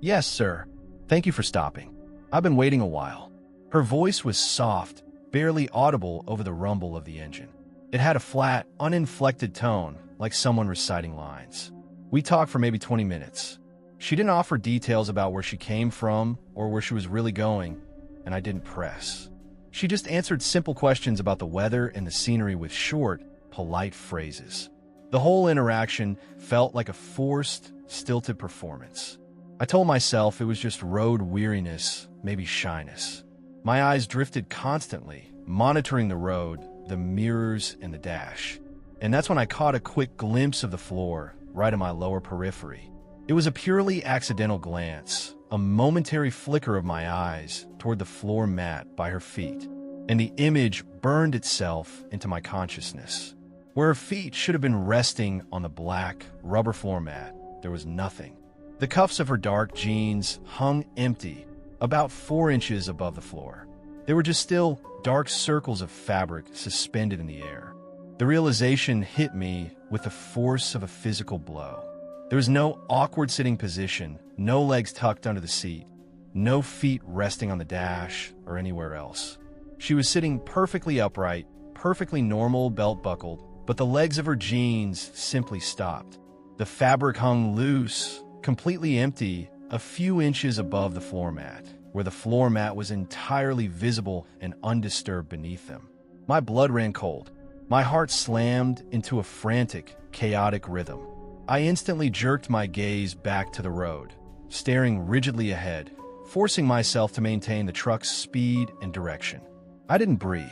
Yes, sir. Thank you for stopping. I've been waiting a while. Her voice was soft, barely audible over the rumble of the engine. It had a flat, uninflected tone, like someone reciting lines. We talked for maybe 20 minutes. She didn't offer details about where she came from or where she was really going, and I didn't press. She just answered simple questions about the weather and the scenery with short, polite phrases. The whole interaction felt like a forced, stilted performance. I told myself it was just road weariness, maybe shyness. My eyes drifted constantly, monitoring the road, the mirrors, and the dash. And that's when I caught a quick glimpse of the floor, right in my lower periphery. It was a purely accidental glance, a momentary flicker of my eyes toward the floor mat by her feet, and the image burned itself into my consciousness. Where her feet should have been resting on the black, rubber floor mat, there was nothing. The cuffs of her dark jeans hung empty, about 4 inches above the floor. They were just still dark circles of fabric suspended in the air. The realization hit me with the force of a physical blow. There was no awkward sitting position, no legs tucked under the seat, no feet resting on the dash or anywhere else. She was sitting perfectly upright, perfectly normal, belt buckled, but the legs of her jeans simply stopped. The fabric hung loose, completely empty, a few inches above the floor mat, where the floor mat was entirely visible and undisturbed beneath them. My blood ran cold. My heart slammed into a frantic, chaotic rhythm. I instantly jerked my gaze back to the road, staring rigidly ahead, forcing myself to maintain the truck's speed and direction. I didn't breathe.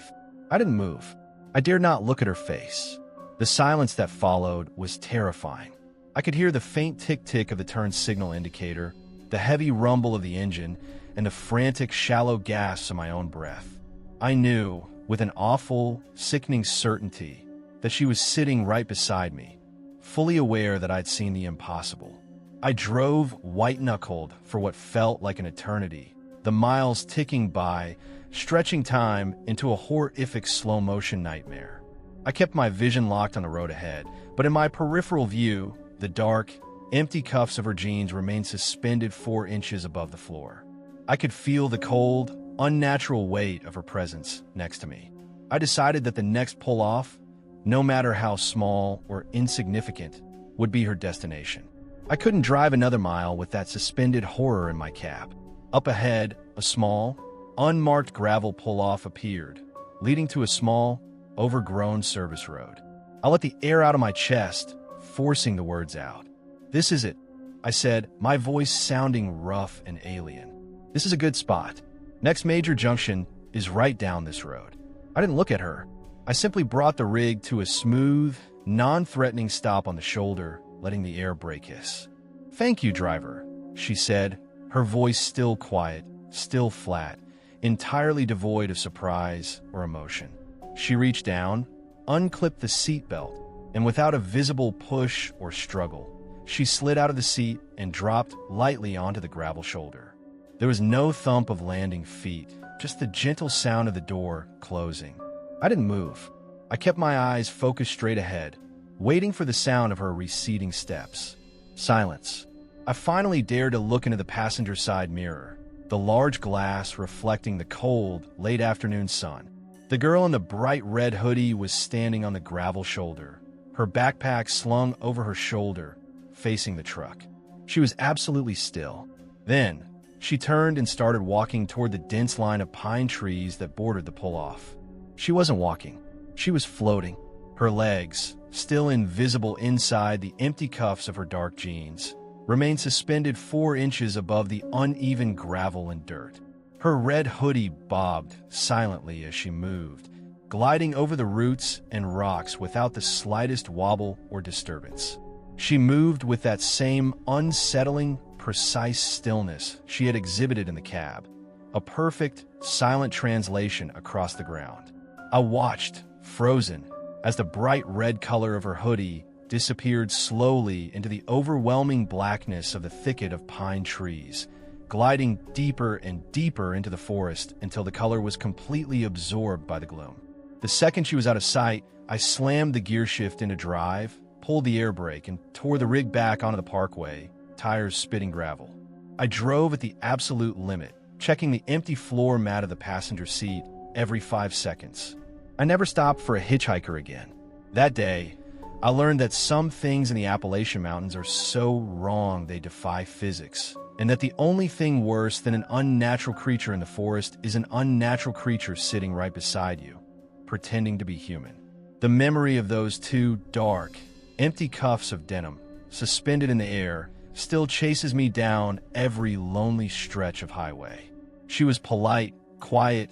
I didn't move. I dared not look at her face. The silence that followed was terrifying. I could hear the faint tick-tick of the turn signal indicator, the heavy rumble of the engine, and the frantic, shallow gasps of my own breath. I knew, with an awful, sickening certainty, that she was sitting right beside me, fully aware that I'd seen the impossible. I drove white-knuckled for what felt like an eternity, the miles ticking by, stretching time into a horrific slow-motion nightmare. I kept my vision locked on the road ahead, but in my peripheral view, the dark, empty cuffs of her jeans remained suspended 4 inches above the floor. I could feel the cold, unnatural weight of her presence next to me. I decided that the next pull-off, no matter how small or insignificant, would be her destination. I couldn't drive another mile with that suspended horror in my cab. Up ahead, a small, unmarked gravel pull-off appeared, leading to a small, overgrown service road. I let the air out of my chest, forcing the words out. "This is it," I said, my voice sounding rough and alien. "This is a good spot. Next major junction is right down this road." I didn't look at her. I simply brought the rig to a smooth, non-threatening stop on the shoulder, letting the air brake hiss. "Thank you, driver," she said, her voice still quiet, still flat, entirely devoid of surprise or emotion. She reached down, unclipped the seatbelt, and without a visible push or struggle, she slid out of the seat and dropped lightly onto the gravel shoulder. There was no thump of landing feet, just the gentle sound of the door closing. I didn't move. I kept my eyes focused straight ahead, waiting for the sound of her receding steps. Silence. I finally dared to look into the passenger side mirror, the large glass reflecting the cold, late afternoon sun. The girl in the bright red hoodie was standing on the gravel shoulder, her backpack slung over her shoulder, facing the truck. She was absolutely still. Then, she turned and started walking toward the dense line of pine trees that bordered the pull-off. She wasn't walking. She was floating. Her legs, still invisible inside the empty cuffs of her dark jeans, remained suspended 4 inches above the uneven gravel and dirt. Her red hoodie bobbed silently as she moved, gliding over the roots and rocks without the slightest wobble or disturbance. She moved with that same unsettling, precise stillness she had exhibited in the cab, a perfect, silent translation across the ground. I watched, frozen, as the bright red color of her hoodie disappeared slowly into the overwhelming blackness of the thicket of pine trees, gliding deeper and deeper into the forest until the color was completely absorbed by the gloom. The second she was out of sight, I slammed the gear shift into drive, pulled the air brake, and tore the rig back onto the parkway, tires spitting gravel. I drove at the absolute limit, checking the empty floor mat of the passenger seat every 5 seconds. I never stopped for a hitchhiker again. That day, I learned that some things in the Appalachian Mountains are so wrong they defy physics, and that the only thing worse than an unnatural creature in the forest is an unnatural creature sitting right beside you, pretending to be human. The memory of those two dark, empty cuffs of denim, suspended in the air, still chases me down every lonely stretch of highway. She was polite, quiet,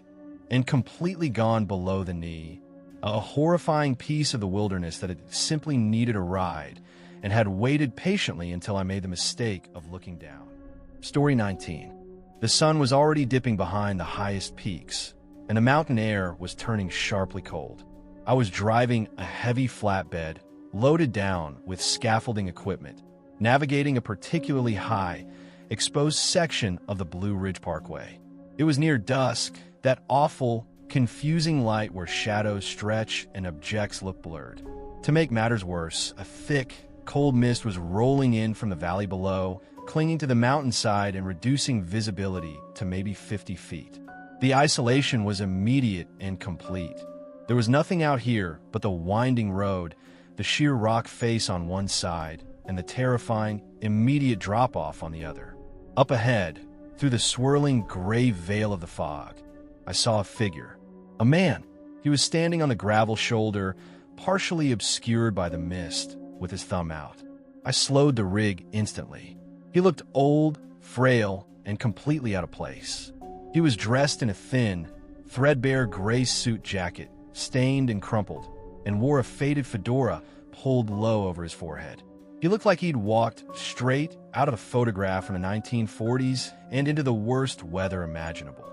and completely gone below the knee, a horrifying piece of the wilderness that had simply needed a ride and had waited patiently until I made the mistake of looking down. Story 19. The sun was already dipping behind the highest peaks, and the mountain air was turning sharply cold. I was driving a heavy flatbed, loaded down with scaffolding equipment, navigating a particularly high, exposed section of the Blue Ridge Parkway. It was near dusk, that awful, confusing light where shadows stretch and objects look blurred. To make matters worse, a thick, cold mist was rolling in from the valley below, clinging to the mountainside and reducing visibility to maybe 50 feet. The isolation was immediate and complete. There was nothing out here but the winding road, the sheer rock face on one side, and the terrifying, immediate drop-off on the other. Up ahead, through the swirling gray veil of the fog, I saw a figure. A man. He was standing on the gravel shoulder, partially obscured by the mist, with his thumb out. I slowed the rig instantly. He looked old, frail, and completely out of place. He was dressed in a thin, threadbare gray suit jacket, stained and crumpled, and wore a faded fedora pulled low over his forehead. He looked like he'd walked straight out of a photograph from the 1940s and into the worst weather imaginable.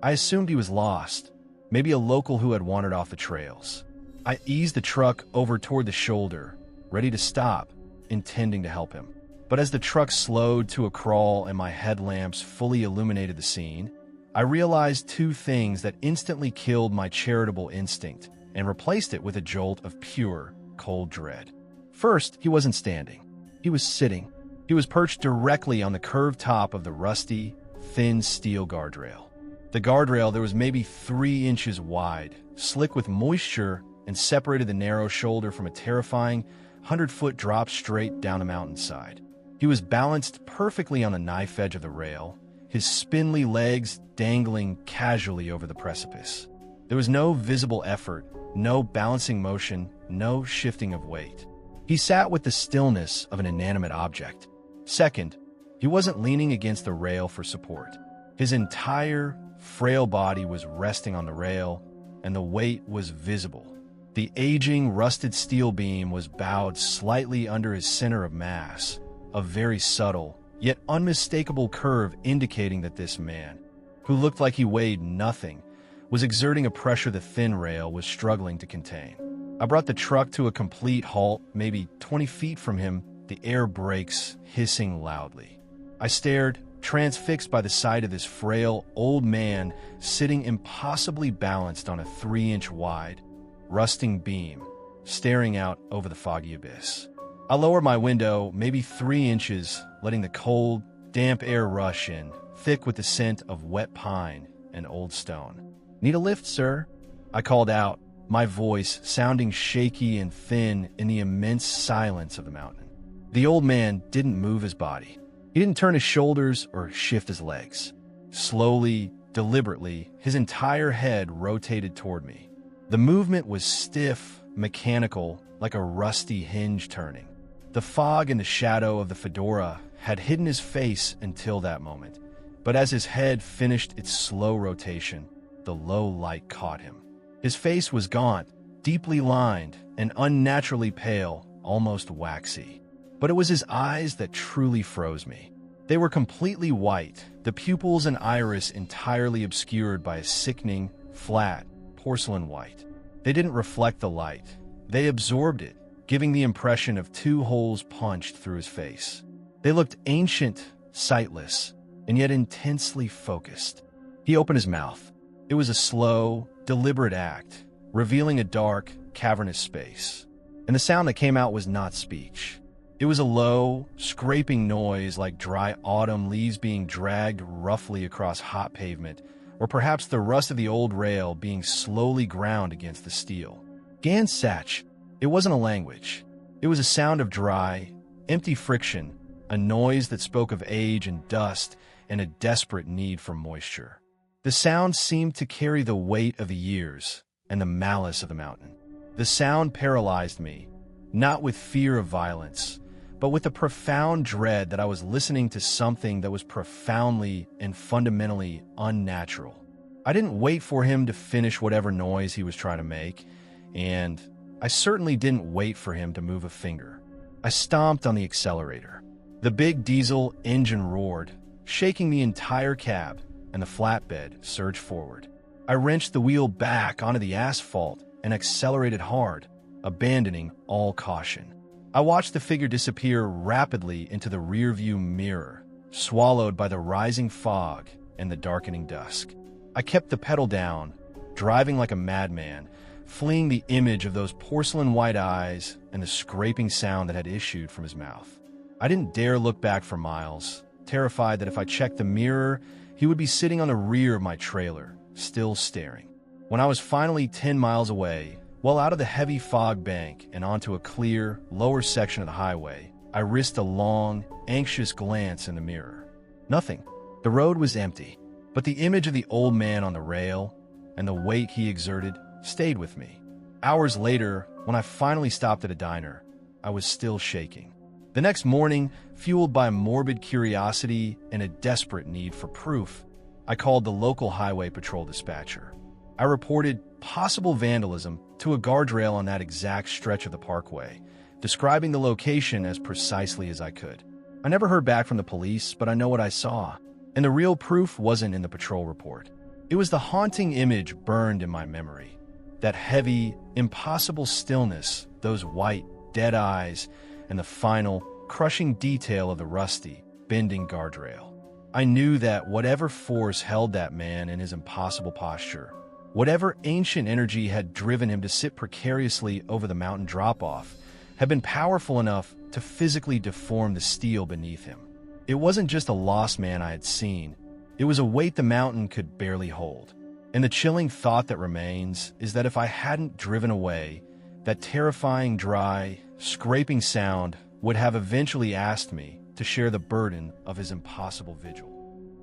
I assumed he was lost, maybe a local who had wandered off the trails. I eased the truck over toward the shoulder, ready to stop, intending to help him. But as the truck slowed to a crawl and my headlamps fully illuminated the scene, I realized two things that instantly killed my charitable instinct and replaced it with a jolt of pure, cold dread. First, he wasn't standing. He was sitting. He was perched directly on the curved top of the rusty, thin steel guardrail. The guardrail that was maybe 3 inches wide, slick with moisture, and separated the narrow shoulder from a terrifying 100-foot drop straight down a mountainside. He was balanced perfectly on the knife edge of the rail, his spindly legs dangling casually over the precipice. There was no visible effort, no balancing motion, no shifting of weight. He sat with the stillness of an inanimate object. Second, he wasn't leaning against the rail for support. His entire, frail body was resting on the rail, and the weight was visible. The aging, rusted steel beam was bowed slightly under his center of mass, a very subtle, yet unmistakable curve indicating that this man, who looked like he weighed nothing, was exerting a pressure the thin rail was struggling to contain. I brought the truck to a complete halt, maybe 20 feet from him, the air brakes hissing loudly. I stared, transfixed by the sight of this frail, old man sitting impossibly balanced on a 3-inch wide, rusting beam, staring out over the foggy abyss. I lowered my window maybe 3 inches, letting the cold, damp air rush in, thick with the scent of wet pine and old stone. "Need a lift, sir?" I called out, my voice sounding shaky and thin in the immense silence of the mountain. The old man didn't move his body. He didn't turn his shoulders or shift his legs. Slowly, deliberately, his entire head rotated toward me. The movement was stiff, mechanical, like a rusty hinge turning. The fog and the shadow of the fedora had hidden his face until that moment, but as his head finished its slow rotation, the low light caught him. His face was gaunt, deeply lined, and unnaturally pale, almost waxy. But it was his eyes that truly froze me. They were completely white, the pupils and iris entirely obscured by a sickening, flat, porcelain white. They didn't reflect the light. They absorbed it, giving the impression of two holes punched through his face. They looked ancient, sightless, and yet intensely focused. He opened his mouth. It was a slow, deliberate act, revealing a dark, cavernous space. And the sound that came out was not speech. It was a low, scraping noise like dry autumn leaves being dragged roughly across hot pavement, or perhaps the rust of the old rail being slowly ground against the steel. Gansach. It wasn't a language. It was a sound of dry, empty friction, a noise that spoke of age and dust and a desperate need for moisture. The sound seemed to carry the weight of the years and the malice of the mountain. The sound paralyzed me, not with fear of violence, but with a profound dread that I was listening to something that was profoundly and fundamentally unnatural. I didn't wait for him to finish whatever noise he was trying to make, and I certainly didn't wait for him to move a finger. I stomped on the accelerator. The big diesel engine roared, shaking the entire cab, and the flatbed surged forward. I wrenched the wheel back onto the asphalt and accelerated hard, abandoning all caution. I watched the figure disappear rapidly into the rearview mirror, swallowed by the rising fog and the darkening dusk. I kept the pedal down, driving like a madman, fleeing the image of those porcelain white eyes and the scraping sound that had issued from his mouth. I didn't dare look back for miles, terrified that if I checked the mirror, he would be sitting on the rear of my trailer, still staring. When I was finally 10 miles away, well out of the heavy fog bank and onto a clear, lower section of the highway, I risked a long, anxious glance in the mirror. Nothing. The road was empty, but the image of the old man on the rail and the weight he exerted stayed with me. Hours later, when I finally stopped at a diner, I was still shaking. The next morning, fueled by morbid curiosity and a desperate need for proof, I called the local highway patrol dispatcher. I reported possible vandalism to a guardrail on that exact stretch of the parkway, describing the location as precisely as I could. I never heard back from the police, but I know what I saw, and the real proof wasn't in the patrol report. It was the haunting image burned in my memory. That heavy, impossible stillness, those white, dead eyes, and the final, crushing detail of the rusty, bending guardrail. I knew that whatever force held that man in his impossible posture, whatever ancient energy had driven him to sit precariously over the mountain drop-off, had been powerful enough to physically deform the steel beneath him. It wasn't just a lost man I had seen. It was a weight the mountain could barely hold. And the chilling thought that remains is that if I hadn't driven away, that terrifying, dry, scraping sound would have eventually asked me to share the burden of his impossible vigil.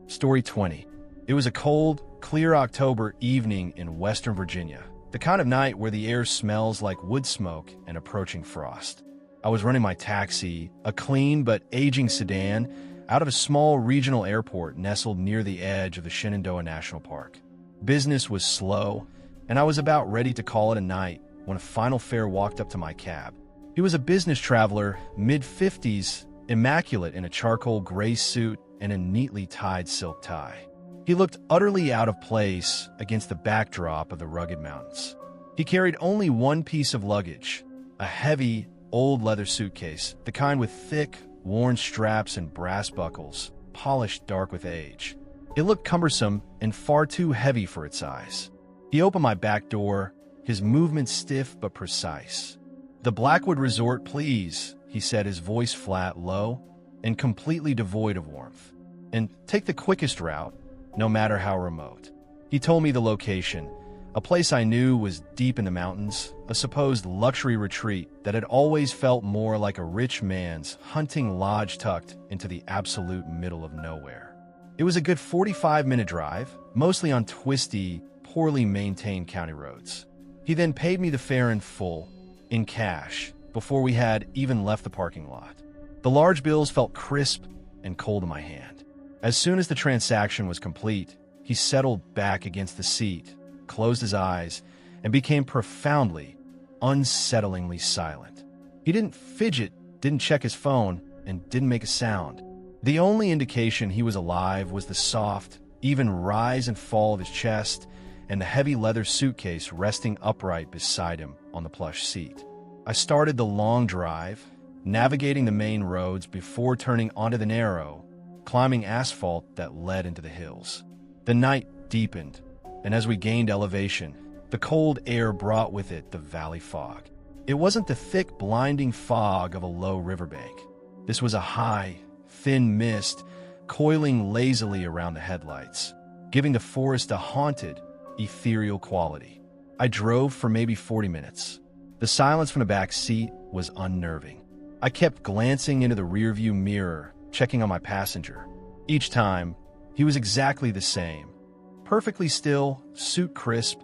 Story 20. It was a cold, clear October evening in Western Virginia, the kind of night where the air smells like wood smoke and approaching frost. I was running my taxi, a clean but aging sedan, out of a small regional airport nestled near the edge of the Shenandoah National Park. Business was slow, and I was about ready to call it a night when a final fare walked up to my cab. He was a business traveler, mid-50s, immaculate in a charcoal gray suit and a neatly tied silk tie. He looked utterly out of place against the backdrop of the rugged mountains. He carried only one piece of luggage, a heavy, old leather suitcase, the kind with thick, worn straps and brass buckles, polished dark with age. It looked cumbersome and far too heavy for its size. He opened my back door, his movements stiff but precise. "The Blackwood Resort, please," he said, his voice flat, low, and completely devoid of warmth. "And take the quickest route, no matter how remote." He told me the location, a place I knew was deep in the mountains, a supposed luxury retreat that had always felt more like a rich man's hunting lodge tucked into the absolute middle of nowhere. It was a good 45-minute drive, mostly on twisty, poorly maintained county roads. He then paid me the fare in full, in cash, before we had even left the parking lot. The large bills felt crisp and cold in my hand. As soon as the transaction was complete, he settled back against the seat, closed his eyes, and became profoundly, unsettlingly silent. He didn't fidget, didn't check his phone, and didn't make a sound. The only indication he was alive was the soft, even rise and fall of his chest and the heavy leather suitcase resting upright beside him on the plush seat. I started the long drive, navigating the main roads before turning onto the narrow, climbing asphalt that led into the hills. The night deepened, and as we gained elevation, the cold air brought with it the valley fog. It wasn't the thick, blinding fog of a low riverbank. This was a high, thin mist coiling lazily around the headlights, giving the forest a haunted, ethereal quality. I drove for maybe 40 minutes. The silence from the back seat was unnerving. I kept glancing into the rearview mirror, checking on my passenger. Each time, he was exactly the same. Perfectly still, suit crisp,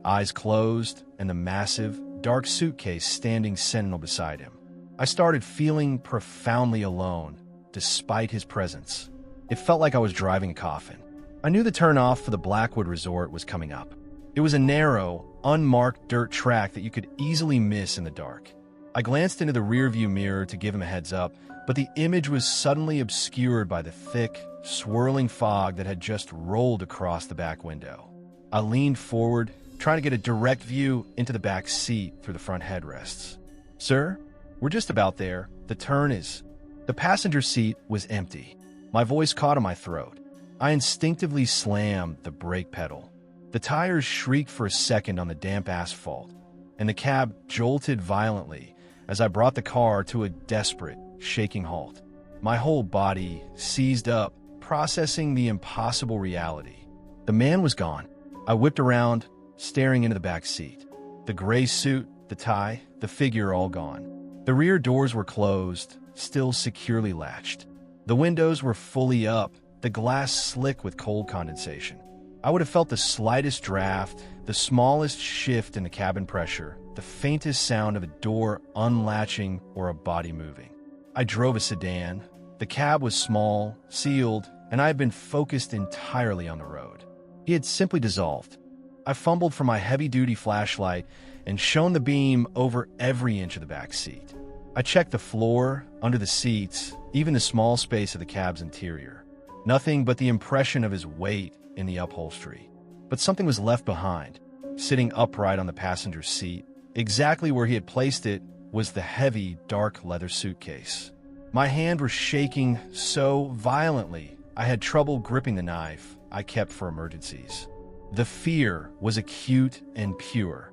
eyes closed, and the massive, dark suitcase standing sentinel beside him. I started feeling profoundly alone, despite his presence. It felt like I was driving a coffin. I knew the turnoff for the Blackwood Resort was coming up. It was a narrow, unmarked dirt track that you could easily miss in the dark. I glanced into the rearview mirror to give him a heads up, but the image was suddenly obscured by the thick, swirling fog that had just rolled across the back window. I leaned forward, trying to get a direct view into the back seat through the front headrests. "Sir, we're just about there. The turn is..." The passenger seat was empty. My voice caught in my throat. I instinctively slammed the brake pedal. The tires shrieked for a second on the damp asphalt, and the cab jolted violently as I brought the car to a desperate, shaking halt. My whole body seized up, processing the impossible reality. The man was gone. I whipped around, staring into the back seat. The gray suit, the tie, the figure all gone. The rear doors were closed, still securely latched. The windows were fully up, the glass slick with cold condensation. I would have felt the slightest draft, the smallest shift in the cabin pressure, the faintest sound of a door unlatching or a body moving. I drove a sedan. The cab was small, sealed, and I had been focused entirely on the road. He had simply dissolved. I fumbled for my heavy-duty flashlight and shone the beam over every inch of the back seat. I checked the floor, under the seats, even the small space of the cab's interior. Nothing but the impression of his weight in the upholstery. But something was left behind. Sitting upright on the passenger seat, exactly where he had placed it, was the heavy, dark leather suitcase. My hand was shaking so violently, I had trouble gripping the knife I kept for emergencies. The fear was acute and pure.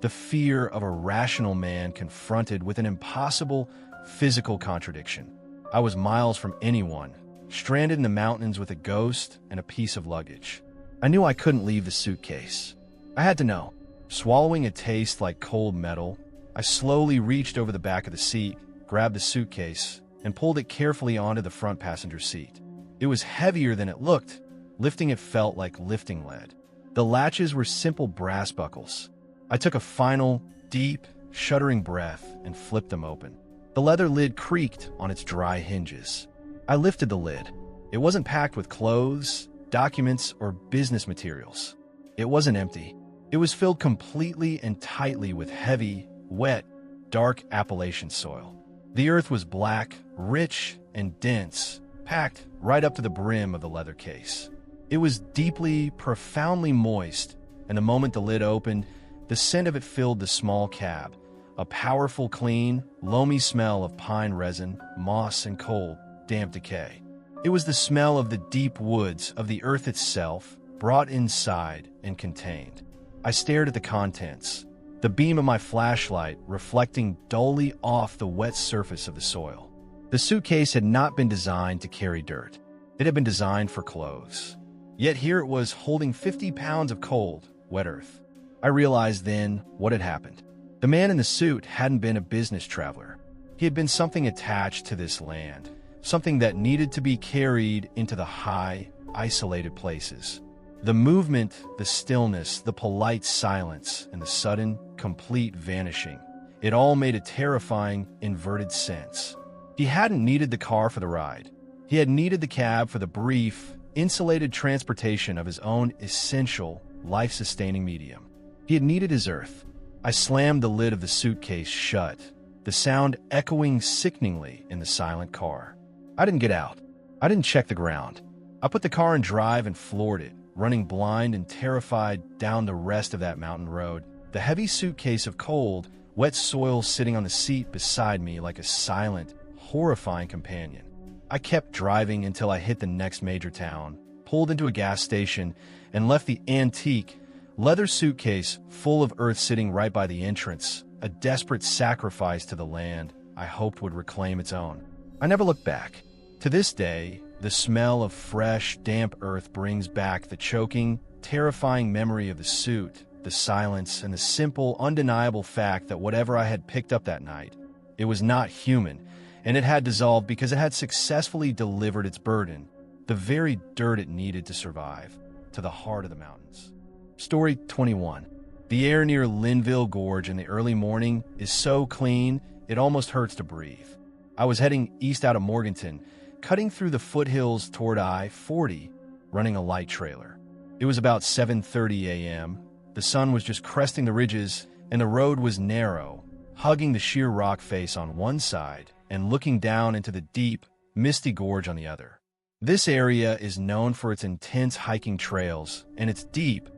The fear of a rational man confronted with an impossible physical contradiction. I was miles from anyone, stranded in the mountains with a ghost and a piece of luggage. I knew I couldn't leave the suitcase. I had to know. Swallowing a taste like cold metal, I slowly reached over the back of the seat, grabbed the suitcase, and pulled it carefully onto the front passenger seat. It was heavier than it looked. Lifting it felt like lifting lead. The latches were simple brass buckles. I took a final, deep, shuddering breath and flipped them open. The leather lid creaked on its dry hinges. I lifted the lid. It wasn't packed with clothes, documents, or business materials. It wasn't empty. It was filled completely and tightly with heavy, wet, dark Appalachian soil. The earth was black, rich, and dense, packed right up to the brim of the leather case. It was deeply, profoundly moist, and the moment the lid opened, the scent of it filled the small cab, a powerful, clean, loamy smell of pine resin, moss, and cold, damp decay. It was the smell of the deep woods of the earth itself, brought inside and contained. I stared at the contents, the beam of my flashlight reflecting dully off the wet surface of the soil. The suitcase had not been designed to carry dirt. It had been designed for clothes. Yet here it was holding 50 pounds of cold, wet earth. I realized then what had happened. The man in the suit hadn't been a business traveler. He had been something attached to this land, something that needed to be carried into the high, isolated places. The movement, the stillness, the polite silence, and the sudden, complete vanishing, it all made a terrifying, inverted sense. He hadn't needed the car for the ride. He had needed the cab for the brief, insulated transportation of his own essential, life-sustaining medium. He had needed his earth. I slammed the lid of the suitcase shut, the sound echoing sickeningly in the silent car. I didn't get out. I didn't check the ground. I put the car in drive and floored it, running blind and terrified down the rest of that mountain road, the heavy suitcase of cold, wet soil sitting on the seat beside me like a silent, horrifying companion. I kept driving until I hit the next major town, pulled into a gas station, and left the antique, leather suitcase full of earth sitting right by the entrance, a desperate sacrifice to the land I hoped would reclaim its own. I never looked back. To this day, the smell of fresh, damp earth brings back the choking, terrifying memory of the suit, the silence, and the simple, undeniable fact that whatever I had picked up that night, it was not human, and it had dissolved because it had successfully delivered its burden, the very dirt it needed to survive, to the heart of the mountains. Story 21. The air near Linville Gorge in the early morning is so clean, it almost hurts to breathe. I was heading east out of Morganton, cutting through the foothills toward I-40, running a light trailer. It was about 7:30 a.m. The sun was just cresting the ridges, and the road was narrow, hugging the sheer rock face on one side and looking down into the deep, misty gorge on the other. This area is known for its intense hiking trails and its deep,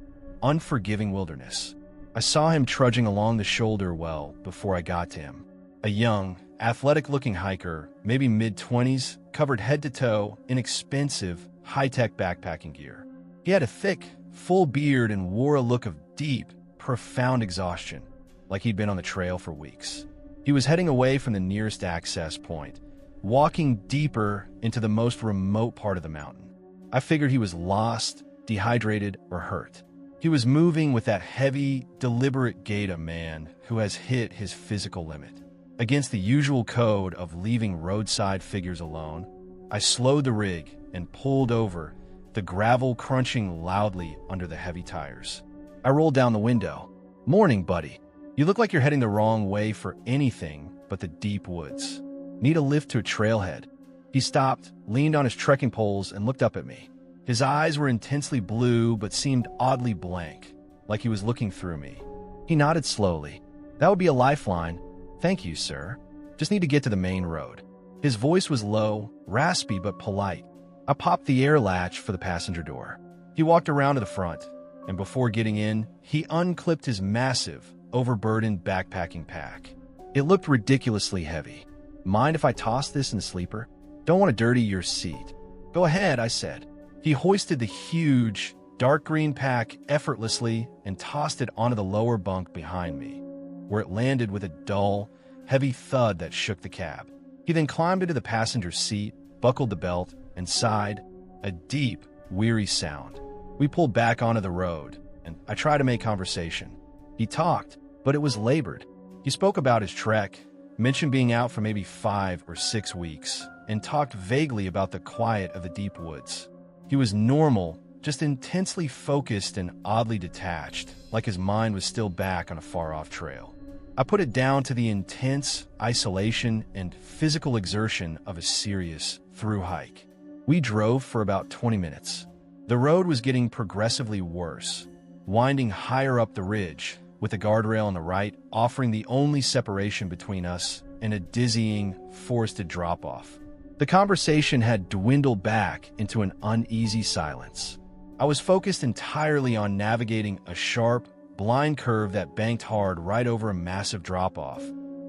unforgiving wilderness. I saw him trudging along the shoulder well before I got to him. A young, athletic-looking hiker, maybe mid-20s, covered head to toe in expensive, high-tech backpacking gear. He had a thick, full beard and wore a look of deep, profound exhaustion, like he'd been on the trail for weeks. He was heading away from the nearest access point, walking deeper into the most remote part of the mountain. I figured he was lost, dehydrated, or hurt. He was moving with that heavy, deliberate gait of a man who has hit his physical limit. Against the usual code of leaving roadside figures alone, I slowed the rig and pulled over, the gravel crunching loudly under the heavy tires. I rolled down the window. "Morning, buddy. You look like you're heading the wrong way for anything but the deep woods. Need a lift to a trailhead." He stopped, leaned on his trekking poles, and looked up at me. His eyes were intensely blue but seemed oddly blank, like he was looking through me. He nodded slowly. "That would be a lifeline. Thank you, sir. Just need to get to the main road." His voice was low, raspy but polite. I popped the air latch for the passenger door. He walked around to the front, and before getting in, he unclipped his massive, overburdened backpacking pack. It looked ridiculously heavy. "Mind if I toss this in the sleeper? Don't want to dirty your seat." "Go ahead," I said. He hoisted the huge, dark green pack effortlessly and tossed it onto the lower bunk behind me, where it landed with a dull, heavy thud that shook the cab. He then climbed into the passenger seat, buckled the belt, and sighed, a deep, weary sound. We pulled back onto the road, and I tried to make conversation. He talked, but it was labored. He spoke about his trek, mentioned being out for maybe 5 or 6 weeks, and talked vaguely about the quiet of the deep woods. He was normal, just intensely focused and oddly detached, like his mind was still back on a far-off trail. I put it down to the intense isolation and physical exertion of a serious through hike. We drove for about 20 minutes. The road was getting progressively worse, winding higher up the ridge, with the guardrail on the right offering the only separation between us and a dizzying, forested drop-off. The conversation had dwindled back into an uneasy silence. I was focused entirely on navigating a sharp, blind curve that banked hard right over a massive drop-off,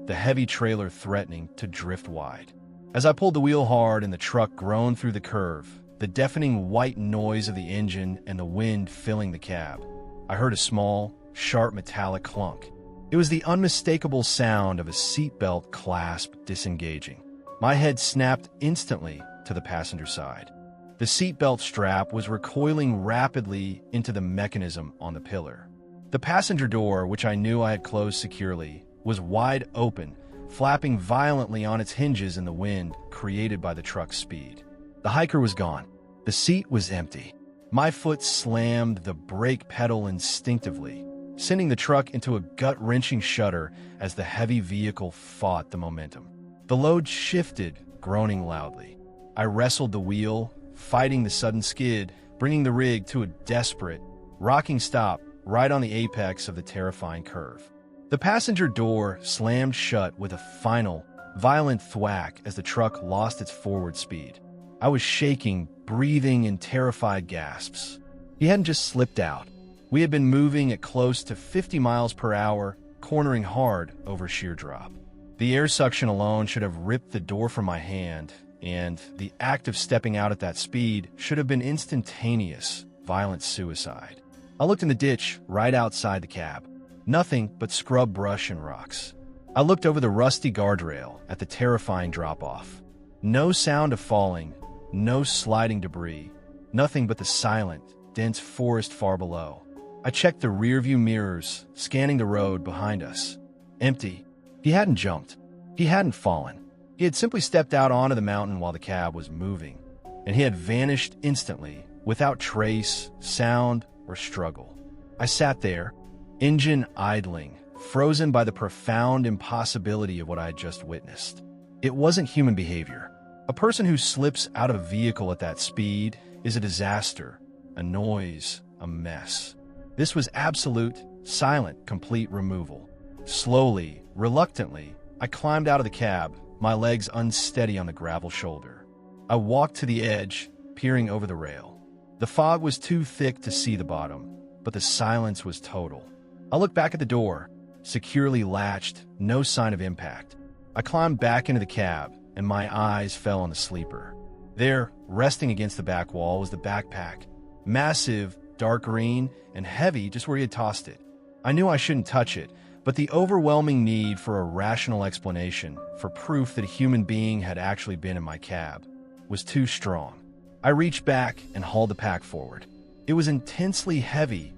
the heavy trailer threatening to drift wide. As I pulled the wheel hard and the truck groaned through the curve, the deafening white noise of the engine and the wind filling the cab, I heard a small, sharp metallic clunk. It was the unmistakable sound of a seatbelt clasp disengaging. My head snapped instantly to the passenger side. The seatbelt strap was recoiling rapidly into the mechanism on the pillar. The passenger door, which I knew I had closed securely, was wide open, flapping violently on its hinges in the wind created by the truck's speed. The hiker was gone. The seat was empty. My foot slammed the brake pedal instinctively, sending the truck into a gut-wrenching shudder as the heavy vehicle fought the momentum. The load shifted, groaning loudly. I wrestled the wheel, fighting the sudden skid, bringing the rig to a desperate, rocking stop right on the apex of the terrifying curve. The passenger door slammed shut with a final, violent thwack as the truck lost its forward speed. I was shaking, breathing in terrified gasps. He hadn't just slipped out. We had been moving at close to 50 miles per hour, cornering hard over sheer drop. The air suction alone should have ripped the door from my hand, and the act of stepping out at that speed should have been instantaneous, violent suicide. I looked in the ditch right outside the cab. Nothing but scrub brush and rocks. I looked over the rusty guardrail at the terrifying drop-off. No sound of falling, no sliding debris, nothing but the silent, dense forest far below. I checked the rearview mirrors, scanning the road behind us. Empty. He hadn't jumped. He hadn't fallen. He had simply stepped out onto the mountain while the cab was moving, and he had vanished instantly, without trace, sound, or struggle. I sat there, engine idling, frozen by the profound impossibility of what I had just witnessed. It wasn't human behavior. A person who slips out of a vehicle at that speed is a disaster, a noise, a mess. This was absolute, silent, complete removal. Slowly, reluctantly, I climbed out of the cab, my legs unsteady on the gravel shoulder. I walked to the edge, peering over the rail. The fog was too thick to see the bottom, but the silence was total. I looked back at the door, securely latched, no sign of impact. I climbed back into the cab, and my eyes fell on the sleeper. There, resting against the back wall, was the backpack. Massive, dark green, and heavy just where he had tossed it. I knew I shouldn't touch it, but the overwhelming need for a rational explanation, for proof that a human being had actually been in my cab, was too strong. I reached back and hauled the pack forward. It was intensely heavy,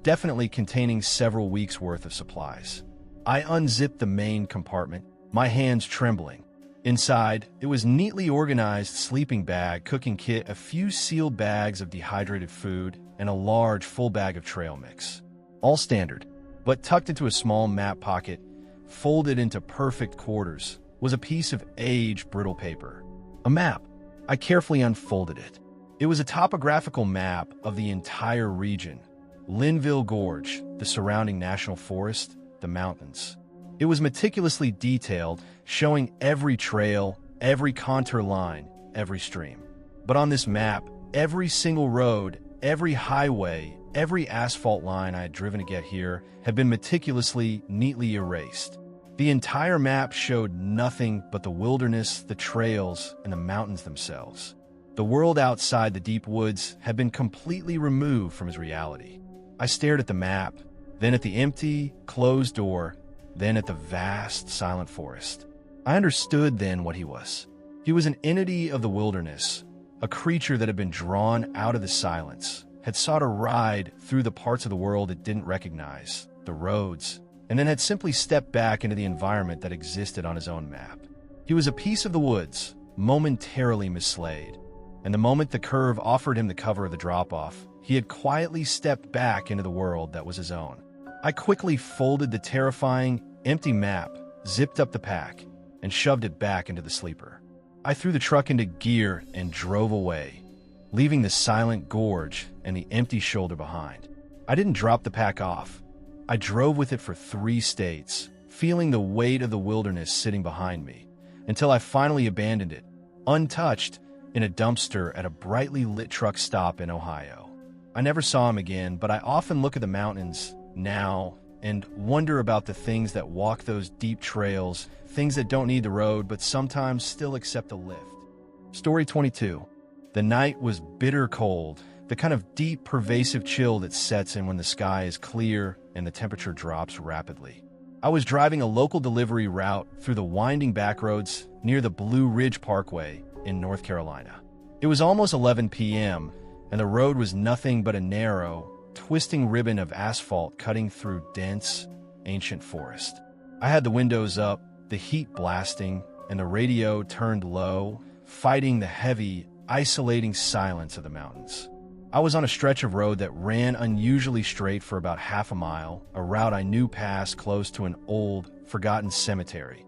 definitely containing several weeks' worth of supplies. I unzipped the main compartment, my hands trembling. Inside, it was neatly organized sleeping bag, cooking kit, a few sealed bags of dehydrated food, and a large full bag of trail mix. All standard, but tucked into a small map pocket, folded into perfect quarters, was a piece of aged brittle paper. A map. I carefully unfolded it. It was a topographical map of the entire region. Linville Gorge, the surrounding national forest, the mountains. It was meticulously detailed, showing every trail, every contour line, every stream. But on this map, every single road, every highway, every asphalt line I had driven to get here had been meticulously, neatly erased. The entire map showed nothing but the wilderness, the trails, and the mountains themselves. The world outside the deep woods had been completely removed from his reality. I stared at the map, then at the empty, closed door, then at the vast, silent forest. I understood then what he was. He was an entity of the wilderness, a creature that had been drawn out of the silence, had sought a ride through the parts of the world it didn't recognize, the roads, and then had simply stepped back into the environment that existed on his own map. He was a piece of the woods, momentarily mislaid, and the moment the curve offered him the cover of the drop-off, he had quietly stepped back into the world that was his own. I quickly folded the terrifying, empty map, zipped up the pack, and shoved it back into the sleeper. I threw the truck into gear and drove away, leaving the silent gorge and the empty shoulder behind. I didn't drop the pack off. I drove with it for 3 states, feeling the weight of the wilderness sitting behind me, until I finally abandoned it, untouched, in a dumpster at a brightly lit truck stop in Ohio. I never saw him again, but I often look at the mountains now and wonder about the things that walk those deep trails, things that don't need the road but sometimes still accept a lift. Story 22. The night was bitter cold, the kind of deep, pervasive chill that sets in when the sky is clear and the temperature drops rapidly. I was driving a local delivery route through the winding backroads near the Blue Ridge Parkway in North Carolina. It was almost 11 p.m., and the road was nothing but a narrow, twisting ribbon of asphalt cutting through dense, ancient forest. I had the windows up, the heat blasting, and the radio turned low, fighting the heavy, isolating silence of the mountains. I was on a stretch of road that ran unusually straight for about half a mile, a route I knew passed close to an old, forgotten cemetery.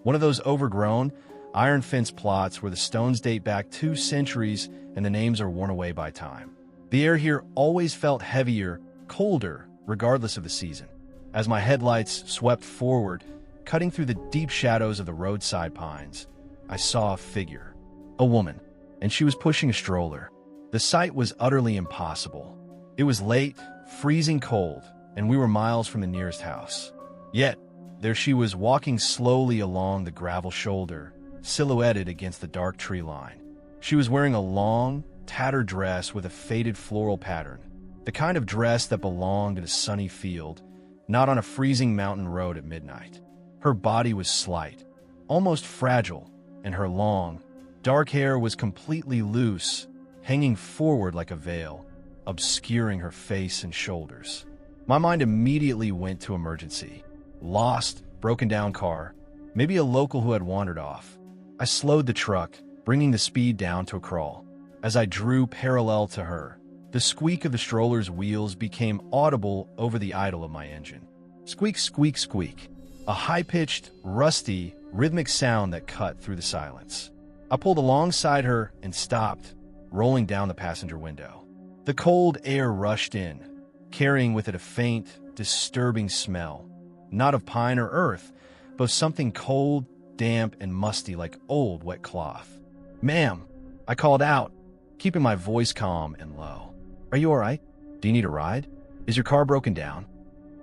One of those overgrown, iron fence plots where the stones date back 2 centuries and the names are worn away by time. The air here always felt heavier, colder, regardless of the season. As my headlights swept forward, cutting through the deep shadows of the roadside pines, I saw a figure, a woman, and she was pushing a stroller. The sight was utterly impossible. It was late, freezing cold, and we were miles from the nearest house. Yet, there she was walking slowly along the gravel shoulder, silhouetted against the dark tree line. She was wearing a long, tattered dress with a faded floral pattern, the kind of dress that belonged in a sunny field, not on a freezing mountain road at midnight. Her body was slight, almost fragile, and her long, dark hair was completely loose, hanging forward like a veil, obscuring her face and shoulders. My mind immediately went to emergency. Lost, broken down car, maybe a local who had wandered off. I slowed the truck, bringing the speed down to a crawl. As I drew parallel to her, the squeak of the stroller's wheels became audible over the idle of my engine. Squeak, squeak, squeak. A high-pitched, rusty, rhythmic sound that cut through the silence. I pulled alongside her and stopped, rolling down the passenger window. The cold air rushed in, carrying with it a faint, disturbing smell, not of pine or earth, but of something cold, damp, and musty like old, wet cloth. "Ma'am," I called out, keeping my voice calm and low. "Are you all right? Do you need a ride? Is your car broken down?"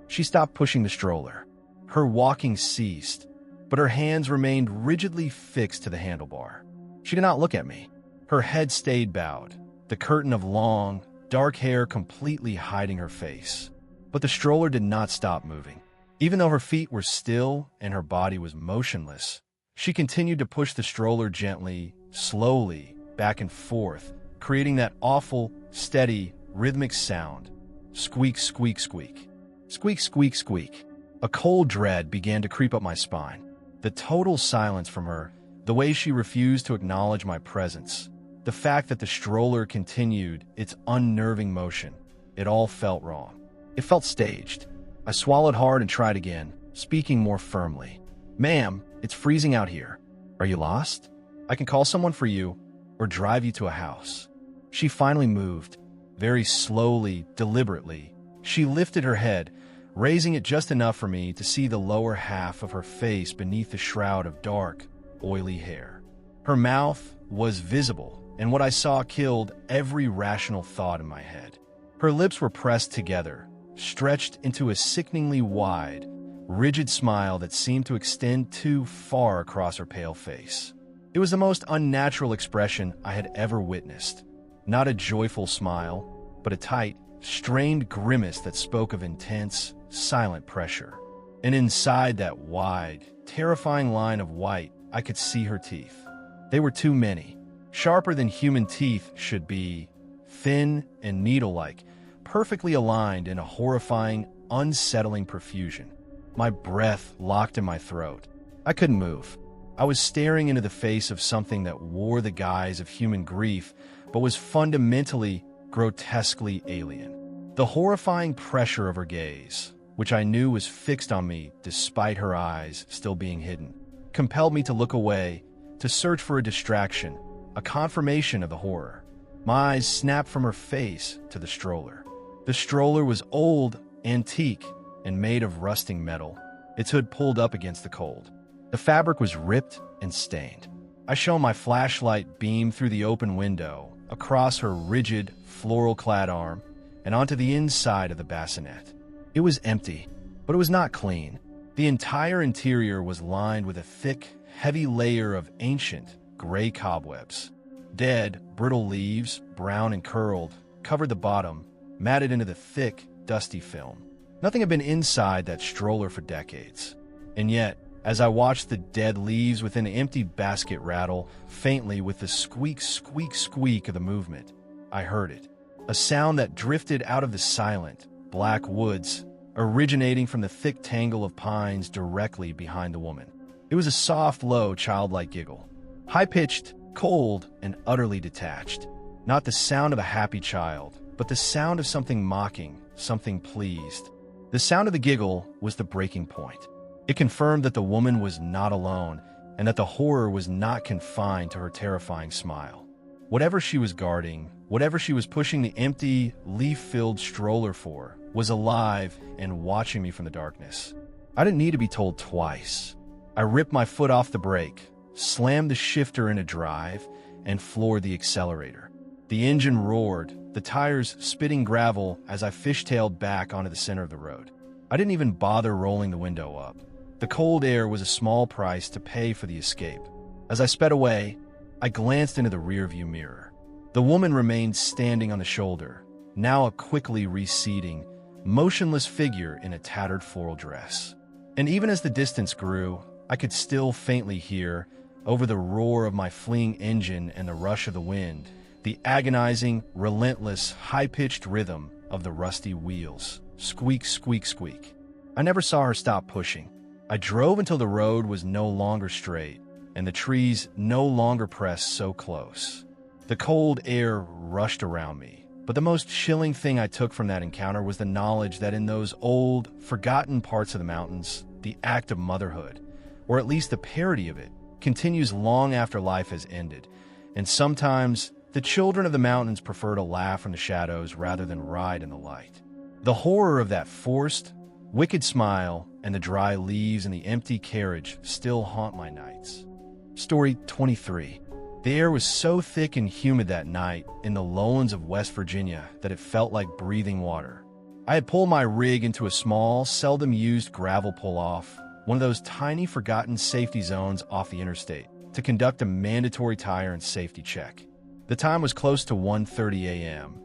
She stopped pushing the stroller. Her walking ceased, but her hands remained rigidly fixed to the handlebar. She did not look at me. Her head stayed bowed, the curtain of long, dark hair completely hiding her face. But the stroller did not stop moving. Even though her feet were still and her body was motionless, she continued to push the stroller gently, slowly, back and forth, creating that awful, steady, rhythmic sound. Squeak, squeak, squeak. Squeak, squeak, squeak. A cold dread began to creep up my spine. The total silence from her, the way she refused to acknowledge my presence, the fact that the stroller continued its unnerving motion, it all felt wrong. It felt staged. I swallowed hard and tried again, speaking more firmly. "Ma'am, it's freezing out here. Are you lost? I can call someone for you or drive you to a house." She finally moved, very slowly, deliberately. She lifted her head, raising it just enough for me to see the lower half of her face beneath the shroud of dark, oily hair. Her mouth was visible, and what I saw killed every rational thought in my head. Her lips were pressed together, stretched into a sickeningly wide, rigid smile that seemed to extend too far across her pale face. It was the most unnatural expression I had ever witnessed. Not a joyful smile, but a tight, strained grimace that spoke of intense, silent pressure. And inside that wide, terrifying line of white, I could see her teeth. They were too many, sharper than human teeth should be, thin and needle-like, perfectly aligned in a horrifying, unsettling profusion. My breath locked in my throat. I couldn't move. I was staring into the face of something that wore the guise of human grief, but was fundamentally, grotesquely alien. The horrifying pressure of her gaze, which I knew was fixed on me despite her eyes still being hidden, compelled me to look away, to search for a distraction, a confirmation of the horror. My eyes snapped from her face to the stroller. The stroller was old, antique, and made of rusting metal, its hood pulled up against the cold. The fabric was ripped and stained. I shone my flashlight beam through the open window, across her rigid, floral-clad arm, and onto the inside of the bassinet. It was empty, but it was not clean. The entire interior was lined with a thick, heavy layer of ancient, gray cobwebs. Dead, brittle leaves, brown and curled, covered the bottom, matted into the thick, dusty film. Nothing had been inside that stroller for decades. And yet, as I watched the dead leaves within an empty basket rattle faintly with the squeak, squeak, squeak of the movement, I heard it. A sound that drifted out of the silent, black woods, originating from the thick tangle of pines directly behind the woman. It was a soft, low, childlike giggle. High-pitched, cold, and utterly detached. Not the sound of a happy child, but the sound of something mocking, something pleased. The sound of the giggle was the breaking point. It confirmed that the woman was not alone, and that the horror was not confined to her terrifying smile. Whatever she was guarding, whatever she was pushing the empty, leaf-filled stroller for, was alive and watching me from the darkness. I didn't need to be told twice. I ripped my foot off the brake, slammed the shifter into drive, and floored the accelerator. The engine roared, the tires spitting gravel as I fishtailed back onto the center of the road. I didn't even bother rolling the window up. The cold air was a small price to pay for the escape. As I sped away, I glanced into the rearview mirror. The woman remained standing on the shoulder, now a quickly receding, motionless figure in a tattered floral dress. And even as the distance grew, I could still faintly hear, over the roar of my fleeing engine and the rush of the wind, the agonizing, relentless, high-pitched rhythm of the rusty wheels. Squeak, squeak, squeak. I never saw her stop pushing. I drove until the road was no longer straight, and the trees no longer pressed so close. The cold air rushed around me, but the most chilling thing I took from that encounter was the knowledge that in those old, forgotten parts of the mountains, the act of motherhood, or at least the parody of it, continues long after life has ended, and sometimes the children of the mountains prefer to laugh in the shadows rather than ride in the light. The horror of that forced, wicked smile and the dry leaves and the empty carriage still haunt my nights. Story 23. The air was so thick and humid that night in the lowlands of West Virginia that it felt like breathing water. I had pulled my rig into a small, seldom-used gravel pull-off, one of those tiny forgotten safety zones off the interstate, to conduct a mandatory tire and safety check. The time was close to 1:30 a.m.,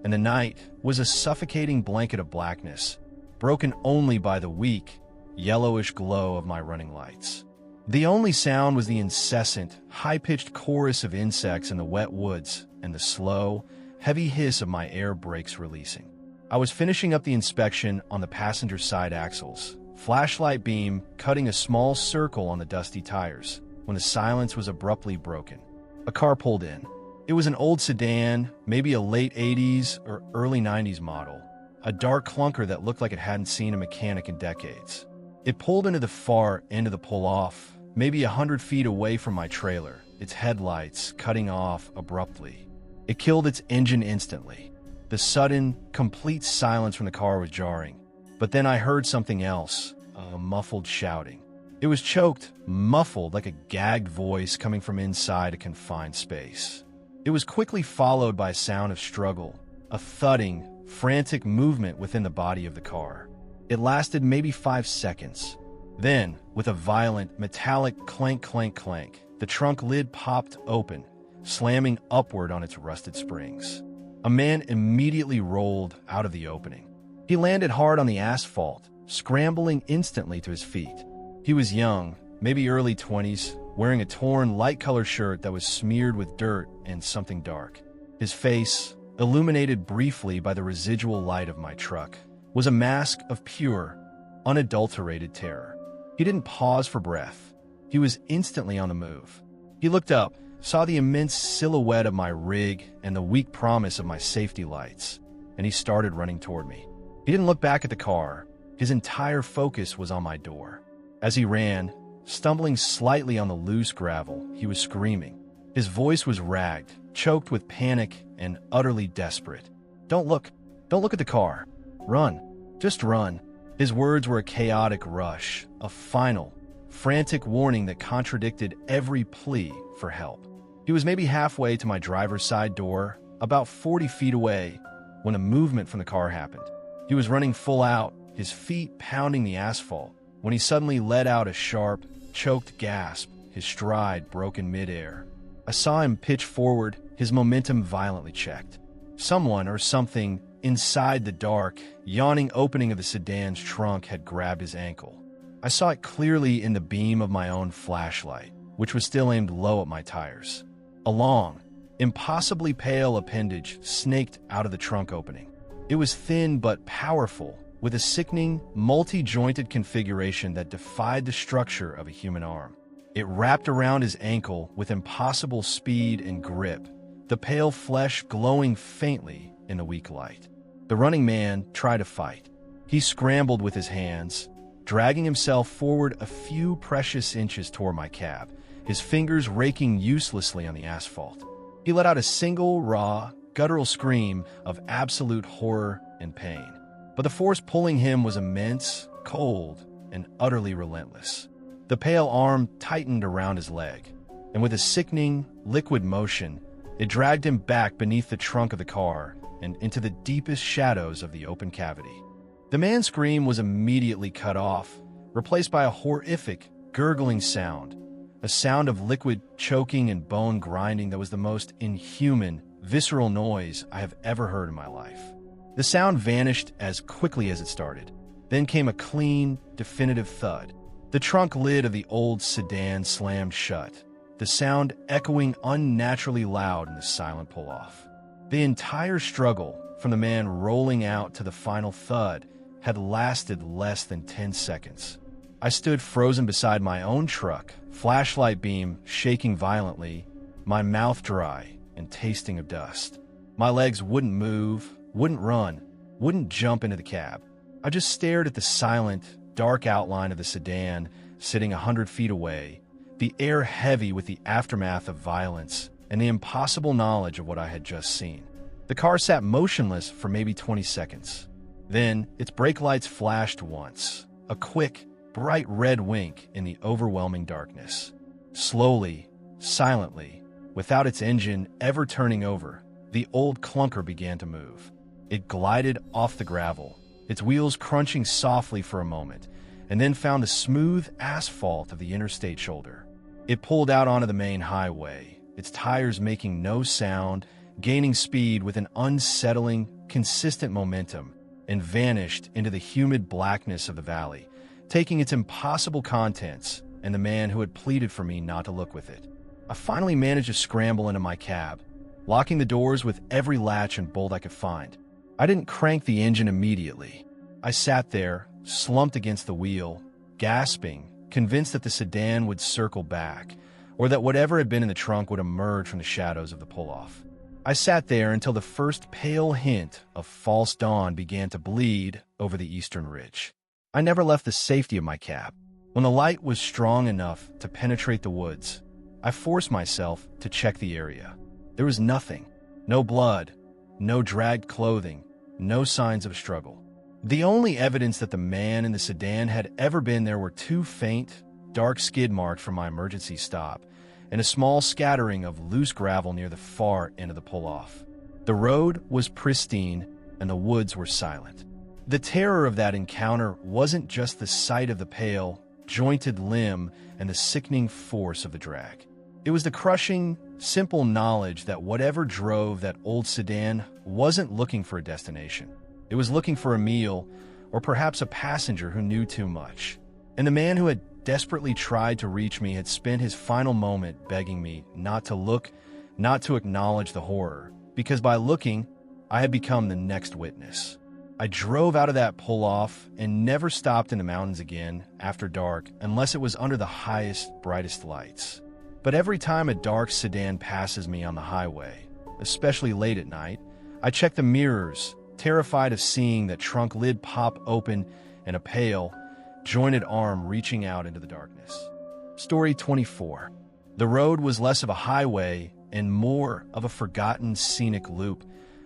and the night was a suffocating blanket of blackness, broken only by the weak, yellowish glow of my running lights. The only sound was the incessant, high-pitched chorus of insects in the wet woods and the slow, heavy hiss of my air brakes releasing. I was finishing up the inspection on the passenger side axles, flashlight beam cutting a small circle on the dusty tires, when the silence was abruptly broken. A car pulled in. It was an old sedan, maybe a late 80s or early 90s model, a dark clunker that looked like it hadn't seen a mechanic in decades. It pulled into the far end of the pull-off, maybe 100 feet away from my trailer, its headlights cutting off abruptly. It killed its engine instantly. The sudden, complete silence from the car was jarring. But then I heard something else, a muffled shouting. It was choked, muffled like a gagged voice coming from inside a confined space. It was quickly followed by a sound of struggle, a thudding, frantic movement within the body of the car. It lasted maybe 5 seconds. Then, with a violent, metallic clank, clank, clank, the trunk lid popped open, slamming upward on its rusted springs. A man immediately rolled out of the opening. He landed hard on the asphalt, scrambling instantly to his feet. He was young, maybe early 20s, wearing a torn, light-colored shirt that was smeared with dirt and something dark. His face, illuminated briefly by the residual light of my truck, was a mask of pure, unadulterated terror. He didn't pause for breath. He was instantly on the move. He looked up, saw the immense silhouette of my rig and the weak promise of my safety lights, and he started running toward me. He didn't look back at the car. His entire focus was on my door. As he ran, stumbling slightly on the loose gravel, he was screaming. His voice was ragged, choked with panic and utterly desperate. Don't look at the car. Run. Just run." His words were a chaotic rush, a final, frantic warning that contradicted every plea for help. He was maybe halfway to my driver's side door, about 40 feet away, when a movement from the car happened. He was running full out, his feet pounding the asphalt, when he suddenly let out a sharp, choked gasp, his stride broke in midair. I saw him pitch forward, his momentum violently checked. Someone or something inside the dark, yawning opening of the sedan's trunk had grabbed his ankle. I saw it clearly in the beam of my own flashlight, which was still aimed low at my tires. A long, impossibly pale appendage snaked out of the trunk opening. It was thin but powerful, with a sickening, multi-jointed configuration that defied the structure of a human arm. It wrapped around his ankle with impossible speed and grip, the pale flesh glowing faintly in the weak light. The running man tried to fight. He scrambled with his hands, dragging himself forward a few precious inches toward my cab, his fingers raking uselessly on the asphalt. He let out a single, raw, guttural scream of absolute horror and pain. But the force pulling him was immense, cold, and utterly relentless. The pale arm tightened around his leg, and with a sickening, liquid motion, it dragged him back beneath the trunk of the car and into the deepest shadows of the open cavity. The man's scream was immediately cut off, replaced by a horrific, gurgling sound, a sound of liquid choking and bone grinding that was the most inhuman, visceral noise I have ever heard in my life. The sound vanished as quickly as it started. Then came a clean, definitive thud. The trunk lid of the old sedan slammed shut, the sound echoing unnaturally loud in the silent pull-off. The entire struggle, from the man rolling out to the final thud, had lasted less than 10 seconds. I stood frozen beside my own truck, flashlight beam shaking violently, my mouth dry and tasting of dust. My legs wouldn't move, wouldn't run, wouldn't jump into the cab. I just stared at the silent, dark outline of the sedan sitting 100 feet away, the air heavy with the aftermath of violence and the impossible knowledge of what I had just seen. The car sat motionless for maybe 20 seconds. Then, its brake lights flashed once, a quick, bright red wink in the overwhelming darkness. Slowly, silently, without its engine ever turning over, the old clunker began to move. It glided off the gravel, its wheels crunching softly for a moment, and then found the smooth asphalt of the interstate shoulder. It pulled out onto the main highway, its tires making no sound, gaining speed with an unsettling, consistent momentum, and vanished into the humid blackness of the valley, taking its impossible contents and the man who had pleaded for me not to look with it. I finally managed to scramble into my cab, locking the doors with every latch and bolt I could find. I didn't crank the engine immediately. I sat there, slumped against the wheel, gasping, convinced that the sedan would circle back, or that whatever had been in the trunk would emerge from the shadows of the pull-off. I sat there until the first pale hint of false dawn began to bleed over the eastern ridge. I never left the safety of my cab. When the light was strong enough to penetrate the woods, I forced myself to check the area. There was nothing. No blood, no dragged clothing, no signs of struggle. The only evidence that the man in the sedan had ever been there were 2 faint, dark skid marks from my emergency stop, and a small scattering of loose gravel near the far end of the pull-off. The road was pristine, and the woods were silent. The terror of that encounter wasn't just the sight of the pale, jointed limb and the sickening force of the drag. It was the crushing, simple knowledge that whatever drove that old sedan wasn't looking for a destination. It was looking for a meal, or perhaps a passenger who knew too much. And the man who had desperately tried to reach me had spent his final moment begging me not to look, not to acknowledge the horror, because by looking, I had become the next witness. I drove out of that pull-off and never stopped in the mountains again after dark unless it was under the highest, brightest lights. But every time a dark sedan passes me on the highway, especially late at night, I check the mirrors, terrified of seeing that trunk lid pop open and a pale, jointed arm reaching out into the darkness. Story 24. The road was less of a highway and more of a forgotten scenic loop,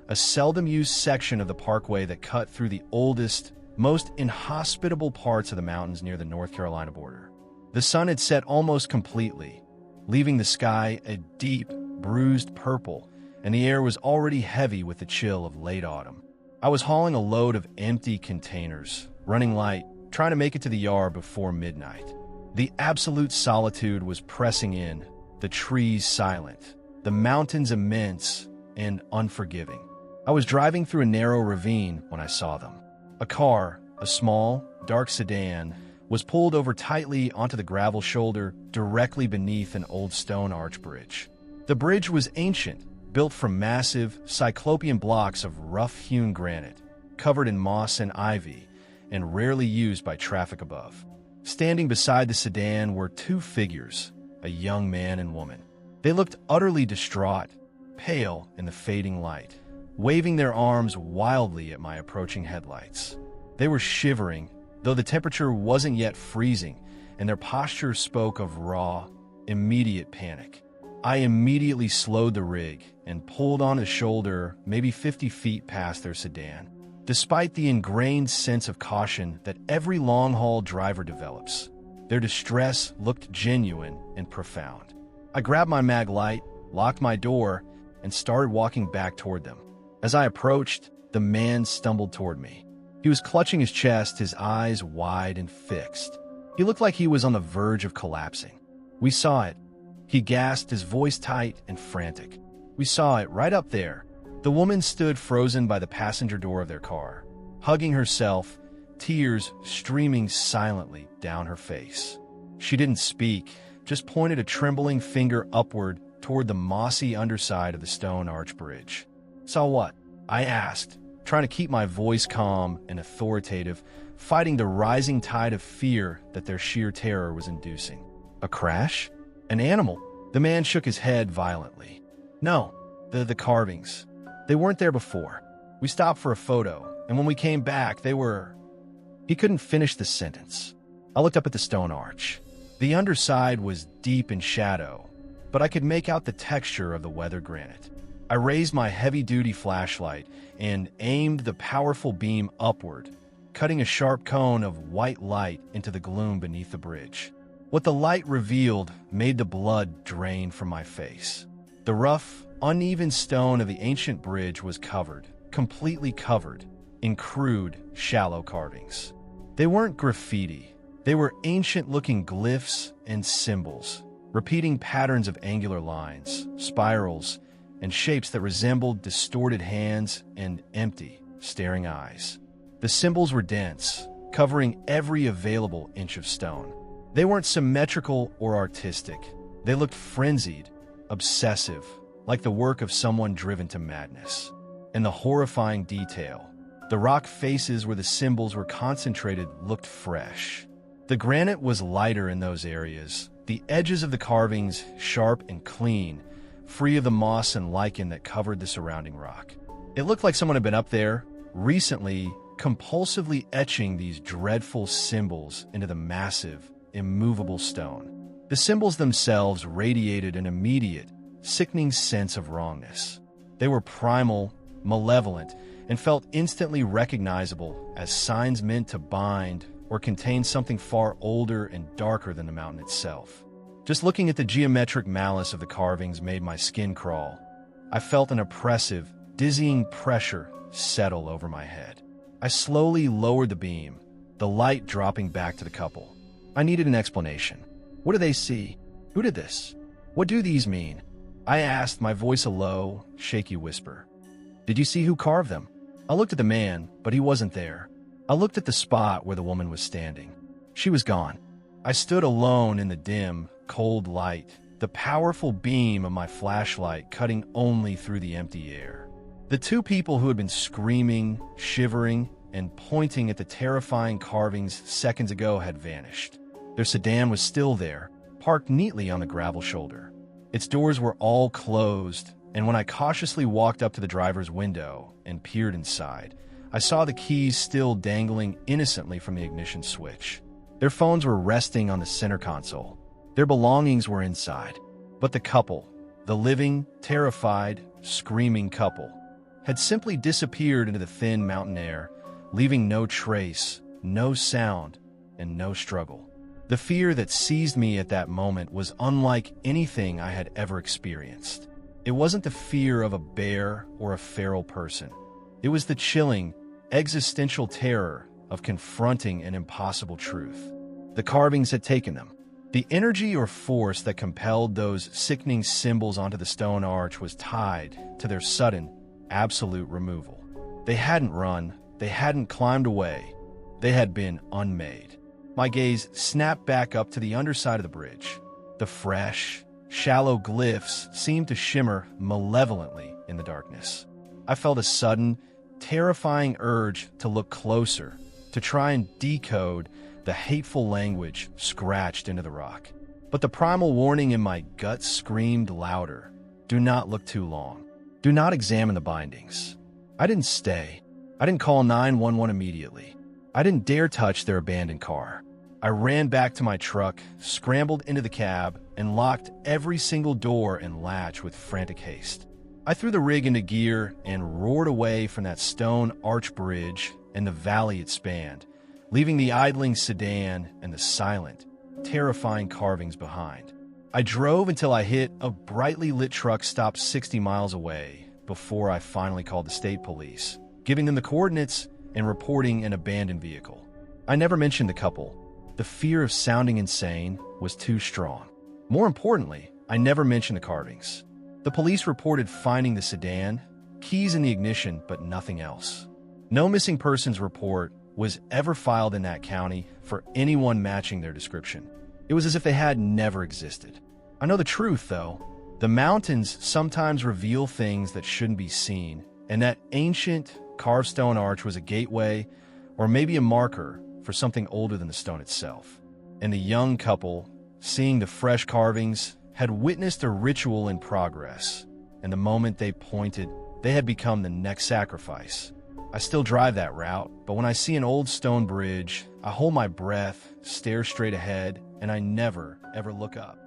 a seldom-used section of the parkway that cut through the oldest, most inhospitable parts of the mountains near the North Carolina border. The sun had set almost completely, leaving the sky a deep, bruised purple, and the air was already heavy with the chill of late autumn. I was hauling a load of empty containers, running light, trying to make it to the yard before midnight. The absolute solitude was pressing in, the trees silent, the mountains immense and unforgiving. I was driving through a narrow ravine when I saw them. A car, a small, dark sedan, was pulled over tightly onto the gravel shoulder directly beneath an old stone arch bridge. The bridge was ancient, built from massive, cyclopean blocks of rough-hewn granite, covered in moss and ivy, and rarely used by traffic above. Standing beside the sedan were 2 figures, a young man and woman. They looked utterly distraught, pale in the fading light, waving their arms wildly at my approaching headlights. They were shivering, though the temperature wasn't yet freezing, and their posture spoke of raw, immediate panic. I immediately slowed the rig and pulled on his shoulder maybe 50 feet past their sedan. Despite the ingrained sense of caution that every long-haul driver develops, their distress looked genuine and profound. I grabbed my mag light, locked my door, and started walking back toward them. As I approached, the man stumbled toward me. He was clutching his chest, his eyes wide and fixed. He looked like he was on the verge of collapsing. "We saw it," he gasped, his voice tight and frantic. "We saw it right up there." The woman stood frozen by the passenger door of their car, hugging herself, tears streaming silently down her face. She didn't speak, just pointed a trembling finger upward toward the mossy underside of the stone arch bridge. "Saw what?" I asked, trying to keep my voice calm and authoritative, fighting the rising tide of fear that their sheer terror was inducing. "A crash? An animal?" The man shook his head violently. "No, the carvings. They weren't there before. We stopped for a photo, and when we came back, they were..." He couldn't finish the sentence. I looked up at the stone arch. The underside was deep in shadow, but I could make out the texture of the weathered granite. I raised my heavy-duty flashlight and aimed the powerful beam upward, cutting a sharp cone of white light into the gloom beneath the bridge. What the light revealed made the blood drain from my face. The rough, uneven stone of the ancient bridge was covered, completely covered, in crude, shallow carvings. They weren't graffiti. They were ancient-looking glyphs and symbols, repeating patterns of angular lines, spirals, and shapes that resembled distorted hands and empty, staring eyes. The symbols were dense, covering every available inch of stone. They weren't symmetrical or artistic. They looked frenzied, obsessive, like the work of someone driven to madness. And the horrifying detail, the rock faces where the symbols were concentrated looked fresh. The granite was lighter in those areas, the edges of the carvings sharp and clean, free of the moss and lichen that covered the surrounding rock. It looked like someone had been up there, recently, compulsively etching these dreadful symbols into the massive, immovable stone. The symbols themselves radiated an immediate, sickening sense of wrongness. They were primal, malevolent, and felt instantly recognizable as signs meant to bind or contain something far older and darker than the mountain itself. Just looking at the geometric malice of the carvings made my skin crawl. I felt an oppressive, dizzying pressure settle over my head. I slowly lowered the beam, the light dropping back to the couple. I needed an explanation. What do they see? Who did this? What do these mean? I asked, my voice a low, shaky whisper. Did you see who carved them? I looked at the man, but he wasn't there. I looked at the spot where the woman was standing. She was gone. I stood alone in the dim, cold light, the powerful beam of my flashlight cutting only through the empty air. The two people who had been screaming, shivering, and pointing at the terrifying carvings seconds ago had vanished. Their sedan was still there, parked neatly on the gravel shoulder. Its doors were all closed, and when I cautiously walked up to the driver's window and peered inside, I saw the keys still dangling innocently from the ignition switch. Their phones were resting on the center console. Their belongings were inside. But the couple, the living, terrified, screaming couple, had simply disappeared into the thin mountain air, leaving no trace, no sound, and no struggle. The fear that seized me at that moment was unlike anything I had ever experienced. It wasn't the fear of a bear or a feral person. It was the chilling, existential terror of confronting an impossible truth. The carvings had taken them. The energy or force that compelled those sickening symbols onto the stone arch was tied to their sudden, absolute removal. They hadn't run, they hadn't climbed away, they had been unmade. My gaze snapped back up to the underside of the bridge. The fresh, shallow glyphs seemed to shimmer malevolently in the darkness. I felt a sudden, terrifying urge to look closer, to try and decode the hateful language scratched into the rock. But the primal warning in my gut screamed louder. Do not look too long. Do not examine the bindings. I didn't stay. I didn't call 911 immediately. I didn't dare touch their abandoned car. I ran back to my truck, scrambled into the cab, and locked every single door and latch with frantic haste. I threw the rig into gear and roared away from that stone arch bridge and the valley it spanned, leaving the idling sedan and the silent, terrifying carvings behind. I drove until I hit a brightly lit truck stopped 60 miles away before I finally called the state police, giving them the coordinates and reporting an abandoned vehicle. I never mentioned the couple. The fear of sounding insane was too strong. More importantly, I never mentioned the carvings. The police reported finding the sedan, keys in the ignition, but nothing else. No missing persons report was ever filed in that county for anyone matching their description. It was as if they had never existed. I know the truth, though. The mountains sometimes reveal things that shouldn't be seen, and that ancient carved stone arch was a gateway or maybe a marker for something older than the stone itself. And the young couple, seeing the fresh carvings, had witnessed a ritual in progress, and the moment they pointed, they had become the next sacrifice. I still drive that route, but when I see an old stone bridge, I hold my breath, stare straight ahead, and I never, ever look up.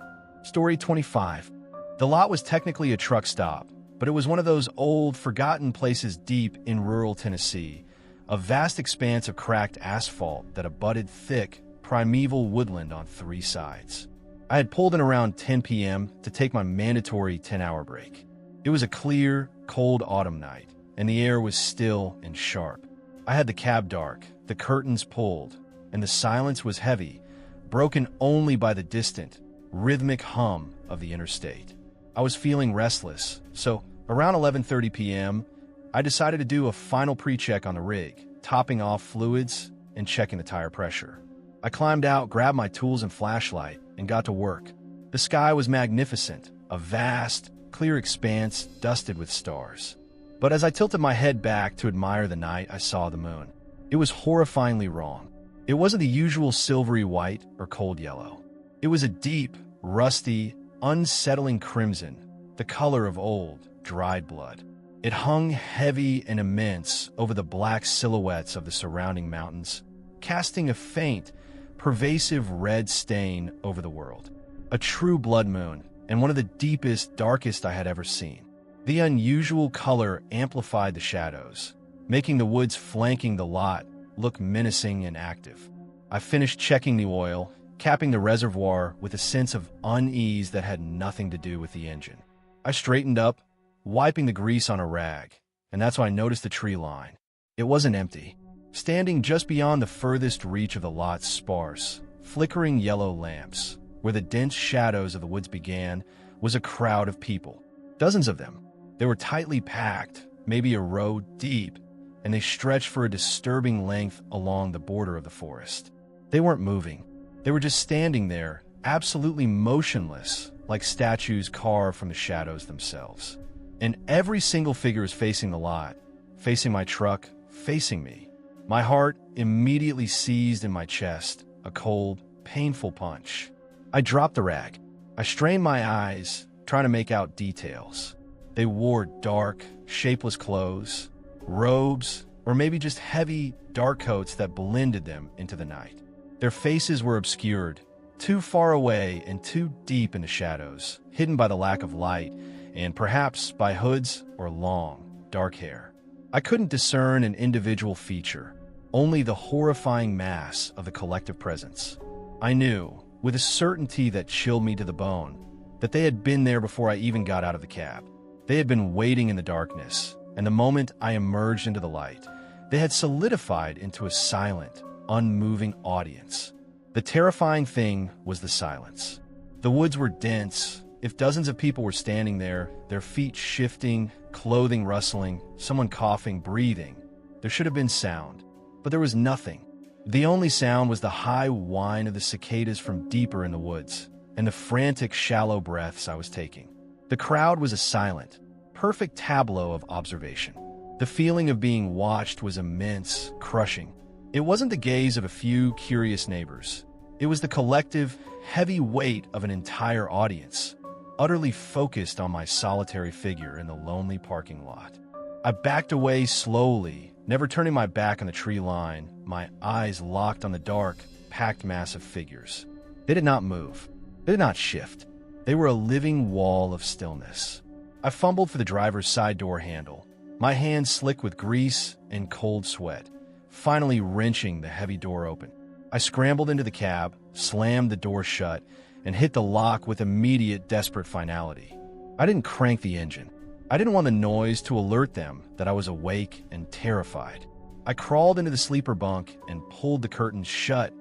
Story 25. The lot was technically a truck stop, but it was one of those old, forgotten places deep in rural Tennessee, a vast expanse of cracked asphalt that abutted thick, primeval woodland on three sides. I had pulled in around 10 p.m. to take my mandatory 10-hour break. It was a clear, cold autumn night, and the air was still and sharp. I had the cab dark, the curtains pulled, and the silence was heavy, broken only by the distant, rhythmic hum of the interstate. I was feeling restless, so around 11:30 p.m., I decided to do a final pre-check on the rig, topping off fluids and checking the tire pressure. I climbed out, grabbed my tools and flashlight, and got to work. The sky was magnificent, a vast, clear expanse dusted with stars. But as I tilted my head back to admire the night, I saw the moon. It was horrifyingly wrong. It wasn't the usual silvery white or cold yellow. It was a deep, rusty, unsettling crimson, the color of old, dried blood. It hung heavy and immense over the black silhouettes of the surrounding mountains, casting a faint, pervasive red stain over the world. A true blood moon, and one of the deepest, darkest I had ever seen. The unusual color amplified the shadows, making the woods flanking the lot look menacing and active. I finished checking the oil, capping the reservoir with a sense of unease that had nothing to do with the engine. I straightened up, wiping the grease on a rag, and that's when I noticed the tree line. It wasn't empty. Standing just beyond the furthest reach of the lot's sparse, flickering yellow lamps, where the dense shadows of the woods began, was a crowd of people. Dozens of them. They were tightly packed, maybe a row deep, and they stretched for a disturbing length along the border of the forest. They weren't moving. They were just standing there, absolutely motionless, like statues carved from the shadows themselves. And every single figure is facing the lot, facing my truck, facing me. My heart immediately seized in my chest, a cold, painful punch. I dropped the rag. I strained my eyes, trying to make out details. They wore dark, shapeless clothes, robes, or maybe just heavy, dark coats that blended them into the night. Their faces were obscured, too far away and too deep in the shadows, hidden by the lack of light, and perhaps by hoods or long, dark hair. I couldn't discern an individual feature, only the horrifying mass of the collective presence. I knew, with a certainty that chilled me to the bone, that they had been there before I even got out of the cab. They had been waiting in the darkness, and the moment I emerged into the light, they had solidified into a silent, unmoving audience. The terrifying thing was the silence. The woods were dense. If dozens of people were standing there, their feet shifting, clothing rustling, someone coughing, breathing, there should have been sound. But there was nothing. The only sound was the high whine of the cicadas from deeper in the woods, and the frantic, shallow breaths I was taking. The crowd was a silent, perfect tableau of observation. The feeling of being watched was immense, crushing. It wasn't the gaze of a few curious neighbors. It was the collective, heavy weight of an entire audience, utterly focused on my solitary figure in the lonely parking lot. I backed away slowly, never turning my back on the tree line, my eyes locked on the dark, compact mass of figures. They did not move. They did not shift. They were a living wall of stillness. I fumbled for the driver's side door handle, my hands slick with grease and cold sweat, finally wrenching the heavy door open. I scrambled into the cab, slammed the door shut, and hit the lock with immediate, desperate finality. I didn't crank the engine. I didn't want the noise to alert them that I was awake and terrified. I crawled into the sleeper bunk and pulled the curtains shut,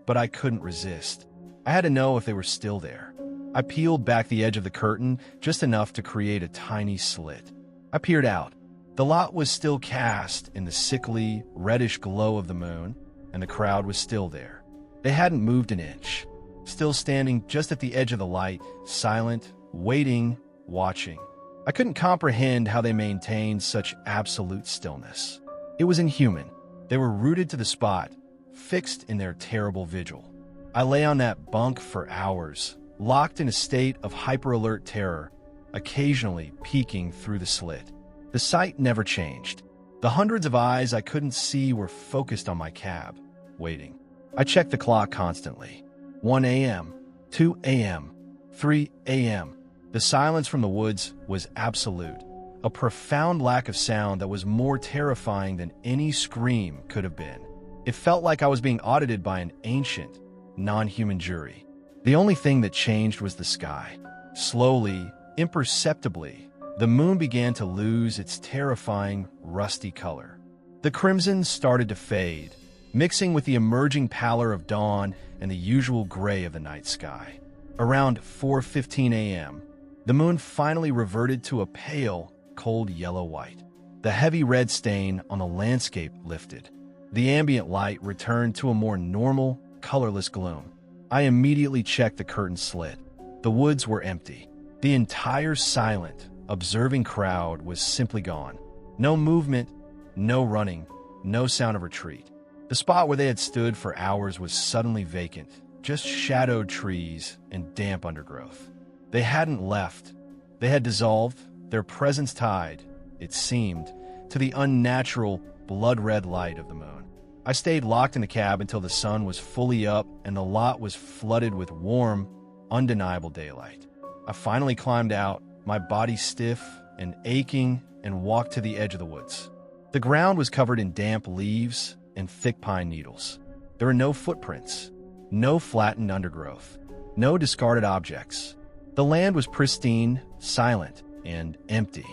but I couldn't resist. I had to know if they were still there. I peeled back the edge of the curtain just enough to create a tiny slit. I peered out. The lot was still cast in the sickly, reddish glow of the moon, and the crowd was still there. They hadn't moved an inch, still standing just at the edge of the light, silent, waiting, watching. I couldn't comprehend how they maintained such absolute stillness. It was inhuman. They were rooted to the spot, fixed in their terrible vigil. I lay on that bunk for hours, locked in a state of hyper-alert terror, occasionally peeking through the slit. The sight never changed. The hundreds of eyes I couldn't see were focused on my cab, waiting. I checked the clock constantly. 1 a.m., 2 a.m., 3 a.m. The silence from the woods was absolute, a profound lack of sound that was more terrifying than any scream could have been. It felt like I was being audited by an ancient, non-human jury. The only thing that changed was the sky. Slowly, imperceptibly, the moon began to lose its terrifying, rusty color. The crimson started to fade, mixing with the emerging pallor of dawn and the usual gray of the night sky. Around 4:15 a.m., the moon finally reverted to a pale, cold yellow-white. The heavy red stain on the landscape lifted. The ambient light returned to a more normal, colorless gloom. I immediately checked the curtain slit. The woods were empty. The entire silent, observing crowd was simply gone. No movement, no running, no sound of retreat. The spot where they had stood for hours was suddenly vacant, just shadowed trees and damp undergrowth. They hadn't left. They had dissolved, their presence tied, it seemed, to the unnatural, blood-red light of the moon. I stayed locked in the cab until the sun was fully up and the lot was flooded with warm, undeniable daylight. I finally climbed out, my body stiff and aching, and walked to the edge of the woods. The ground was covered in damp leaves and thick pine needles. There were no footprints, no flattened undergrowth, no discarded objects. The land was pristine, silent, and empty.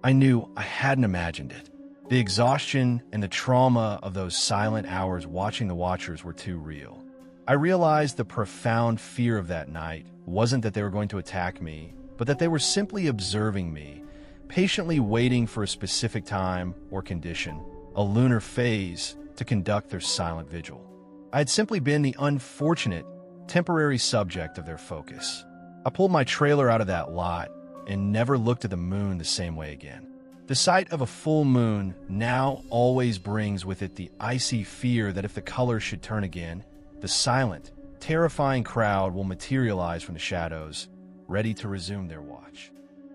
I knew I hadn't imagined it. The exhaustion and the trauma of those silent hours watching the watchers were too real. I realized the profound fear of that night wasn't that they were going to attack me, but that they were simply observing me, patiently waiting for a specific time or condition, a lunar phase, to conduct their silent vigil. I had simply been the unfortunate, temporary subject of their focus. I pulled my trailer out of that lot and never looked at the moon the same way again. The sight of a full moon now always brings with it the icy fear that if the colors should turn again, the silent, terrifying crowd will materialize from the shadows, ready to resume their watch.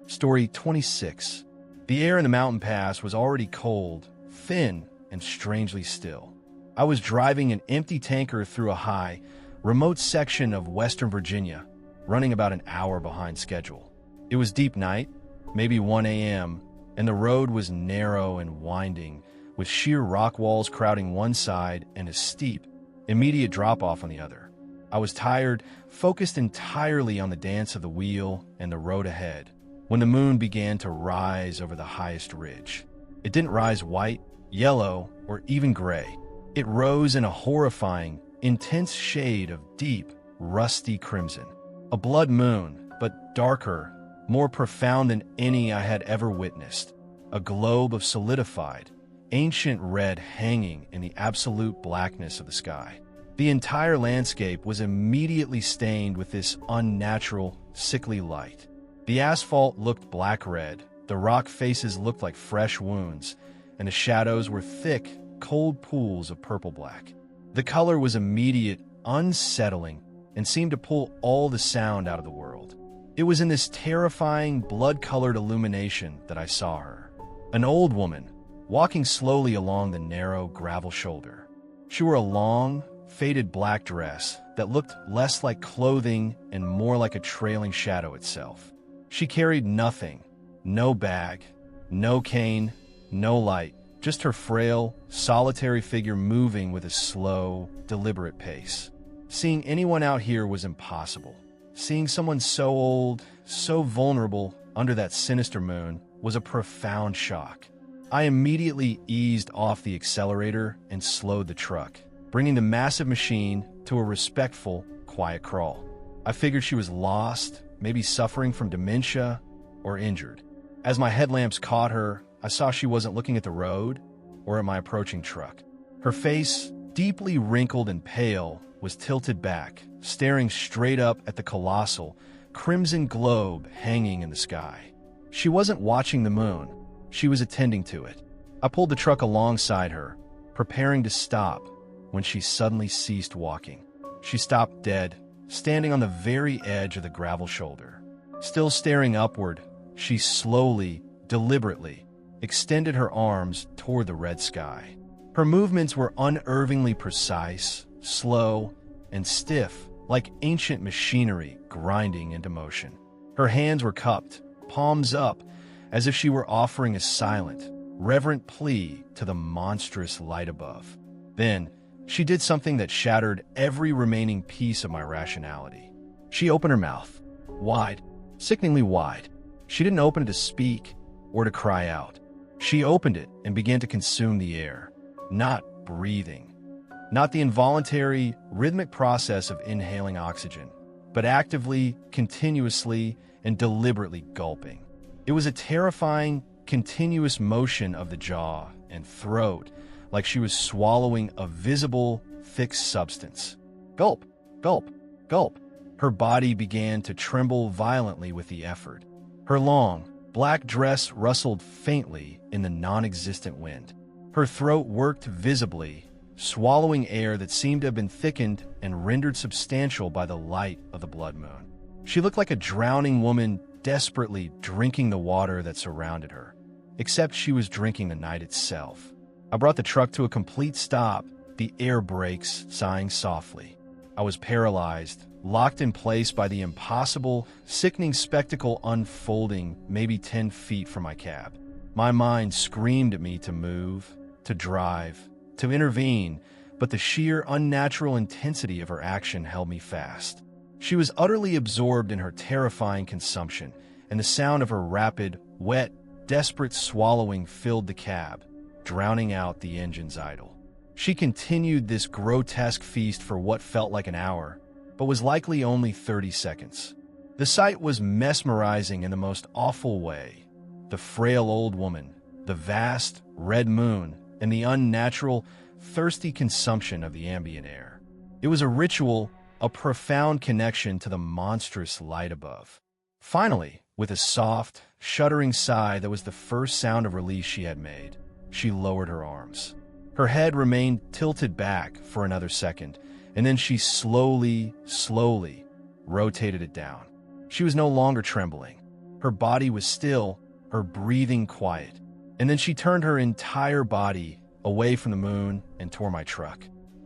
Story 26. The air in the mountain pass was already cold, thin, and strangely still. I was driving an empty tanker through a high, remote section of Western Virginia, running about an hour behind schedule. It was deep night, maybe 1 a.m., and the road was narrow and winding, with sheer rock walls crowding one side and a steep, immediate drop-off on the other. I was tired, focused entirely on the dance of the wheel and the road ahead, when the moon began to rise over the highest ridge. It didn't rise white, yellow, or even gray. It rose in a horrifying, intense shade of deep, rusty crimson. A blood moon, but darker, more profound than any I had ever witnessed. A globe of solidified, ancient red hanging in the absolute blackness of the sky. The entire landscape was immediately stained with this unnatural, sickly light. The asphalt looked black-red, the rock faces looked like fresh wounds, and the shadows were thick, cold pools of purple-black. The color was immediate, unsettling, and seemed to pull all the sound out of the world. It was in this terrifying, blood-colored illumination that I saw her. An old woman, walking slowly along the narrow gravel shoulder. She wore a long, faded black dress that looked less like clothing and more like a trailing shadow itself. She carried nothing, no bag, no cane, no light, just her frail, solitary figure moving with a slow, deliberate pace. Seeing anyone out here was impossible. Seeing someone so old, so vulnerable under that sinister moon was a profound shock. I immediately eased off the accelerator and slowed the truck, bringing the massive machine to a respectful, quiet crawl. I figured she was lost, maybe suffering from dementia or injured. As my headlamps caught her, I saw she wasn't looking at the road or at my approaching truck. Her face, deeply wrinkled and pale, was tilted back, staring straight up at the colossal, crimson globe hanging in the sky. She wasn't watching the moon. She was attending to it. I pulled the truck alongside her, preparing to stop, when she suddenly ceased walking. She stopped dead, standing on the very edge of the gravel shoulder. Still staring upward, she slowly, deliberately, extended her arms toward the red sky. Her movements were unnervingly precise, slow, and stiff, like ancient machinery grinding into motion. Her hands were cupped, palms up, as if she were offering a silent, reverent plea to the monstrous light above. Then, she did something that shattered every remaining piece of my rationality. She opened her mouth, wide, sickeningly wide. She didn't open it to speak or to cry out. She opened it and began to consume the air, not breathing. Not the involuntary, rhythmic process of inhaling oxygen, but actively, continuously, and deliberately gulping. It was a terrifying, continuous motion of the jaw and throat, like she was swallowing a visible, fixed substance. Gulp, gulp, gulp. Her body began to tremble violently with the effort. Her long, black dress rustled faintly in the non-existent wind. Her throat worked visibly, swallowing air that seemed to have been thickened and rendered substantial by the light of the blood moon. She looked like a drowning woman desperately drinking the water that surrounded her, except she was drinking the night itself. I brought the truck to a complete stop, the air brakes sighing softly. I was paralyzed, locked in place by the impossible, sickening spectacle unfolding maybe 10 feet from my cab. My mind screamed at me to move, to drive, to intervene, but the sheer unnatural intensity of her action held me fast. She was utterly absorbed in her terrifying consumption, and the sound of her rapid, wet, desperate swallowing filled the cab, drowning out the engine's idle. She continued this grotesque feast for what felt like an hour, but was likely only 30 seconds. The sight was mesmerizing in the most awful way. The frail old woman, the vast, red moon, and the unnatural, thirsty consumption of the ambient air. It was a ritual, a profound connection to the monstrous light above. Finally, with a soft, shuddering sigh that was the first sound of release she had made, she lowered her arms. Her head remained tilted back for another second, and then she slowly rotated it down. She was no longer trembling. Her body was still, her breathing quiet. And then she turned her entire body away from the moon and toward my truck.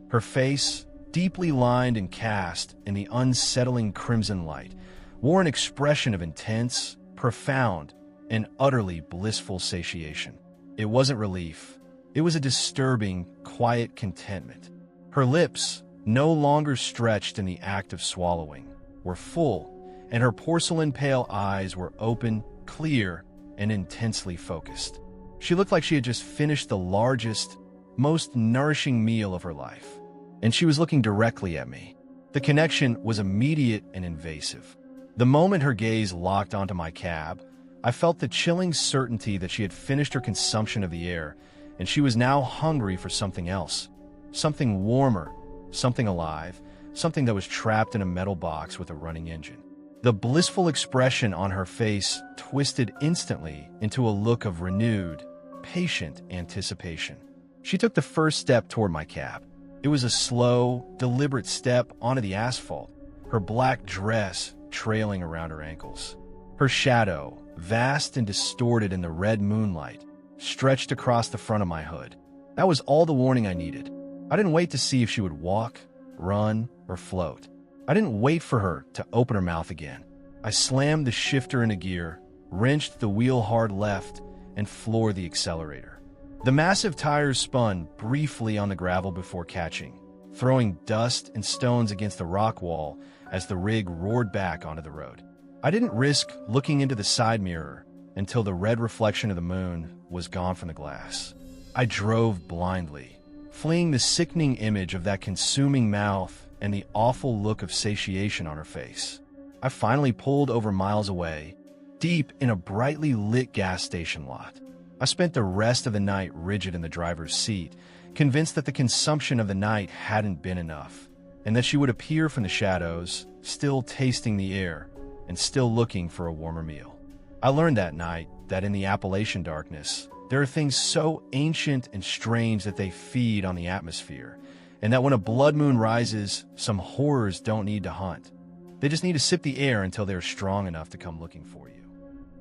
Her face, deeply lined and cast in the unsettling crimson light, wore an expression of intense, profound, and utterly blissful satiation. It wasn't relief. It was a disturbing, quiet contentment. Her lips, no longer stretched in the act of swallowing, were full, and her porcelain-pale eyes were open, clear, and intensely focused. She looked like she had just finished the largest, most nourishing meal of her life, and she was looking directly at me. The connection was immediate and invasive. The moment her gaze locked onto my cab, I felt the chilling certainty that she had finished her consumption of the air, and she was now hungry for something else, something warmer, something alive, something that was trapped in a metal box with a running engine. The blissful expression on her face twisted instantly into a look of renewed, patient anticipation. She took the first step toward my cab. It was a slow, deliberate step onto the asphalt, her black dress trailing around her ankles. Her shadow, vast and distorted in the red moonlight, stretched across the front of my hood. That was all the warning I needed. I didn't wait to see if she would walk, run, or float. I didn't wait for her to open her mouth again. I slammed the shifter into gear, wrenched the wheel hard left, and floored the accelerator. The massive tires spun briefly on the gravel before catching, throwing dust and stones against the rock wall as the rig roared back onto the road. I didn't risk looking into the side mirror until the red reflection of the moon was gone from the glass. I drove blindly, fleeing the sickening image of that consuming mouth and the awful look of satiation on her face. I finally pulled over miles away, deep in a brightly lit gas station lot. I spent the rest of the night rigid in the driver's seat, convinced that the consumption of the night hadn't been enough, and that she would appear from the shadows, still tasting the air and still looking for a warmer meal. I learned that night that in the Appalachian darkness, there are things so ancient and strange that they feed on the atmosphere, and that when a blood moon rises, some horrors don't need to hunt. They just need to sip the air until they're strong enough to come looking for you.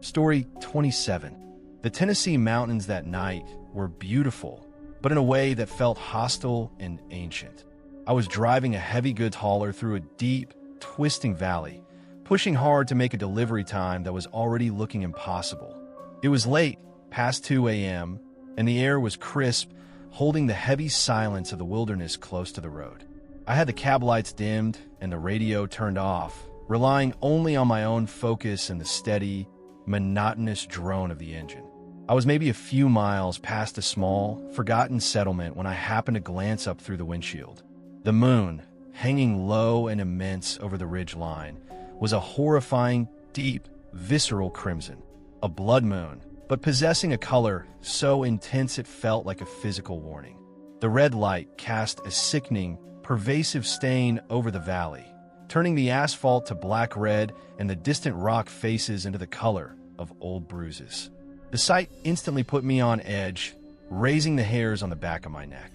Story 27. The Tennessee mountains that night were beautiful, but in a way that felt hostile and ancient. I was driving a heavy goods hauler through a deep, twisting valley, pushing hard to make a delivery time that was already looking impossible. It was late, past 2 a.m., and the air was crisp, holding the heavy silence of the wilderness close to the road. I had the cab lights dimmed and the radio turned off, relying only on my own focus and the steady, monotonous drone of the engine. I was maybe a few miles past a small, forgotten settlement when I happened to glance up through the windshield. The moon, hanging low and immense over the ridge line, was a horrifying, deep, visceral crimson. A blood moon, but possessing a color so intense it felt like a physical warning. The red light cast a sickening, pervasive stain over the valley, turning the asphalt to black red and the distant rock faces into the color of old bruises. The sight instantly put me on edge, raising the hairs on the back of my neck.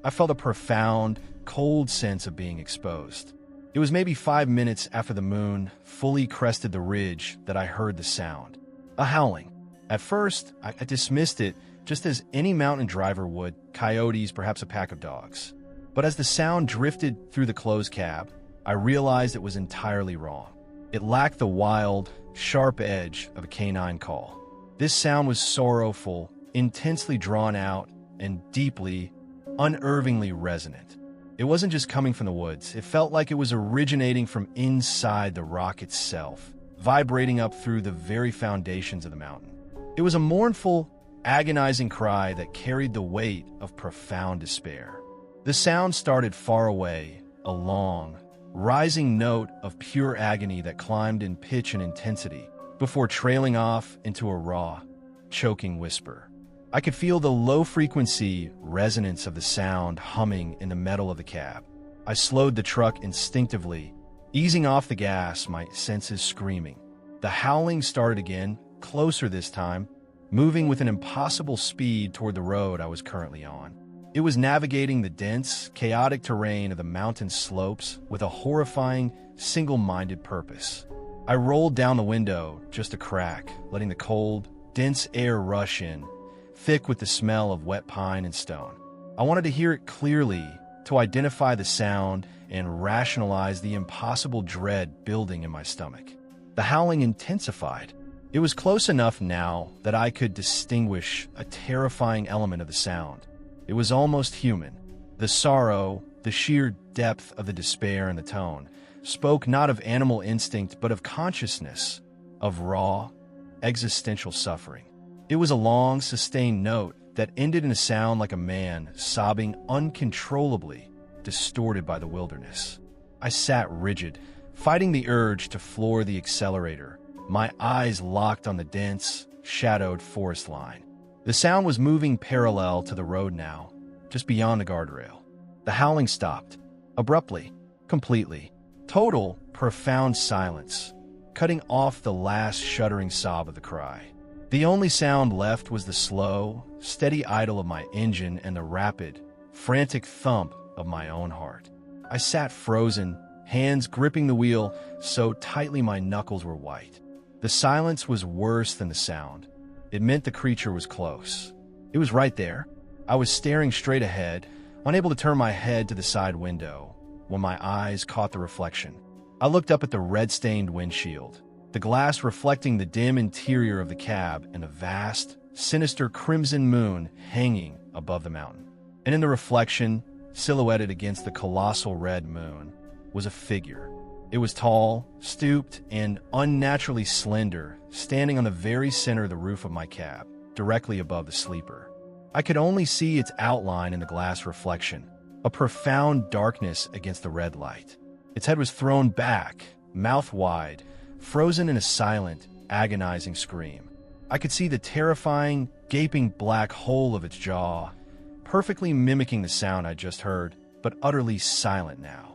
I felt a profound, cold sense of being exposed. It was maybe 5 minutes after the moon fully crested the ridge that I heard the sound. A howling. At first, I dismissed it just as any mountain driver would, coyotes, perhaps a pack of dogs. But as the sound drifted through the closed cab, I realized it was entirely wrong. It lacked the wild, sharp edge of a canine call. This sound was sorrowful, intensely drawn out, and deeply, unnervingly resonant. It wasn't just coming from the woods. It felt like it was originating from inside the rock itself, vibrating up through the very foundations of the mountain. It was a mournful, agonizing cry that carried the weight of profound despair. The sound started far away, a long, rising note of pure agony that climbed in pitch and intensity, before trailing off into a raw, choking whisper. I could feel the low-frequency resonance of the sound humming in the metal of the cab. I slowed the truck instinctively, easing off the gas, my senses screaming. The howling started again, closer this time, moving with an impossible speed toward the road I was currently on. It was navigating the dense, chaotic terrain of the mountain slopes with a horrifying, single-minded purpose. I rolled down the window just a crack, letting the cold, dense air rush in, thick with the smell of wet pine and stone. I wanted to hear it clearly, to identify the sound and rationalize the impossible dread building in my stomach. The howling intensified. It was close enough now that I could distinguish a terrifying element of the sound. It was almost human. The sorrow, the sheer depth of the despair in the tone, spoke not of animal instinct but of consciousness, of raw, existential suffering. It was a long, sustained note that ended in a sound like a man sobbing uncontrollably, distorted by the wilderness. I sat rigid, fighting the urge to floor the accelerator, my eyes locked on the dense, shadowed forest line. The sound was moving parallel to the road now, just beyond the guardrail. The howling stopped, abruptly, completely. Total, profound silence, cutting off the last shuddering sob of the cry. The only sound left was the slow, steady idle of my engine and the rapid, frantic thump of my own heart. I sat frozen, hands gripping the wheel so tightly my knuckles were white. The silence was worse than the sound. It meant the creature was close. It was right there. I was staring straight ahead, unable to turn my head to the side window, when my eyes caught the reflection. I looked up at the red-stained windshield, the glass reflecting the dim interior of the cab and a vast, sinister crimson moon hanging above the mountain. And in the reflection, silhouetted against the colossal red moon, was a figure. It was tall, stooped, and unnaturally slender, standing on the very center of the roof of my cab, directly above the sleeper. I could only see its outline in the glass reflection, a profound darkness against the red light. Its head was thrown back, mouth wide, frozen in a silent, agonizing scream. I could see the terrifying, gaping black hole of its jaw, perfectly mimicking the sound I just heard, but utterly silent now.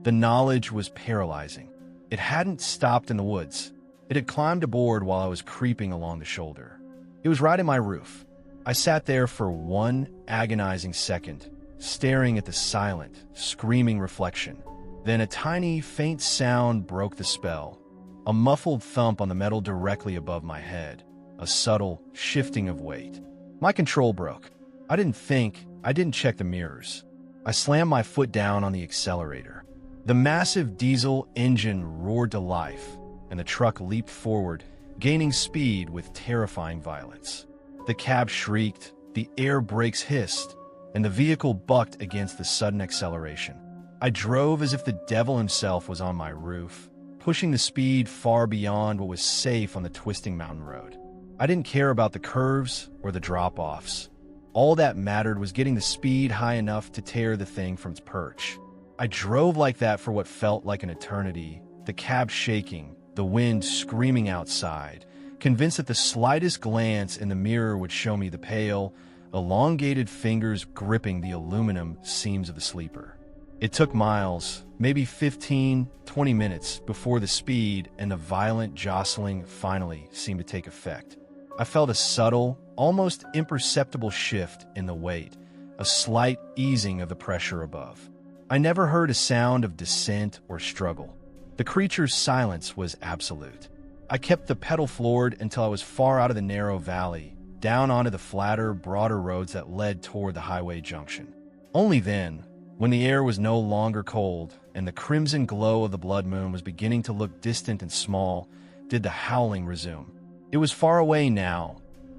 The knowledge was paralyzing. It hadn't stopped in the woods. It had climbed aboard while I was creeping along the shoulder. It was right at my roof. I sat there for one agonizing second, staring at the silent, screaming reflection. Then a tiny, faint sound broke the spell. A muffled thump on the metal directly above my head. A subtle shifting of weight. My control broke. I didn't check the mirrors. I slammed my foot down on the accelerator. The massive diesel engine roared to life, and the truck leaped forward, gaining speed with terrifying violence. The cab shrieked, the air brakes hissed, and the vehicle bucked against the sudden acceleration. I drove as if the devil himself was on my roof, pushing the speed far beyond what was safe on the twisting mountain road. I didn't care about the curves or the drop-offs. All that mattered was getting the speed high enough to tear the thing from its perch. I drove like that for what felt like an eternity, the cab shaking, the wind screaming outside, convinced that the slightest glance in the mirror would show me the pale, elongated fingers gripping the aluminum seams of the sleeper. It took miles, maybe 15, 20 minutes before the speed and the violent jostling finally seemed to take effect. I felt a subtle, almost imperceptible shift in the weight, a slight easing of the pressure above. I never heard a sound of dissent or struggle. The creature's silence was absolute. I kept the pedal floored until I was far out of the narrow valley, down onto the flatter, broader roads that led toward the highway junction. Only then, when the air was no longer cold and the crimson glow of the blood moon was beginning to look distant and small, did the howling resume. It was far away now,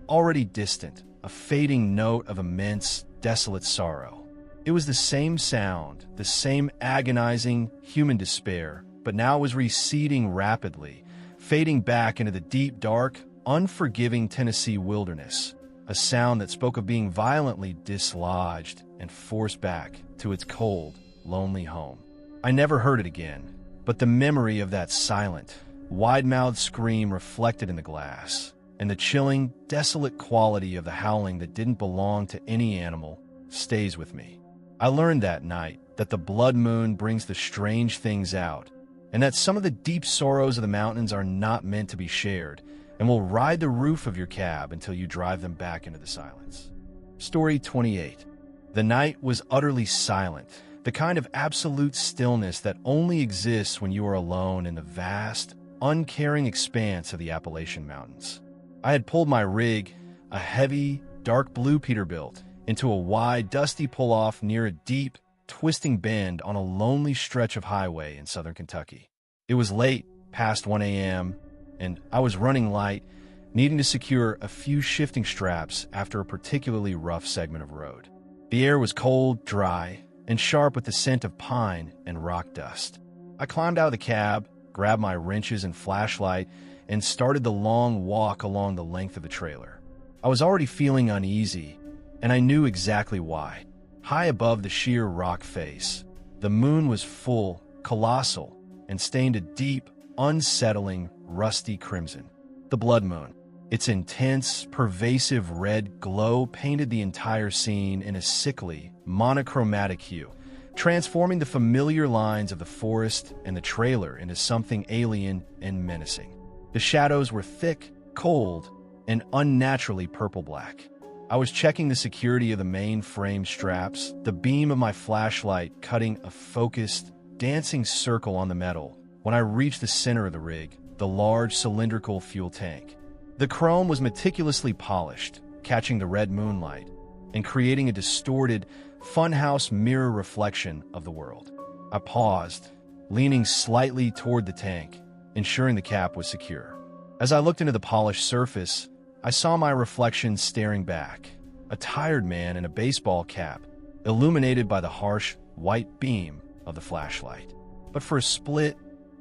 already distant, a fading note of immense, desolate sorrow. It was the same sound, the same agonizing, human despair, but now it was receding rapidly, fading back into the deep, dark, unforgiving Tennessee wilderness, a sound that spoke of being violently dislodged and forced back to its cold, lonely home. I never heard it again, but the memory of that silent, wide-mouthed scream reflected in the glass, and the chilling, desolate quality of the howling that didn't belong to any animal stays with me. I learned that night that the blood moon brings the strange things out, and that some of the deep sorrows of the mountains are not meant to be shared, and will ride the roof of your cab until you drive them back into the silence. Story 28. The night was utterly silent, the kind of absolute stillness that only exists when you are alone in the vast, uncaring expanse of the Appalachian Mountains. I had pulled my rig, a heavy, dark blue Peterbilt, into a wide, dusty pull-off near a deep, twisting bend on a lonely stretch of highway in southern Kentucky. It was late, past 1 a.m., and I was running light, needing to secure a few shifting straps after a particularly rough segment of road. The air was cold, dry, and sharp with the scent of pine and rock dust. I climbed out of the cab, grabbed my wrenches and flashlight, and started the long walk along the length of the trailer. I was already feeling uneasy, and I knew exactly why. High above the sheer rock face, the moon was full, colossal, and stained a deep, unsettling, rusty crimson. The blood moon. Its intense, pervasive red glow painted the entire scene in a sickly, monochromatic hue, transforming the familiar lines of the forest and the trailer into something alien and menacing. The shadows were thick, cold, and unnaturally purple-black. I was checking the security of the main frame straps, the beam of my flashlight cutting a focused, dancing circle on the metal, when I reached the center of the rig, the large cylindrical fuel tank. The chrome was meticulously polished, catching the red moonlight, and creating a distorted, funhouse mirror reflection of the world. I paused, leaning slightly toward the tank, ensuring the cap was secure. As I looked into the polished surface, I saw my reflection staring back, a tired man in a baseball cap, illuminated by the harsh, white beam of the flashlight. But for a split,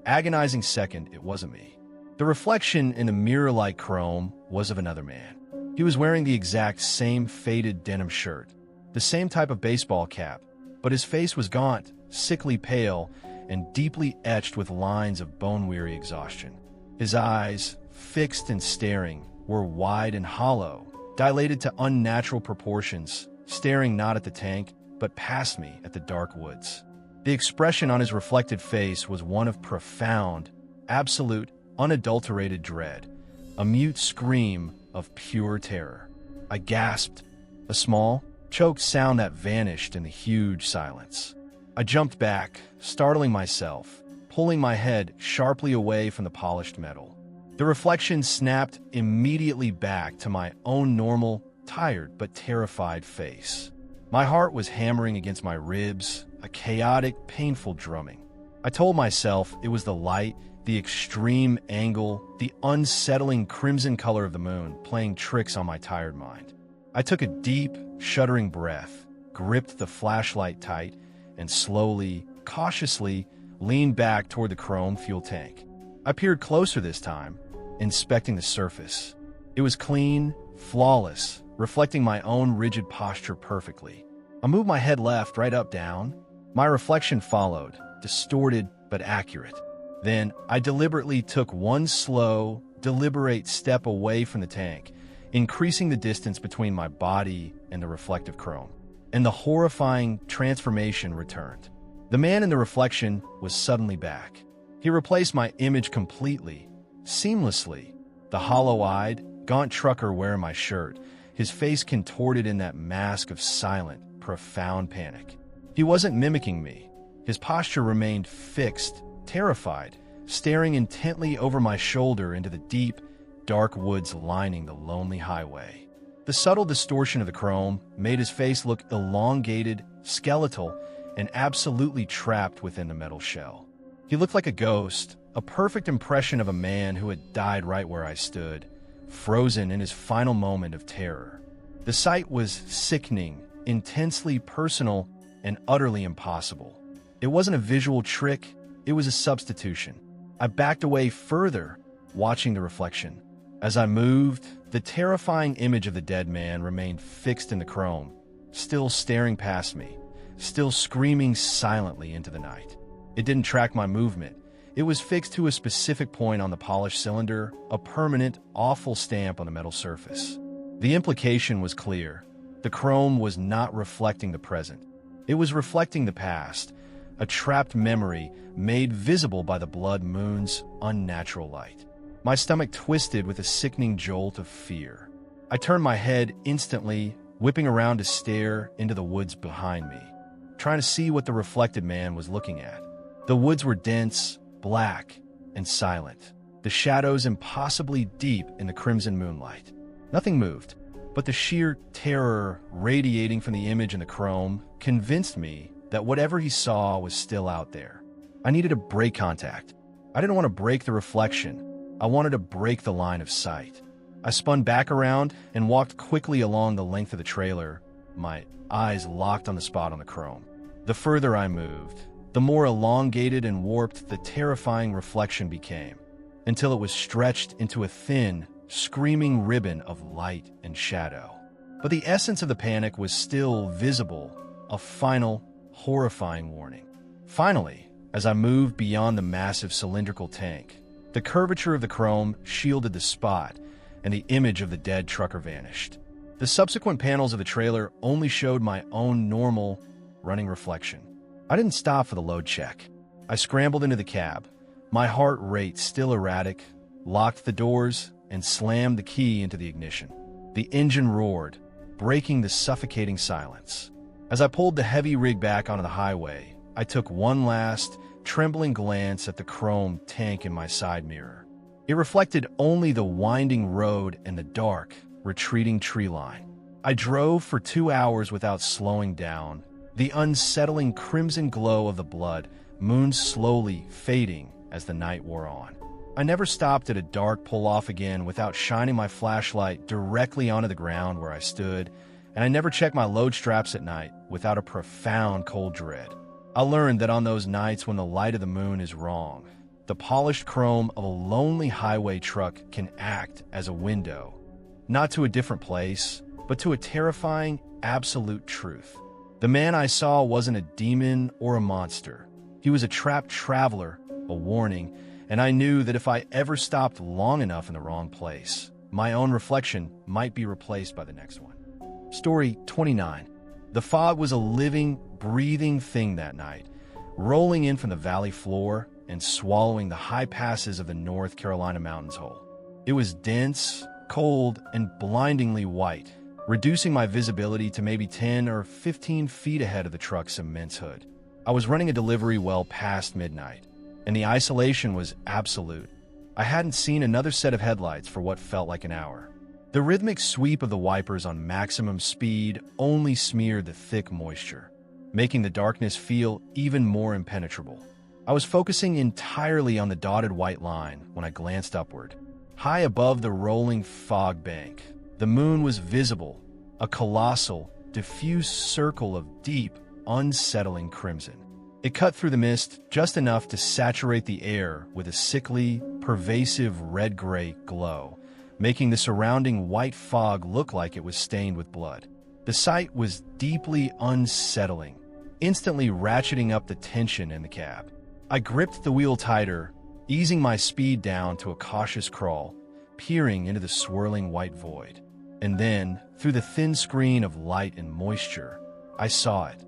agonizing second, it wasn't me. The reflection in the mirror-like chrome was of another man. He was wearing the exact same faded denim shirt, the same type of baseball cap, but his face was gaunt, sickly pale, and deeply etched with lines of bone-weary exhaustion. His eyes, fixed and staring, were wide and hollow, dilated to unnatural proportions, staring not at the tank, but past me at the dark woods. The expression on his reflected face was one of profound, absolute, unadulterated dread, a mute scream of pure terror. I gasped, a small, choked sound that vanished in the huge silence. I jumped back, startling myself, pulling my head sharply away from the polished metal. The reflection snapped immediately back to my own normal, tired but terrified face. My heart was hammering against my ribs, a chaotic, painful drumming. I told myself it was the light, the extreme angle, the unsettling crimson color of the moon playing tricks on my tired mind. I took a deep, shuddering breath, gripped the flashlight tight, and slowly, cautiously leaned back toward the chrome fuel tank. I peered closer this time, inspecting the surface. It was clean, flawless, reflecting my own rigid posture perfectly. I moved my head left, right, up, down. My reflection followed, distorted but accurate. Then I deliberately took one slow, deliberate step away from the tank, increasing the distance between my body and the reflective chrome. And the horrifying transformation returned. The man in the reflection was suddenly back. He replaced my image completely, seamlessly. The hollow-eyed, gaunt trucker wearing my shirt, his face contorted in that mask of silent, profound panic. He wasn't mimicking me. His posture remained fixed, terrified, staring intently over my shoulder into the deep, dark woods lining the lonely highway. The subtle distortion of the chrome made his face look elongated, skeletal, and absolutely trapped within the metal shell. He looked like a ghost, a perfect impression of a man who had died right where I stood, frozen in his final moment of terror. The sight was sickening, intensely personal, and utterly impossible. It wasn't a visual trick, it was a substitution. I backed away further, watching the reflection. As I moved, the terrifying image of the dead man remained fixed in the chrome, still staring past me, still screaming silently into the night. It didn't track my movement. It was fixed to a specific point on the polished cylinder, a permanent, awful stamp on the metal surface. The implication was clear. The chrome was not reflecting the present. It was reflecting the past, a trapped memory made visible by the blood moon's unnatural light. My stomach twisted with a sickening jolt of fear. I turned my head instantly, whipping around to stare into the woods behind me, trying to see what the reflected man was looking at. The woods were dense, black, and silent, the shadows impossibly deep in the crimson moonlight. Nothing moved, but the sheer terror radiating from the image in the chrome convinced me that whatever he saw was still out there. I needed to break contact. I didn't want to break the reflection. I wanted to break the line of sight. I spun back around and walked quickly along the length of the trailer, my eyes locked on the spot on the chrome. The further I moved, the more elongated and warped the terrifying reflection became, until it was stretched into a thin, screaming ribbon of light and shadow. But the essence of the panic was still visible, a final, horrifying warning. Finally, as I moved beyond the massive cylindrical tank, the curvature of the chrome shielded the spot, and the image of the dead trucker vanished. The subsequent panels of the trailer only showed my own normal, running reflection. I didn't stop for the load check. I scrambled into the cab, my heart rate still erratic, locked the doors, and slammed the key into the ignition. The engine roared, breaking the suffocating silence. As I pulled the heavy rig back onto the highway, I took one last, trembling glance at the chrome tank in my side mirror. It reflected only the winding road and the dark, retreating tree line. I drove for 2 hours without slowing down, the unsettling crimson glow of the blood moon slowly fading as the night wore on. I never stopped at a dark pull-off again without shining my flashlight directly onto the ground where I stood, and I never checked my load straps at night without a profound cold dread. I learned that on those nights when the light of the moon is wrong, the polished chrome of a lonely highway truck can act as a window, not to a different place, but to a terrifying, absolute truth. The man I saw wasn't a demon or a monster. He was a trapped traveler, a warning, and I knew that if I ever stopped long enough in the wrong place, my own reflection might be replaced by the next one. Story 29. The fog was a living, breathing thing that night, rolling in from the valley floor and swallowing the high passes of the North Carolina mountains whole. It was dense, cold, and blindingly white, reducing my visibility to maybe 10 or 15 feet ahead of the truck's immense hood. I was running a delivery well past midnight, and the isolation was absolute. I hadn't seen another set of headlights for what felt like an hour. The rhythmic sweep of the wipers on maximum speed only smeared the thick moisture, making the darkness feel even more impenetrable. I was focusing entirely on the dotted white line when I glanced upward. High above the rolling fog bank, the moon was visible, a colossal, diffuse circle of deep, unsettling crimson. It cut through the mist just enough to saturate the air with a sickly, pervasive red-gray glow, making the surrounding white fog look like it was stained with blood. The sight was deeply unsettling, instantly ratcheting up the tension in the cab. I gripped the wheel tighter, easing my speed down to a cautious crawl, peering into the swirling white void. And then, through the thin screen of light and moisture, I saw it.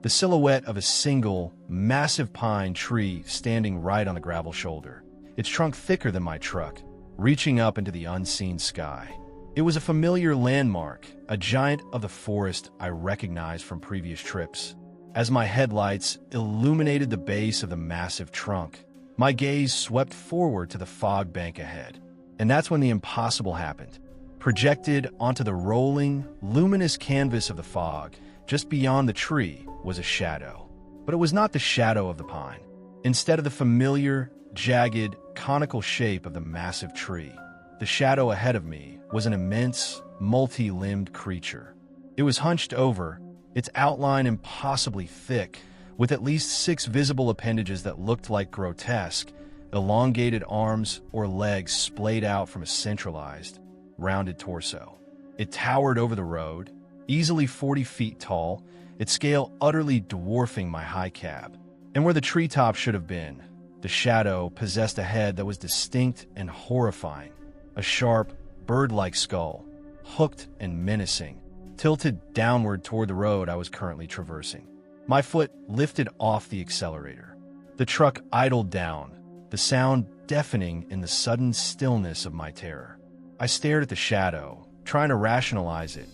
The silhouette of a single, massive pine tree standing right on the gravel shoulder, its trunk thicker than my truck, reaching up into the unseen sky. It was a familiar landmark, a giant of the forest I recognized from previous trips. As my headlights illuminated the base of the massive trunk, my gaze swept forward to the fog bank ahead. And that's when the impossible happened. Projected onto the rolling, luminous canvas of the fog, just beyond the tree, was a shadow. But it was not the shadow of the pine. Instead of the familiar, jagged, conical shape of the massive tree, the shadow ahead of me was an immense, multi-limbed creature. It was hunched over, its outline impossibly thick, with at least 6 visible appendages that looked like grotesque, elongated arms or legs splayed out from a centralized, rounded torso. It towered over the road, easily 40 feet tall, its scale utterly dwarfing my high cab. And where the treetop should have been, the shadow possessed a head that was distinct and horrifying, a sharp, bird-like skull, hooked and menacing, tilted downward toward the road I was currently traversing. My foot lifted off the accelerator. The truck idled down, the sound deafening in the sudden stillness of my terror. I stared at the shadow, trying to rationalize it,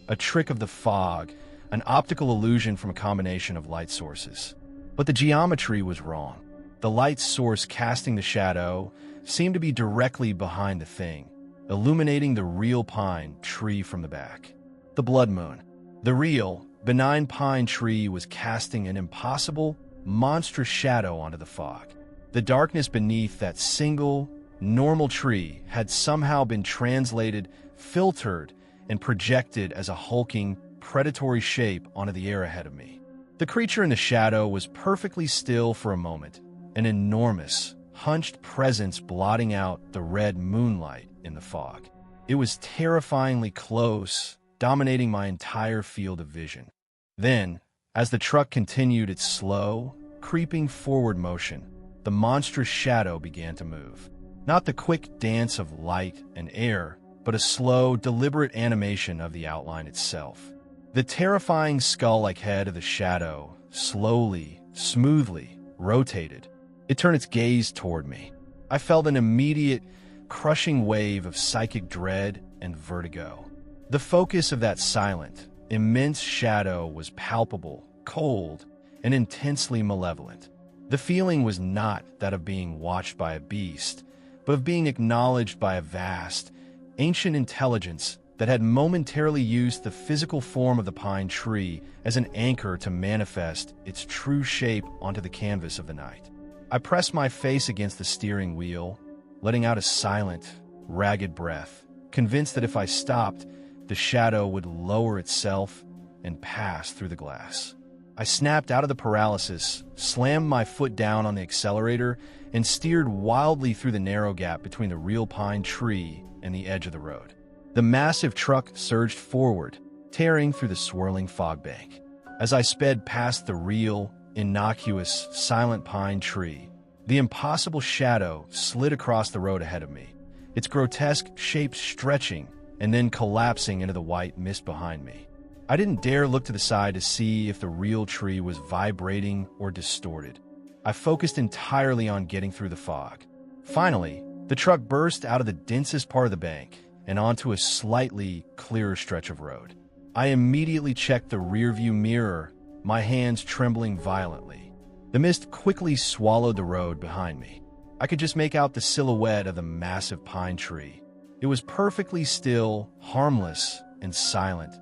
a trick of the fog, an optical illusion from a combination of light sources. But the geometry was wrong. The light source casting the shadow seemed to be directly behind the thing, illuminating the real pine tree from the back. The blood moon. The real, benign pine tree was casting an impossible, monstrous shadow onto the fog. The darkness beneath that single, normal tree had somehow been translated, filtered, and projected as a hulking, predatory shape onto the air ahead of me. The creature in the shadow was perfectly still for a moment, an enormous, hunched presence blotting out the red moonlight in the fog. It was terrifyingly close, dominating my entire field of vision. Then, as the truck continued its slow, creeping forward motion, the monstrous shadow began to move. Not the quick dance of light and air, but a slow, deliberate animation of the outline itself. The terrifying skull-like head of the shadow slowly, smoothly rotated. It turned its gaze toward me. I felt an immediate, crushing wave of psychic dread and vertigo. The focus of that silent, immense shadow was palpable, cold, and intensely malevolent. The feeling was not that of being watched by a beast, but of being acknowledged by a vast, ancient intelligence that had momentarily used the physical form of the pine tree as an anchor to manifest its true shape onto the canvas of the night. I pressed my face against the steering wheel, letting out a silent, ragged breath, convinced that if I stopped, the shadow would lower itself and pass through the glass. I snapped out of the paralysis, slammed my foot down on the accelerator, and steered wildly through the narrow gap between the real pine tree and the edge of the road. The massive truck surged forward, tearing through the swirling fog bank. As I sped past the real, innocuous, silent pine tree, the impossible shadow slid across the road ahead of me, its grotesque shape stretching and then collapsing into the white mist behind me. I didn't dare look to the side to see if the real tree was vibrating or distorted. I focused entirely on getting through the fog. Finally, the truck burst out of the densest part of the bank and onto a slightly clearer stretch of road. I immediately checked the rearview mirror, my hands trembling violently. The mist quickly swallowed the road behind me. I could just make out the silhouette of the massive pine tree. It was perfectly still, harmless, and silent,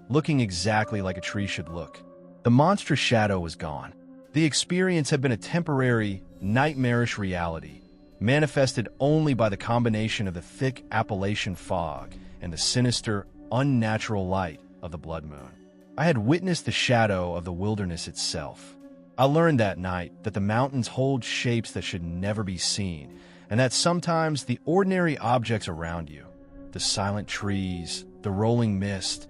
looking exactly like a tree should look. The monstrous shadow was gone. The experience had been a temporary, nightmarish reality, manifested only by the combination of the thick Appalachian fog and the sinister, unnatural light of the blood moon. I had witnessed the shadow of the wilderness itself. I learned that night that the mountains hold shapes that should never be seen, and that sometimes the ordinary objects around you, the silent trees, the rolling mist,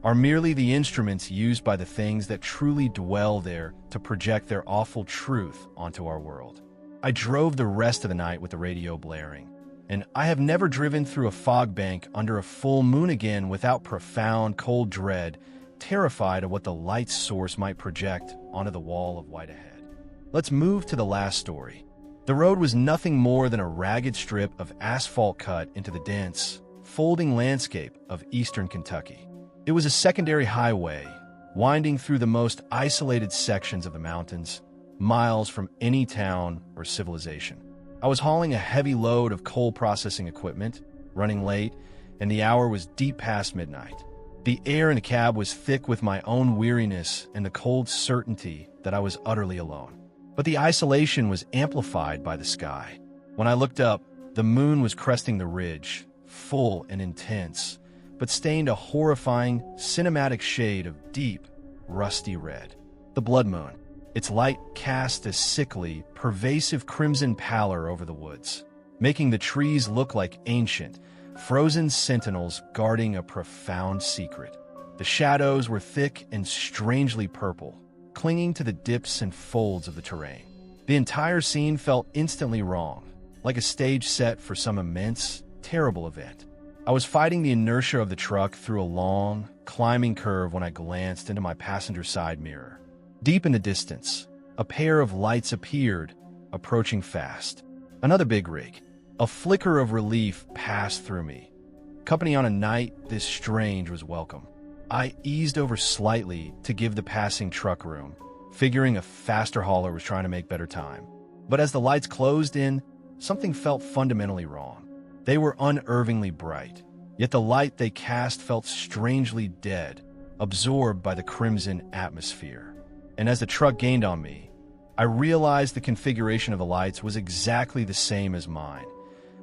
are merely the instruments used by the things that truly dwell there to project their awful truth onto our world. I drove the rest of the night with the radio blaring, and I have never driven through a fog bank under a full moon again without profound, cold dread, terrified of what the light source might project onto the wall of white ahead. Let's move to the last story. The road was nothing more than a ragged strip of asphalt cut into the dense, folding landscape of eastern Kentucky. It was a secondary highway, winding through the most isolated sections of the mountains, miles from any town or civilization. I was hauling a heavy load of coal processing equipment, running late, and the hour was deep past midnight. The air in the cab was thick with my own weariness and the cold certainty that I was utterly alone. But the isolation was amplified by the sky. When I looked up, the moon was cresting the ridge, full and intense, but stained a horrifying, cinematic shade of deep, rusty red. The blood moon. Its light cast a sickly, pervasive crimson pallor over the woods, making the trees look like ancient, frozen sentinels guarding a profound secret. The shadows were thick and strangely purple, clinging to the dips and folds of the terrain. The entire scene felt instantly wrong, like a stage set for some immense, terrible event. I was fighting the inertia of the truck through a long, climbing curve when I glanced into my passenger side mirror. Deep in the distance, a pair of lights appeared, approaching fast. Another big rig. A flicker of relief passed through me. Company on a night this strange was welcome. I eased over slightly to give the passing truck room, figuring a faster hauler was trying to make better time. But as the lights closed in, something felt fundamentally wrong. They were unervingly bright, yet the light they cast felt strangely dead, absorbed by the crimson atmosphere. And as the truck gained on me, I realized the configuration of the lights was exactly the same as mine.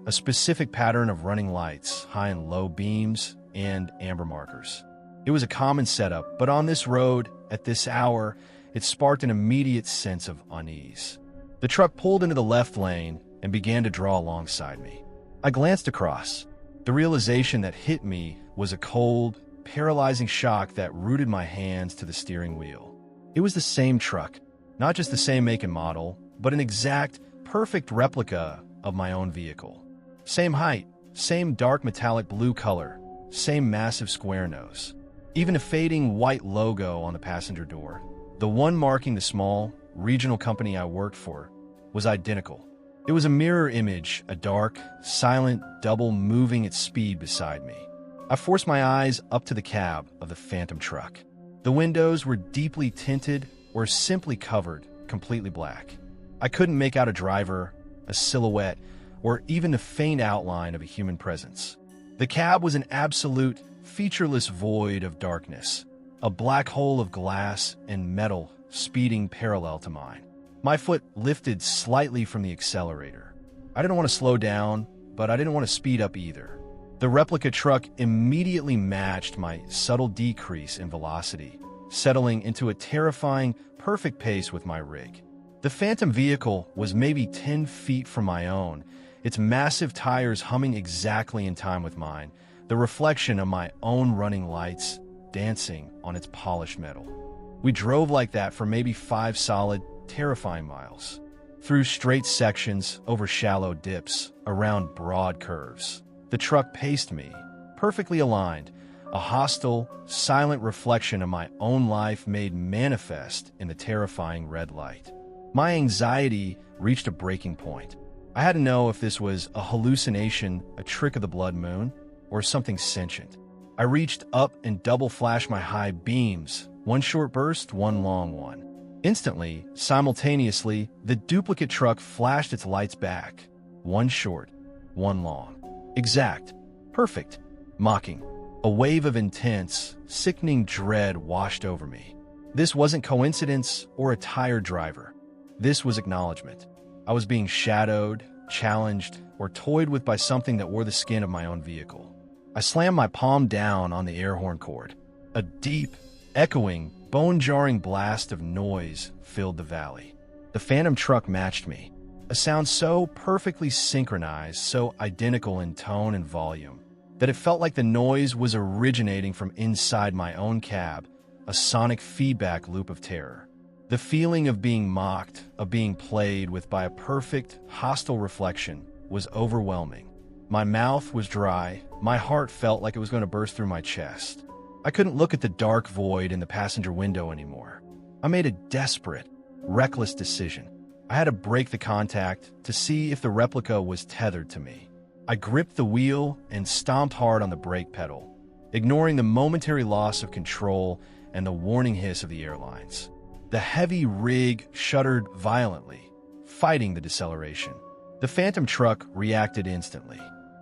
A specific pattern of running lights, high and low beams, and amber markers. It was a common setup, but on this road, at this hour, it sparked an immediate sense of unease. The truck pulled into the left lane and began to draw alongside me. I glanced across. The realization that hit me was a cold, paralyzing shock that rooted my hands to the steering wheel. It was the same truck, not just the same make and model, but an exact, perfect replica of my own vehicle. Same height, same dark metallic blue color, same massive square nose. Even a fading white logo on the passenger door, the one marking the small, regional company I worked for, was identical. It was a mirror image, a dark, silent double moving at speed beside me. I forced my eyes up to the cab of the phantom truck. The windows were deeply tinted or simply covered, completely black. I couldn't make out a driver, a silhouette, or even a faint outline of a human presence. The cab was an absolute, featureless void of darkness, a black hole of glass and metal speeding parallel to mine. My foot lifted slightly from the accelerator. I didn't want to slow down, but I didn't want to speed up either. The replica truck immediately matched my subtle decrease in velocity, settling into a terrifying, perfect pace with my rig. The phantom vehicle was maybe 10 feet from my own, its massive tires humming exactly in time with mine, the reflection of my own running lights dancing on its polished metal. We drove like that for maybe 5 solid, terrifying miles, through straight sections, over shallow dips, around broad curves. The truck paced me, perfectly aligned, a hostile, silent reflection of my own life made manifest in the terrifying red light. My anxiety reached a breaking point. I had to know if this was a hallucination, a trick of the blood moon, or something sentient. I reached up and double-flashed my high beams, one short burst, one long one. Instantly, simultaneously, the duplicate truck flashed its lights back, one short, one long. Exact, perfect, mocking. A wave of intense, sickening dread washed over me. This wasn't coincidence or a tired driver. This was acknowledgement. I was being shadowed, challenged, or toyed with by something that wore the skin of my own vehicle. I slammed my palm down on the air horn cord. A deep, echoing, bone-jarring blast of noise filled the valley. The phantom truck matched me. A sound so perfectly synchronized, so identical in tone and volume, that it felt like the noise was originating from inside my own cab, a sonic feedback loop of terror. The feeling of being mocked, of being played with by a perfect, hostile reflection, was overwhelming. My mouth was dry, my heart felt like it was going to burst through my chest. I couldn't look at the dark void in the passenger window anymore. I made a desperate, reckless decision. I had to break the contact to see if the replica was tethered to me. I gripped the wheel and stomped hard on the brake pedal, ignoring the momentary loss of control and the warning hiss of the airlines. The heavy rig shuddered violently, fighting the deceleration. The phantom truck reacted instantly.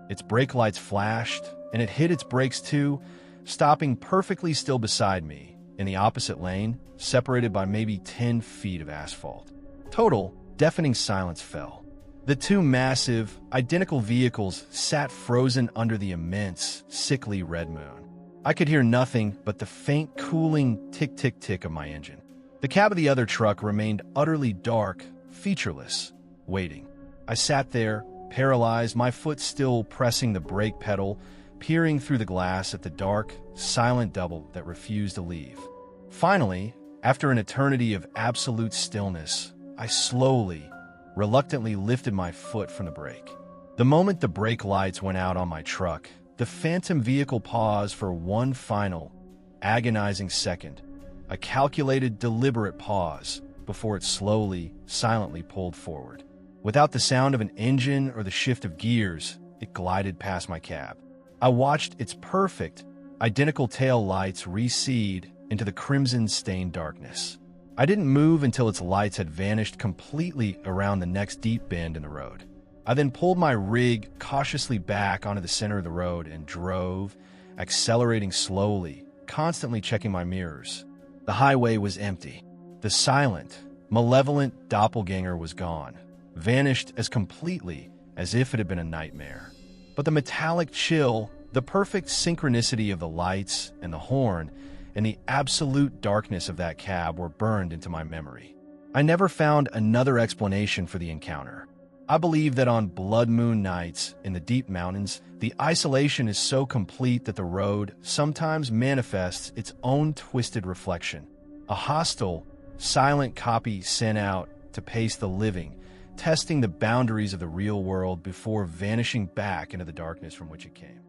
Its brake lights flashed, and it hit its brakes too, stopping perfectly still beside me, in the opposite lane, separated by maybe 10 feet of asphalt. Total, deafening silence fell. The two massive, identical vehicles sat frozen under the immense, sickly red moon. I could hear nothing but the faint, cooling tick-tick-tick of my engine. The cab of the other truck remained utterly dark, featureless, waiting. I sat there, paralyzed, my foot still pressing the brake pedal, peering through the glass at the dark, silent double that refused to leave. Finally, after an eternity of absolute stillness, I slowly, reluctantly lifted my foot from the brake. The moment the brake lights went out on my truck, the phantom vehicle paused for one final, agonizing second, a calculated, deliberate pause before it slowly, silently pulled forward. Without the sound of an engine or the shift of gears, it glided past my cab. I watched its perfect, identical tail lights recede into the crimson-stained darkness. I didn't move until its lights had vanished completely around the next deep bend in the road. I then pulled my rig cautiously back onto the center of the road and drove, accelerating slowly, constantly checking my mirrors. The highway was empty. The silent, malevolent doppelganger was gone, vanished as completely as if it had been a nightmare. But the metallic chill, the perfect synchronicity of the lights and the horn, and the absolute darkness of that cab were burned into my memory. I never found another explanation for the encounter. I believe that on blood moon nights in the deep mountains, the isolation is so complete that the road sometimes manifests its own twisted reflection, a hostile, silent copy sent out to pace the living, testing the boundaries of the real world before vanishing back into the darkness from which it came.